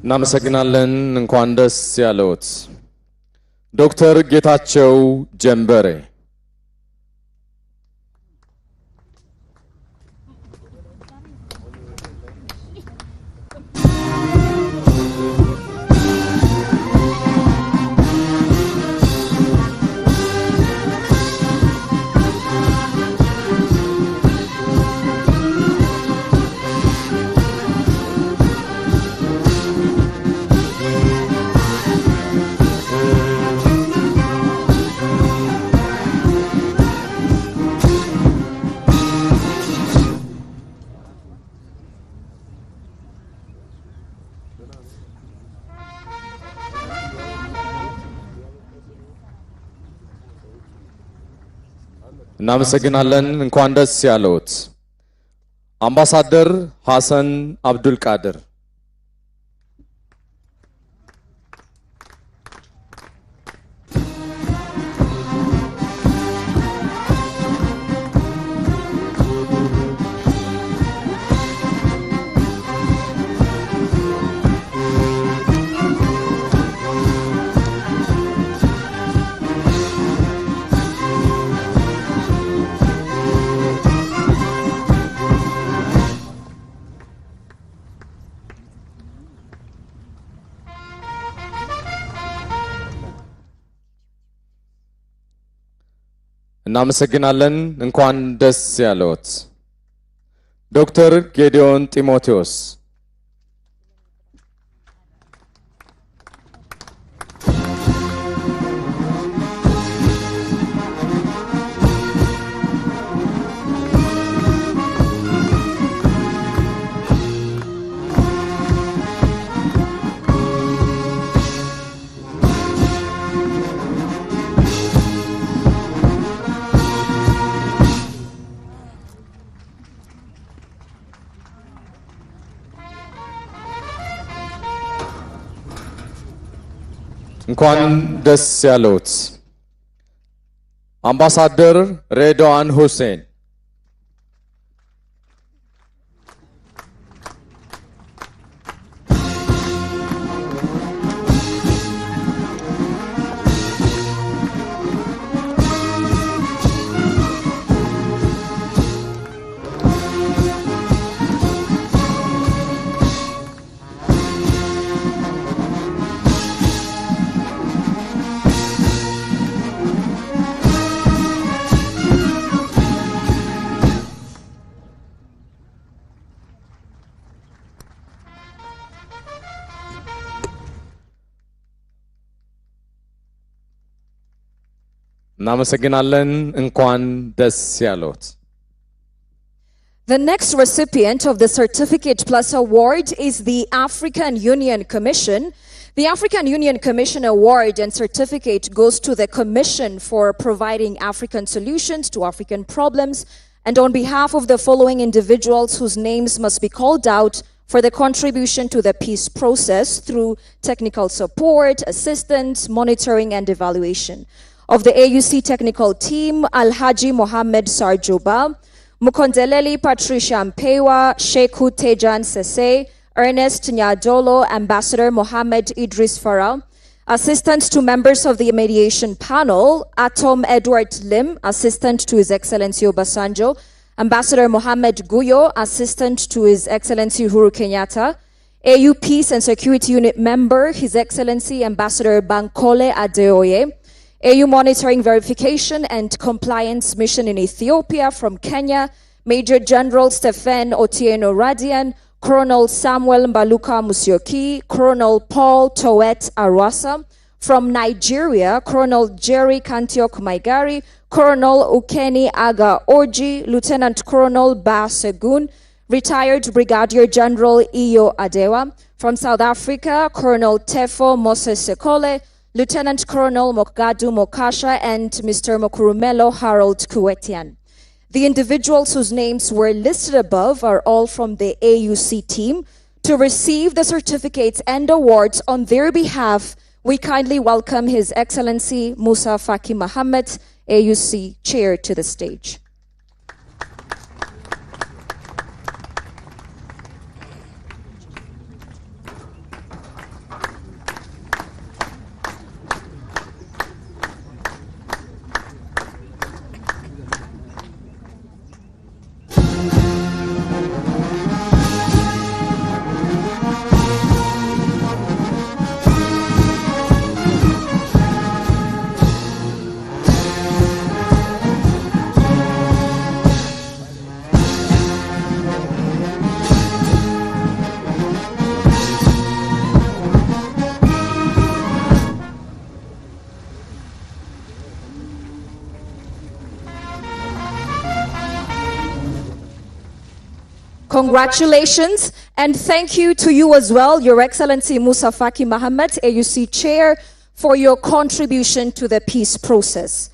እናመሰግናለን። እንኳን ደስ ያለዎት ዶክተር ጌታቸው ጀንበሬ። እናመሰግናለን። እንኳን ደስ ያለዎት አምባሳደር ሐሰን አብዱል ቃድር። እናመሰግናለን። እንኳን ደስ ያለዎት ዶክተር ጌዲዮን ጢሞቴዎስ። እንኳን ደስ ያለዎት አምባሳደር ሬድዋን ሁሴን። እናመሰግናለን። እንኳን ደስ ያለዎት። The next recipient of the Certificate Plus Award is the African Union Commission. The African Union Commission Award and certificate goes to the Commission for providing African solutions to African problems, and on behalf of the following individuals whose names must be called out for the contribution to the peace process through technical support, assistance, monitoring, and evaluation. Of the AUC technical team, Alhaji Mohammed Sarjuba, Mukondeleli Patricia Mpewa, Sheikhu Tejan Sese, Ernest Nyadolo, Ambassador Mohammed Idris Farah, assistants to members of the mediation panel, Atom Edward Lim, assistant to His Excellency Obasanjo, Ambassador Mohammed Guyo, assistant to His Excellency Uhuru Kenyatta, AU Peace and Security Unit member, His Excellency Ambassador Bankole Adeoye, AU Monitoring Verification and Compliance Mission in Ethiopia from Kenya, Major General Stephen Otieno Radian, Colonel Samuel Mbaluka Musyoki, Colonel Paul Towet Arwasa. From Nigeria, Colonel Jerry Kantiok Maigari, Colonel Ukeni Aga Orji, Lieutenant Colonel Ba Segun, Retired Brigadier General Iyo Adewa. From South Africa, Colonel Tefo Moses Sekole, Lieutenant Colonel Mokgadu Mokasha, and Mr. Mokurumelo Harold Kuwetian. The individuals whose names were listed above are all from the AUC team. To receive the certificates and awards on their behalf, we kindly welcome His Excellency Musa Faki Mohammed, AUC Chair, to the stage. Congratulations and thank you to you as well, Your Excellency Musa Faki Mohammed, AUC Chair, for your contribution to the peace process.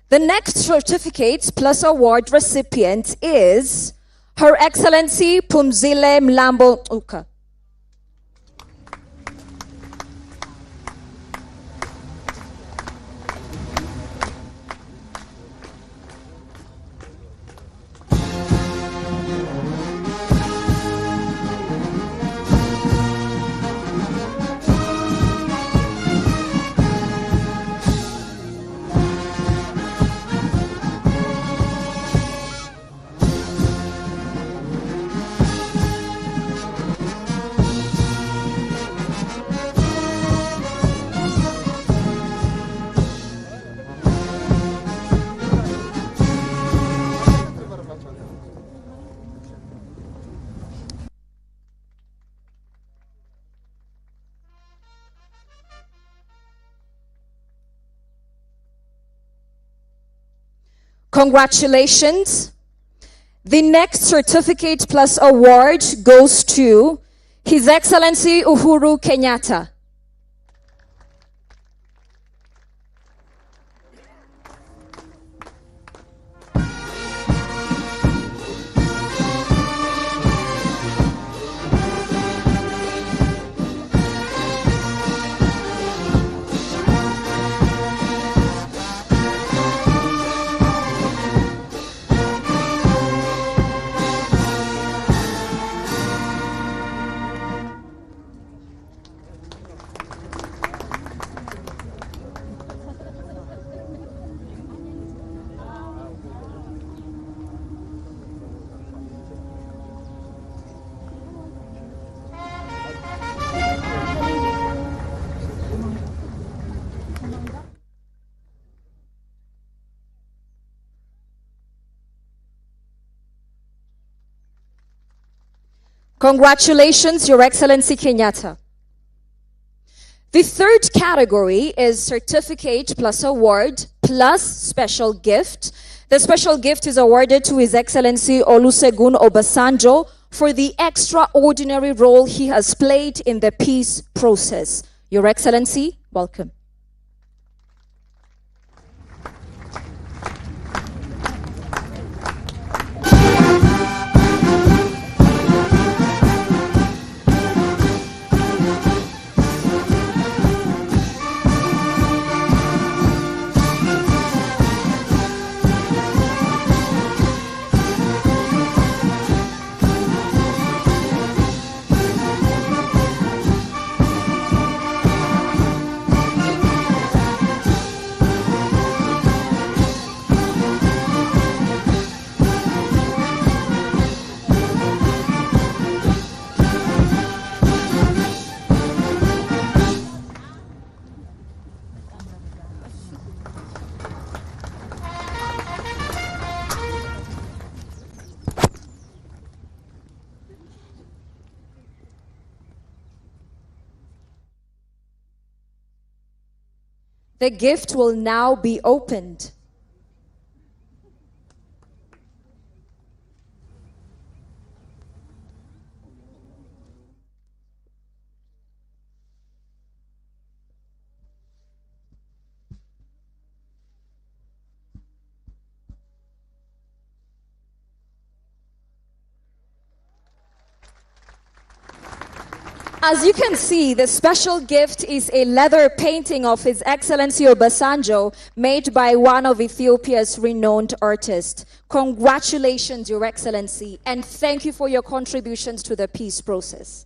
The next certificate plus award recipient is Her Excellency Phumzile Mlambo Uka. Congratulations. The next certificate plus award goes to His Excellency Uhuru Kenyatta. Congratulations, Your Excellency Kenyatta. The third category is certificate plus award plus special gift. The special gift is awarded to His Excellency Olusegun Obasanjo for the extraordinary role he has played in the peace process. Your Excellency, welcome. The gift will now be opened. As you can see, the special gift is a leather painting of His Excellency Obasanjo made by one of Ethiopia's renowned artists. Congratulations, Your Excellency, and thank you for your contributions to the peace process.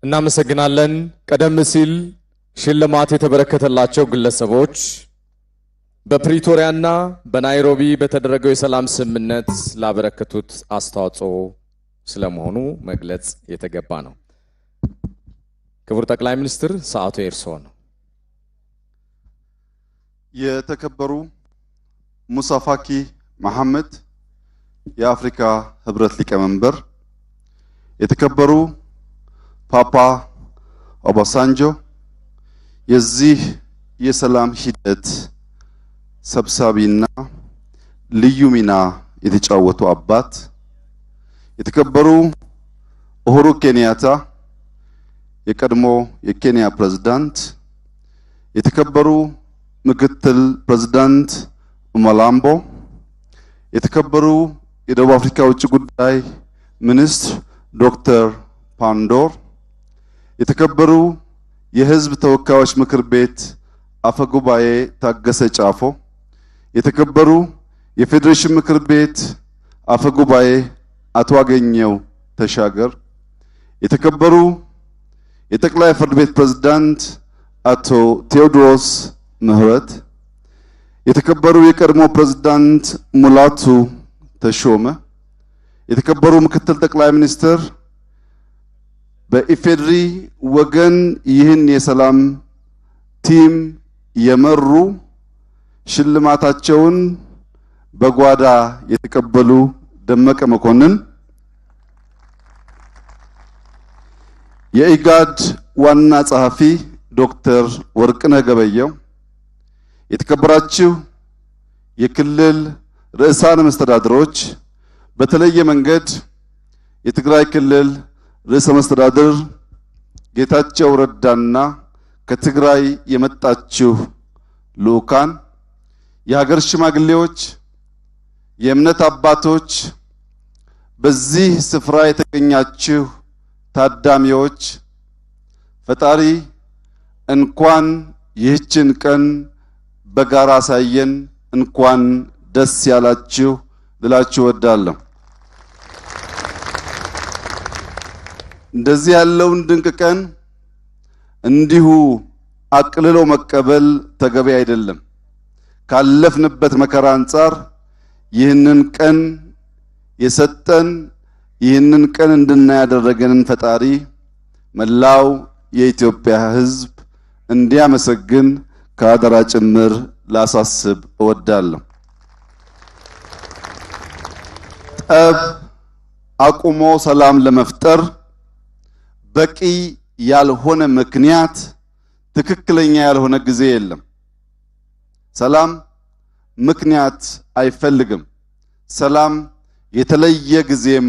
እናመሰግናለን። ቀደም ሲል ሽልማት የተበረከተላቸው ግለሰቦች በፕሪቶሪያና በናይሮቢ በተደረገው የሰላም ስምምነት ላበረከቱት አስተዋጽኦ ስለመሆኑ መግለጽ የተገባ ነው። ክቡር ጠቅላይ ሚኒስትር ሰዓቱ የእርስዎ ነው። የተከበሩ ሙሳ ፋኪ መሐመድ የአፍሪካ ህብረት ሊቀመንበር፣ የተከበሩ ፓፓ ኦባሳንጆ የዚህ የሰላም ሂደት ሰብሳቢና ልዩ ሚና የተጫወቱ አባት፣ የተከበሩ ኡሁሩ ኬንያታ የቀድሞ የኬንያ ፕሬዝዳንት፣ የተከበሩ ምክትል ፕሬዝዳንት ኡማላምቦ፣ የተከበሩ የደቡብ አፍሪካ ውጭ ጉዳይ ሚኒስትር ዶክተር ፓንዶር፣ የተከበሩ የህዝብ ተወካዮች ምክር ቤት አፈ ጉባኤ ታገሰ ጫፎ፣ የተከበሩ የፌዴሬሽን ምክር ቤት አፈ ጉባኤ አቶ አገኘው ተሻገር፣ የተከበሩ የጠቅላይ ፍርድ ቤት ፕሬዝዳንት አቶ ቴዎድሮስ ምህረት፣ የተከበሩ የቀድሞ ፕሬዝዳንት ሙላቱ ተሾመ፣ የተከበሩ ምክትል ጠቅላይ ሚኒስትር በኢፌድሪ ወገን ይህን የሰላም ቲም የመሩ ሽልማታቸውን በጓዳ የተቀበሉ ደመቀ መኮንን፣ የኢጋድ ዋና ጸሐፊ ዶክተር ወርቅነህ ገበየው፣ የተከበራችሁ የክልል ርዕሳነ መስተዳድሮች፣ በተለየ መንገድ የትግራይ ክልል ርዕሰ መስተዳድር ጌታቸው ረዳና ከትግራይ የመጣችሁ ልኡካን፣ የሀገር ሽማግሌዎች፣ የእምነት አባቶች፣ በዚህ ስፍራ የተገኛችሁ ታዳሚዎች፣ ፈጣሪ እንኳን ይህችን ቀን በጋራ ሳየን፣ እንኳን ደስ ያላችሁ ልላችሁ እወዳለሁ። እንደዚህ ያለውን ድንቅ ቀን እንዲሁ አቅልሎ መቀበል ተገቢ አይደለም። ካለፍንበት መከራ አንጻር ይህንን ቀን የሰጠን ይህንን ቀን እንድናይ ያደረገንን ፈጣሪ መላው የኢትዮጵያ ሕዝብ እንዲያመሰግን ከአደራ ጭምር ላሳስብ እወዳለሁ። ጠብ አቁሞ ሰላም ለመፍጠር በቂ ያልሆነ ምክንያት፣ ትክክለኛ ያልሆነ ጊዜ የለም። ሰላም ምክንያት አይፈልግም። ሰላም የተለየ ጊዜም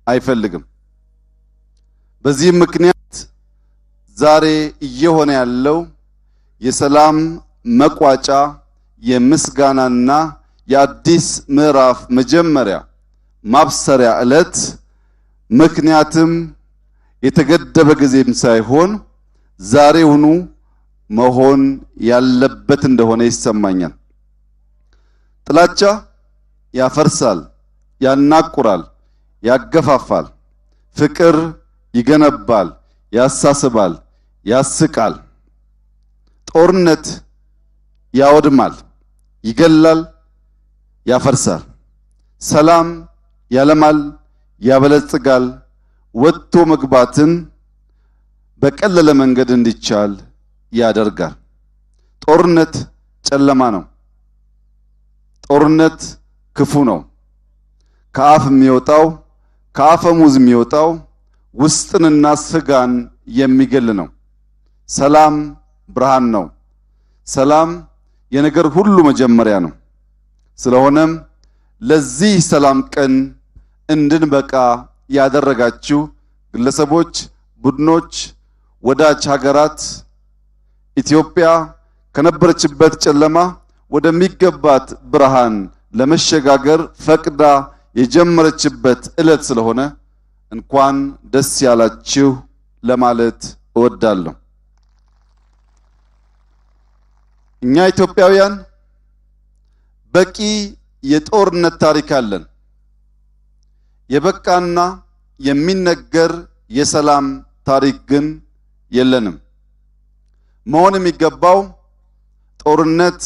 አይፈልግም። በዚህም ምክንያት ዛሬ እየሆነ ያለው የሰላም መቋጫ፣ የምስጋናና የአዲስ ምዕራፍ መጀመሪያ ማብሰሪያ ዕለት ምክንያትም የተገደበ ጊዜም ሳይሆን ዛሬውኑ መሆን ያለበት እንደሆነ ይሰማኛል። ጥላቻ ያፈርሳል፣ ያናቁራል፣ ያገፋፋል። ፍቅር ይገነባል፣ ያሳስባል፣ ያስቃል። ጦርነት ያወድማል፣ ይገላል፣ ያፈርሳል። ሰላም ያለማል፣ ያበለጽጋል። ወጥቶ መግባትን በቀለለ መንገድ እንዲቻል ያደርጋል። ጦርነት ጨለማ ነው። ጦርነት ክፉ ነው። ከአፍ የሚወጣው ከአፈሙዝ የሚወጣው ውስጥንና ስጋን የሚገል ነው። ሰላም ብርሃን ነው። ሰላም የነገር ሁሉ መጀመሪያ ነው። ስለሆነም ለዚህ ሰላም ቀን እንድንበቃ ያደረጋችሁ ግለሰቦች፣ ቡድኖች፣ ወዳጅ ሀገራት ኢትዮጵያ ከነበረችበት ጨለማ ወደሚገባት ብርሃን ለመሸጋገር ፈቅዳ የጀመረችበት ዕለት ስለሆነ እንኳን ደስ ያላችሁ ለማለት እወዳለሁ። እኛ ኢትዮጵያውያን በቂ የጦርነት ታሪክ አለን። የበቃና የሚነገር የሰላም ታሪክ ግን የለንም። መሆን የሚገባው ጦርነት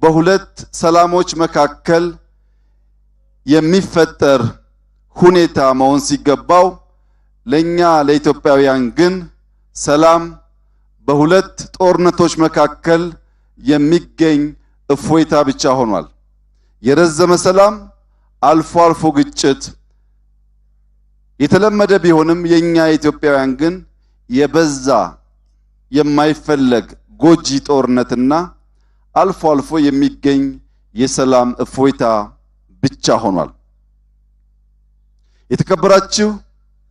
በሁለት ሰላሞች መካከል የሚፈጠር ሁኔታ መሆን ሲገባው፣ ለኛ ለኢትዮጵያውያን ግን ሰላም በሁለት ጦርነቶች መካከል የሚገኝ እፎይታ ብቻ ሆኗል። የረዘመ ሰላም፣ አልፎ አልፎ ግጭት የተለመደ ቢሆንም የኛ የኢትዮጵያውያን ግን የበዛ የማይፈለግ ጎጂ ጦርነትና አልፎ አልፎ የሚገኝ የሰላም እፎይታ ብቻ ሆኗል። የተከበራችሁ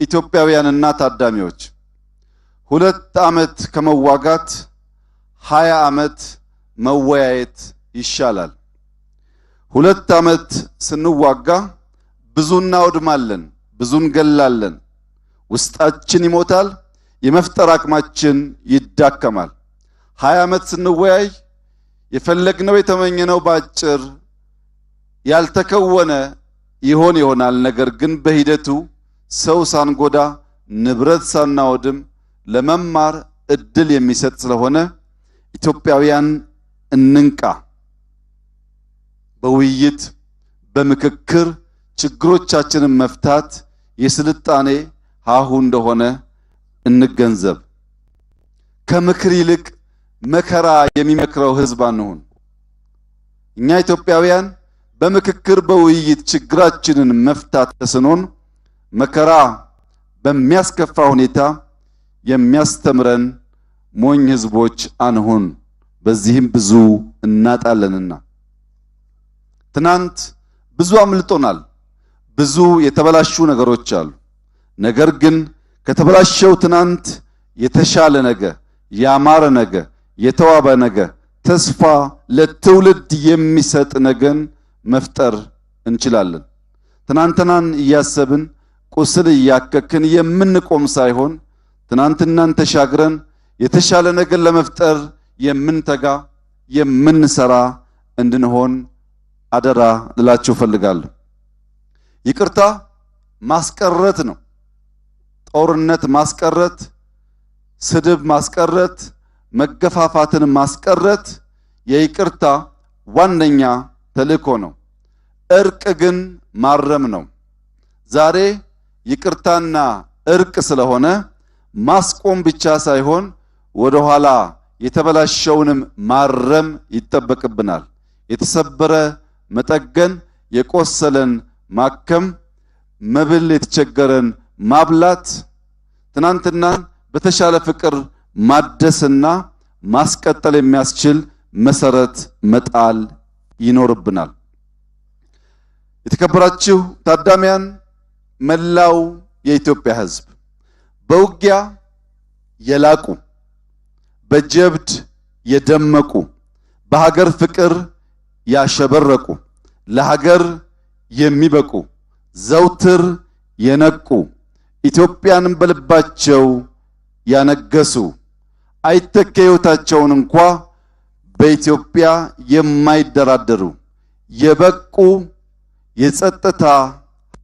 ኢትዮጵያውያንና ታዳሚዎች 2 ዓመት ከመዋጋት 20 ዓመት መወያየት ይሻላል። 2 ዓመት ስንዋጋ ብዙ እናወድማለን፣ ብዙ እንገላለን፣ ውስጣችን ይሞታል፣ የመፍጠር አቅማችን ይዳከማል። 20 ዓመት ስንወያይ የፈለግነው የተመኘነው ባጭር ያልተከወነ ይሆናል። ነገር ግን በሂደቱ ሰው ሳንጎዳ ንብረት ሳናወድም ለመማር እድል የሚሰጥ ስለሆነ ኢትዮጵያውያን እንንቃ። በውይይት በምክክር ችግሮቻችንን መፍታት የስልጣኔ ሀሁ እንደሆነ እንገንዘብ። ከምክር ይልቅ መከራ የሚመክረው ህዝብ አንሁን። እኛ ኢትዮጵያውያን በምክክር በውይይት ችግራችንን መፍታት ተስኖን መከራ በሚያስከፋ ሁኔታ የሚያስተምረን ሞኝ ህዝቦች አንሁን። በዚህም ብዙ እናጣለንና ትናንት ብዙ አምልጦናል። ብዙ የተበላሹ ነገሮች አሉ። ነገር ግን ከተበላሸው ትናንት የተሻለ ነገ፣ ያማረ ነገ፣ የተዋበ ነገ፣ ተስፋ ለትውልድ የሚሰጥ ነገን መፍጠር እንችላለን። ትናንትናን እያሰብን ቁስል እያከክን የምንቆም ሳይሆን ትናንትናን ተሻግረን የተሻለ ነገር ለመፍጠር የምንተጋ የምንሰራ እንድንሆን አደራ ልላችሁ ፈልጋለሁ። ይቅርታ ማስቀረት ነው። ጦርነት ማስቀረት፣ ስድብ ማስቀረት፣ መገፋፋትን ማስቀረት የይቅርታ ዋነኛ ተልእኮ ነው። እርቅ ግን ማረም ነው። ዛሬ ይቅርታና እርቅ ስለሆነ ማስቆም ብቻ ሳይሆን ወደ ኋላ የተበላሸውንም ማረም ይጠበቅብናል። የተሰበረ መጠገን፣ የቆሰለን ማከም፣ መብል የተቸገረን ማብላት፣ ትናንትናን በተሻለ ፍቅር ማደስና ማስቀጠል የሚያስችል መሰረት መጣል ይኖርብናል። የተከበራችሁ ታዳሚያን፣ መላው የኢትዮጵያ ሕዝብ በውጊያ የላቁ በጀብድ የደመቁ በሀገር ፍቅር ያሸበረቁ ለሀገር የሚበቁ ዘውትር የነቁ ኢትዮጵያንም በልባቸው ያነገሱ አይተኬ ሕይወታቸውን እንኳ በኢትዮጵያ የማይደራደሩ የበቁ የጸጥታ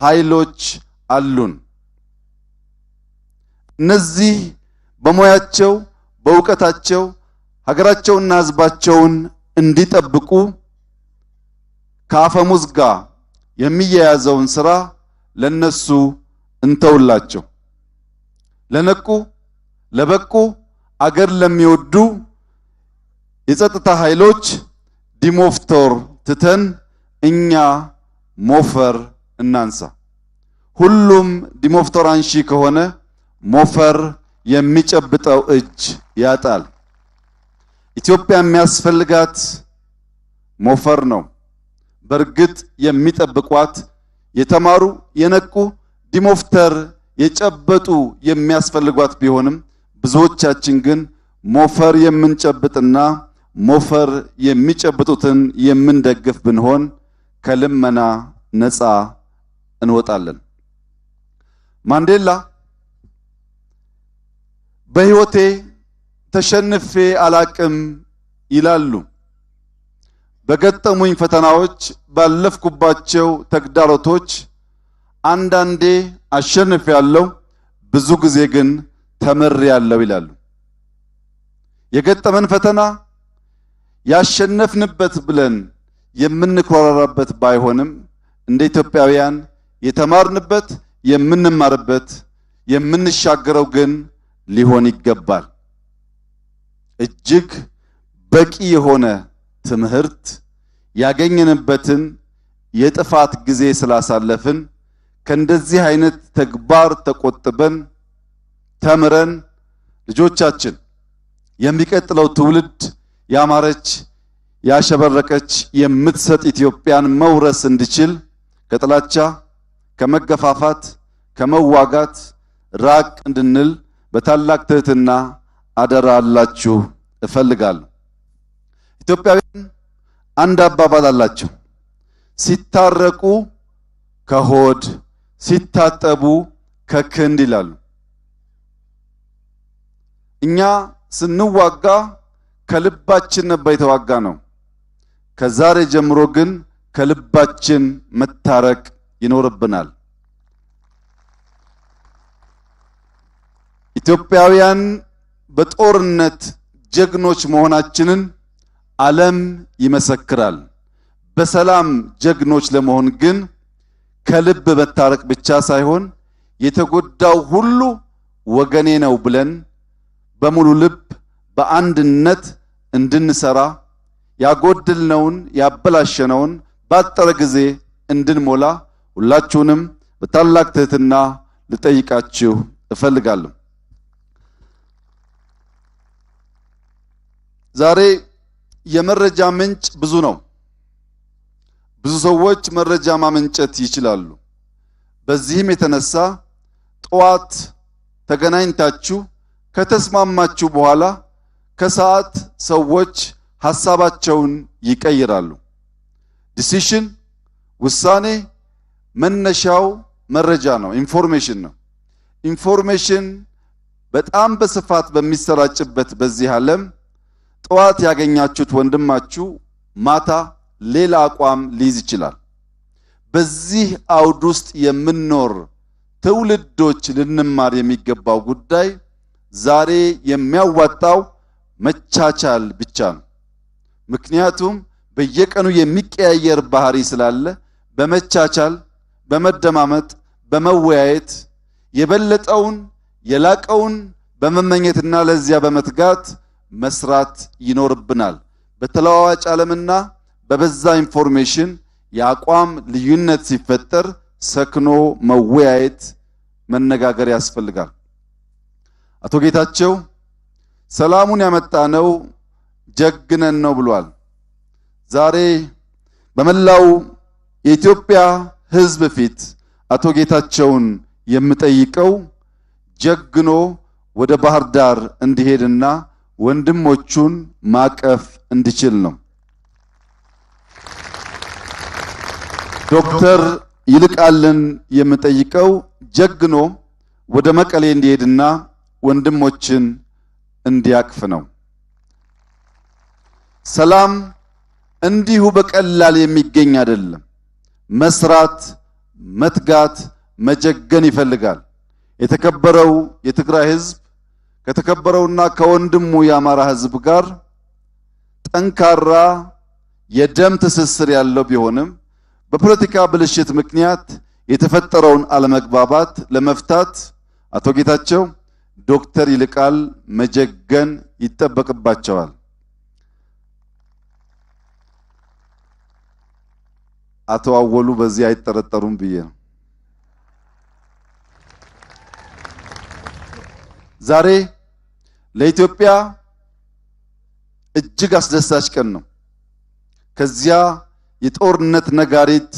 ኃይሎች አሉን። እነዚህ በሙያቸው በእውቀታቸው ሀገራቸውና ሕዝባቸውን እንዲጠብቁ ከአፈሙዝ ጋር የሚያያዘውን ሥራ ለነሱ እንተውላቸው። ለነቁ ለበቁ አገር ለሚወዱ የጸጥታ ኃይሎች ዲሞፍቶር ትተን እኛ ሞፈር እናንሳ። ሁሉም ዲሞፍቶር አንሺ ከሆነ ሞፈር የሚጨብጠው እጅ ያጣል። ኢትዮጵያ የሚያስፈልጋት ሞፈር ነው። በእርግጥ የሚጠብቋት የተማሩ የነቁ ዲሞፍተር የጨበጡ የሚያስፈልጓት ቢሆንም ብዙዎቻችን ግን ሞፈር የምንጨብጥና ሞፈር የሚጨብጡትን የምንደግፍ ብንሆን ከልመና ነፃ እንወጣለን። ማንዴላ በሕይወቴ ተሸንፌ አላቅም ይላሉ። በገጠሙኝ ፈተናዎች ባለፍኩባቸው ተግዳሮቶች አንዳንዴ አሸንፌያለሁ፣ ብዙ ጊዜ ግን ተምሬያለሁ ይላሉ። የገጠመን ፈተና ያሸነፍንበት ብለን የምንኮራራበት ባይሆንም እንደ ኢትዮጵያውያን የተማርንበት የምንማርበት የምንሻገረው ግን ሊሆን ይገባል። እጅግ በቂ የሆነ ትምህርት ያገኘንበትን የጥፋት ጊዜ ስላሳለፍን ከእንደዚህ አይነት ተግባር ተቆጥበን ተምረን ልጆቻችን የሚቀጥለው ትውልድ ያማረች ያሸበረቀች የምትሰጥ ኢትዮጵያን መውረስ እንዲችል ከጥላቻ ከመገፋፋት ከመዋጋት ራቅ እንድንል በታላቅ ትህትና አደራ አላችሁ እፈልጋለሁ። ኢትዮጵያውያን አንድ አባባል አላቸው። ሲታረቁ ከሆድ ሲታጠቡ ከክንድ ይላሉ። እኛ ስንዋጋ ከልባችን ነበር የተዋጋ ነው። ከዛሬ ጀምሮ ግን ከልባችን መታረቅ ይኖርብናል። ኢትዮጵያውያን በጦርነት ጀግኖች መሆናችንን ዓለም ይመሰክራል። በሰላም ጀግኖች ለመሆን ግን ከልብ መታረቅ ብቻ ሳይሆን የተጎዳው ሁሉ ወገኔ ነው ብለን በሙሉ ልብ በአንድነት እንድንሰራ ያጎድልነውን ያበላሸነውን ባጠረ ጊዜ እንድንሞላ ሁላችሁንም በታላቅ ትህትና ልጠይቃችሁ እፈልጋለሁ። ዛሬ የመረጃ ምንጭ ብዙ ነው። ብዙ ሰዎች መረጃ ማመንጨት ይችላሉ። በዚህም የተነሳ ጠዋት ተገናኝታችሁ ከተስማማችሁ በኋላ ከሰዓት ሰዎች ሐሳባቸውን ይቀይራሉ። ዲሲሽን ውሳኔ መነሻው መረጃ ነው፣ ኢንፎርሜሽን ነው። ኢንፎርሜሽን በጣም በስፋት በሚሰራጭበት በዚህ ዓለም ጠዋት ያገኛችሁት ወንድማችሁ ማታ ሌላ አቋም ሊይዝ ይችላል። በዚህ አውድ ውስጥ የምንኖር ትውልዶች ልንማር የሚገባው ጉዳይ ዛሬ የሚያዋጣው መቻቻል ብቻ ነው። ምክንያቱም በየቀኑ የሚቀያየር ባህሪ ስላለ በመቻቻል በመደማመጥ በመወያየት የበለጠውን የላቀውን በመመኘትና ለዚያ በመትጋት መስራት ይኖርብናል። በተለዋዋጭ ዓለምና በበዛ ኢንፎርሜሽን የአቋም ልዩነት ሲፈጠር ሰክኖ መወያየት መነጋገር ያስፈልጋል። አቶ ጌታቸው ሰላሙን ያመጣነው ጀግነን ነው ብሏል። ዛሬ በመላው የኢትዮጵያ ሕዝብ ፊት አቶ ጌታቸውን የምጠይቀው ጀግኖ ወደ ባህር ዳር እንዲሄድና ወንድሞቹን ማቀፍ እንዲችል ነው። ዶክተር ይልቃልን የምጠይቀው ጀግኖ ወደ መቀሌ እንዲሄድና ወንድሞችን እንዲያቅፍ ነው። ሰላም እንዲሁ በቀላል የሚገኝ አይደለም። መስራት፣ መትጋት፣ መጀገን ይፈልጋል። የተከበረው የትግራይ ህዝብ ከተከበረውና ከወንድሙ የአማራ ህዝብ ጋር ጠንካራ የደም ትስስር ያለው ቢሆንም በፖለቲካ ብልሽት ምክንያት የተፈጠረውን አለመግባባት ለመፍታት አቶ ጌታቸው ዶክተር ይልቃል መጀገን ይጠበቅባቸዋል። አቶ አወሉ በዚህ አይጠረጠሩም ብዬ ነው። ዛሬ ለኢትዮጵያ እጅግ አስደሳች ቀን ነው። ከዚያ የጦርነት ነጋሪት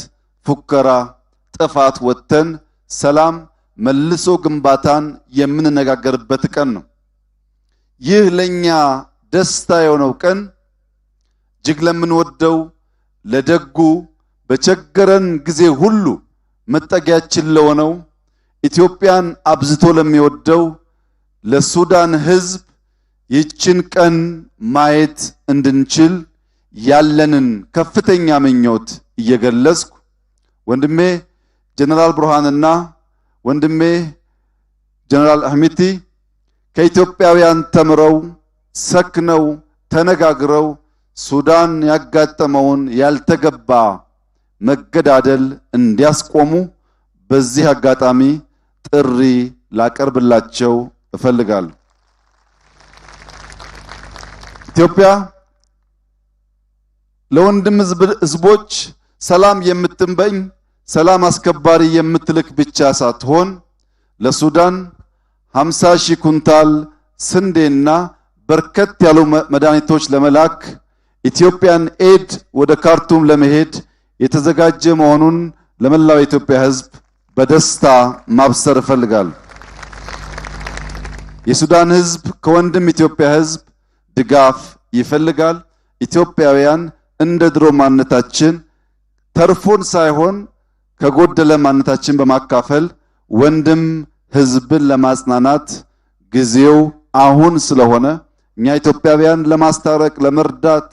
ፉከራ ጥፋት ወጥተን ሰላም መልሶ ግንባታን የምንነጋገርበት ቀን ነው። ይህ ለኛ ደስታ የሆነው ቀን እጅግ ለምንወደው ለደጉ በቸገረን ጊዜ ሁሉ መጠጊያችን ለሆነው ኢትዮጵያን አብዝቶ ለሚወደው ለሱዳን ህዝብ ይህችን ቀን ማየት እንድንችል ያለንን ከፍተኛ ምኞት እየገለጽኩ ወንድሜ ጀነራል ብርሃንና ወንድሜ ጀነራል አህመቲ ከኢትዮጵያውያን ተምረው ሰክነው ተነጋግረው ሱዳን ያጋጠመውን ያልተገባ መገዳደል እንዲያስቆሙ በዚህ አጋጣሚ ጥሪ ላቀርብላቸው እፈልጋለሁ። ኢትዮጵያ ለወንድም ህዝቦች ሰላም የምትመኝ ሰላም አስከባሪ የምትልክ ብቻ ሳትሆን ለሱዳን 50,000 ኩንታል ስንዴና በርከት ያሉ መድኃኒቶች ለመላክ ኢትዮጵያን ኤድ ወደ ካርቱም ለመሄድ የተዘጋጀ መሆኑን ለመላው የኢትዮጵያ ሕዝብ በደስታ ማብሰር እፈልጋለሁ። የሱዳን ሕዝብ ከወንድም ኢትዮጵያ ሕዝብ ድጋፍ ይፈልጋል። ኢትዮጵያውያን እንደ ድሮ ማንነታችን ተርፎን ሳይሆን ከጎደለ ማንነታችን በማካፈል ወንድም ሕዝብን ለማጽናናት ጊዜው አሁን ስለሆነ እኛ ኢትዮጵያውያን ለማስታረቅ ለመርዳት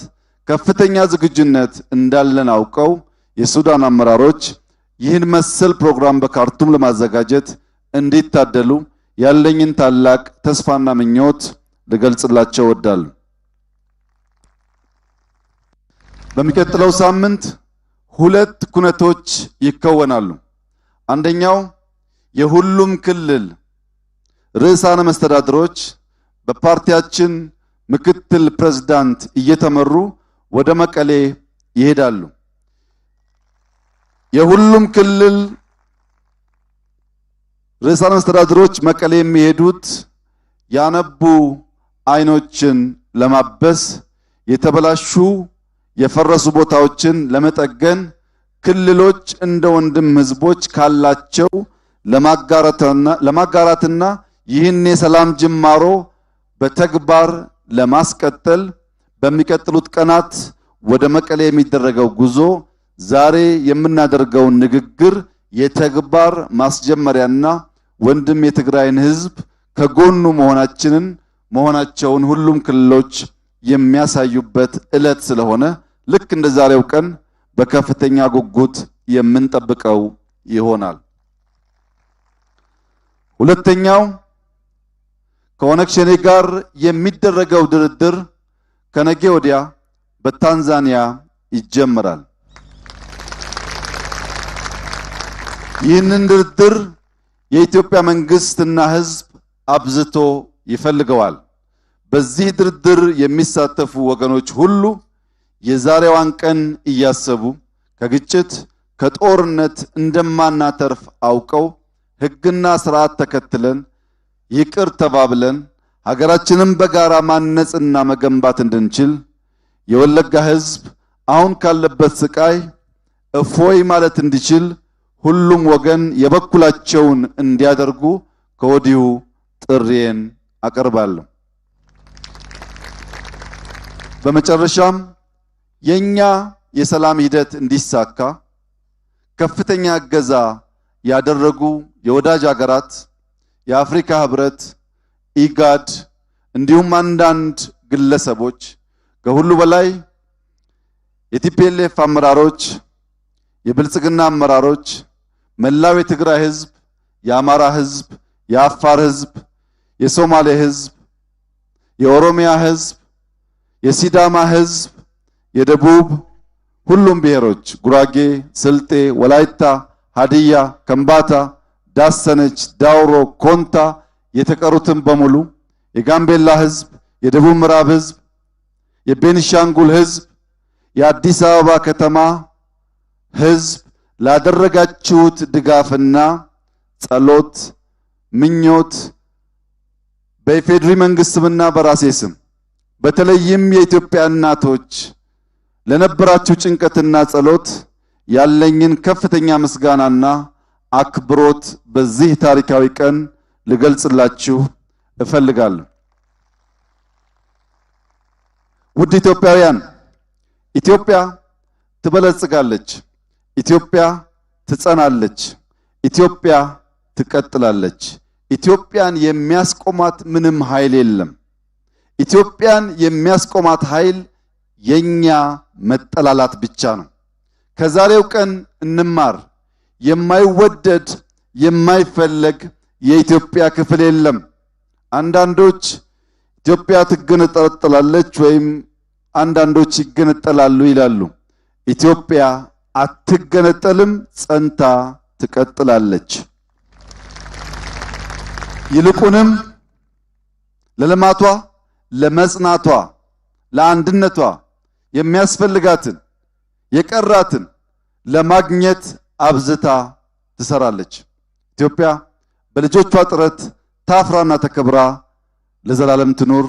ከፍተኛ ዝግጁነት እንዳለን አውቀው የሱዳን አመራሮች ይህን መሰል ፕሮግራም በካርቱም ለማዘጋጀት እንዲታደሉ ያለኝን ታላቅ ተስፋና ምኞት ልገልጽላቸው እወዳለሁ። በሚቀጥለው ሳምንት ሁለት ኩነቶች ይከወናሉ። አንደኛው የሁሉም ክልል ርዕሳነ መስተዳድሮች በፓርቲያችን ምክትል ፕሬዝዳንት እየተመሩ ወደ መቀሌ ይሄዳሉ። የሁሉም ክልል ርዕሳነ መስተዳድሮች መቀሌ የሚሄዱት ያነቡ አይኖችን ለማበስ የተበላሹ የፈረሱ ቦታዎችን ለመጠገን ክልሎች እንደ ወንድም ህዝቦች ካላቸው ለማጋራትና ይህን የሰላም ጅማሮ በተግባር ለማስቀጠል በሚቀጥሉት ቀናት ወደ መቀሌ የሚደረገው ጉዞ ዛሬ የምናደርገውን ንግግር የተግባር ማስጀመሪያና ወንድም የትግራይን ህዝብ ከጎኑ መሆናቸውን ሁሉም ክልሎች የሚያሳዩበት ዕለት ስለሆነ ልክ እንደ ዛሬው ቀን በከፍተኛ ጉጉት የምንጠብቀው ይሆናል። ሁለተኛው ከኦነግ ሸኔ ጋር የሚደረገው ድርድር ከነገ ወዲያ በታንዛኒያ ይጀምራል። ይህንን ድርድር የኢትዮጵያ መንግስትና ህዝብ አብዝቶ ይፈልገዋል። በዚህ ድርድር የሚሳተፉ ወገኖች ሁሉ የዛሬዋን ቀን እያሰቡ ከግጭት ከጦርነት እንደማናተርፍ አውቀው ህግና ስርዓት ተከትለን ይቅር ተባብለን ሀገራችንን በጋራ ማነጽና መገንባት እንድንችል የወለጋ ህዝብ አሁን ካለበት ስቃይ እፎይ ማለት እንዲችል ሁሉም ወገን የበኩላቸውን እንዲያደርጉ ከወዲሁ ጥሪዬን አቀርባለሁ። በመጨረሻም የኛ የሰላም ሂደት እንዲሳካ ከፍተኛ እገዛ ያደረጉ የወዳጅ ሀገራት፣ የአፍሪካ ህብረት፣ ኢጋድ እንዲሁም አንዳንድ ግለሰቦች ከሁሉ በላይ የቲፒኤልኤፍ አመራሮች፣ የብልጽግና አመራሮች፣ መላው የትግራይ ህዝብ፣ የአማራ ህዝብ፣ የአፋር ህዝብ፣ የሶማሌ ህዝብ፣ የኦሮሚያ ህዝብ፣ የሲዳማ ህዝብ፣ የደቡብ ሁሉም ብሔሮች ጉራጌ፣ ስልጤ፣ ወላይታ፣ ሀዲያ፣ ከምባታ፣ ዳሰነች፣ ዳውሮ፣ ኮንታ የተቀሩትን በሙሉ የጋምቤላ ህዝብ፣ የደቡብ ምዕራብ ህዝብ፣ የቤኒሻንጉል ህዝብ፣ የአዲስ አበባ ከተማ ህዝብ ላደረጋችሁት ድጋፍና ጸሎት ምኞት በኢፌድሪ መንግስት ስምና በራሴ ስም በተለይም የኢትዮጵያ እናቶች ለነበራችሁ ጭንቀትና ጸሎት ያለኝን ከፍተኛ ምስጋናና አክብሮት በዚህ ታሪካዊ ቀን ልገልጽላችሁ እፈልጋለሁ። ውድ ኢትዮጵያውያን፣ ኢትዮጵያ ትበለጽጋለች፣ ኢትዮጵያ ትጸናለች፣ ኢትዮጵያ ትቀጥላለች። ኢትዮጵያን የሚያስቆማት ምንም ኃይል የለም። ኢትዮጵያን የሚያስቆማት ኃይል የኛ መጠላላት ብቻ ነው። ከዛሬው ቀን እንማር። የማይወደድ የማይፈለግ የኢትዮጵያ ክፍል የለም። አንዳንዶች ኢትዮጵያ ትገነጠላለች ወይም አንዳንዶች ይገነጠላሉ ይላሉ። ኢትዮጵያ አትገነጠልም፣ ጸንታ ትቀጥላለች። ይልቁንም ለልማቷ፣ ለመጽናቷ፣ ለአንድነቷ የሚያስፈልጋትን የቀራትን ለማግኘት አብዝታ ትሰራለች። ኢትዮጵያ በልጆቿ ጥረት ታፍራና ተከብራ ለዘላለም ትኑር።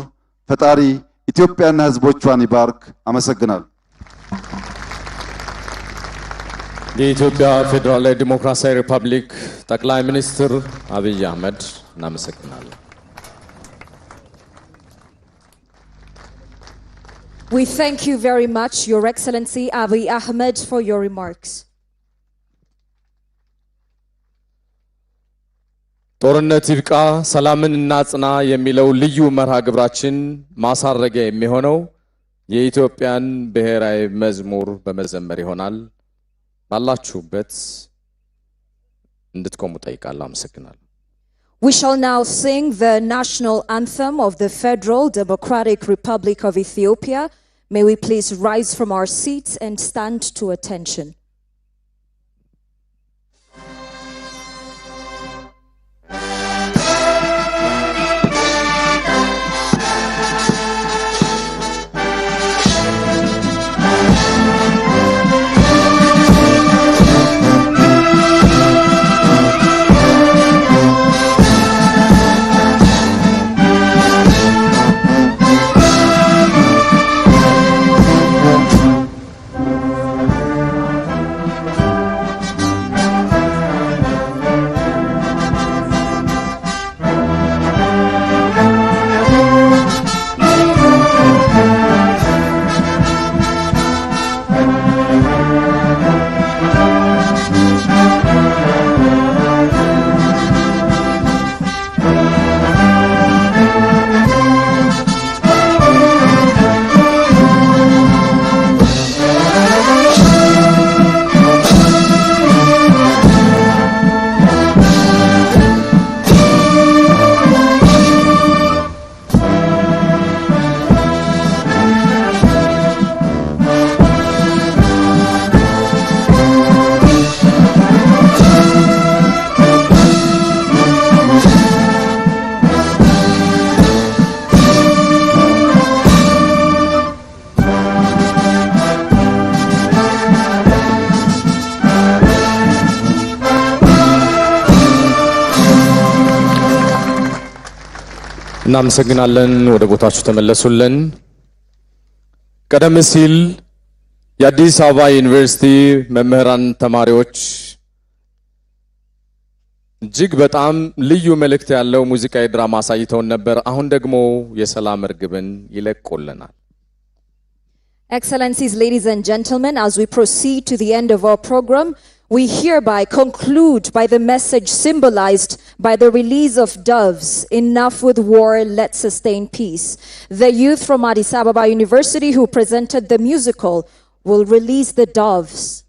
ፈጣሪ ኢትዮጵያና ሕዝቦቿን ይባርክ። አመሰግናለሁ። የኢትዮጵያ ፌዴራላዊ ዲሞክራሲያዊ ሪፐብሊክ ጠቅላይ ሚኒስትር አብይ አህመድ እናመሰግናለን። We thank you very much, Your Excellency Abiy Ahmed, for your remarks. ጦርነት ይብቃ ሰላምን እናጽና የሚለው ልዩ መርሃ ግብራችን ማሳረጊያ የሚሆነው የኢትዮጵያን ብሔራዊ መዝሙር በመዘመር ይሆናል። ባላችሁበት እንድትቆሙ ጠይቃለሁ። አመሰግናለሁ። We shall now sing the national anthem of the Federal Democratic Republic of Ethiopia. May we please rise from our seats and stand to attention. እናመሰግናለን። ወደ ቦታችሁ ተመለሱልን። ቀደም ሲል የአዲስ አበባ ዩኒቨርሲቲ መምህራን ተማሪዎች እጅግ በጣም ልዩ መልእክት ያለው ሙዚቃዊ ድራማ አሳይተውን ነበር። አሁን ደግሞ የሰላም እርግብን ይለቁልናል። Excellencies, ladies and gentlemen, as we proceed to the end of our program, we hereby conclude by the message symbolized by the release of doves. Enough with war, let's sustain peace. The youth from Addis Ababa University who presented the musical will release the doves.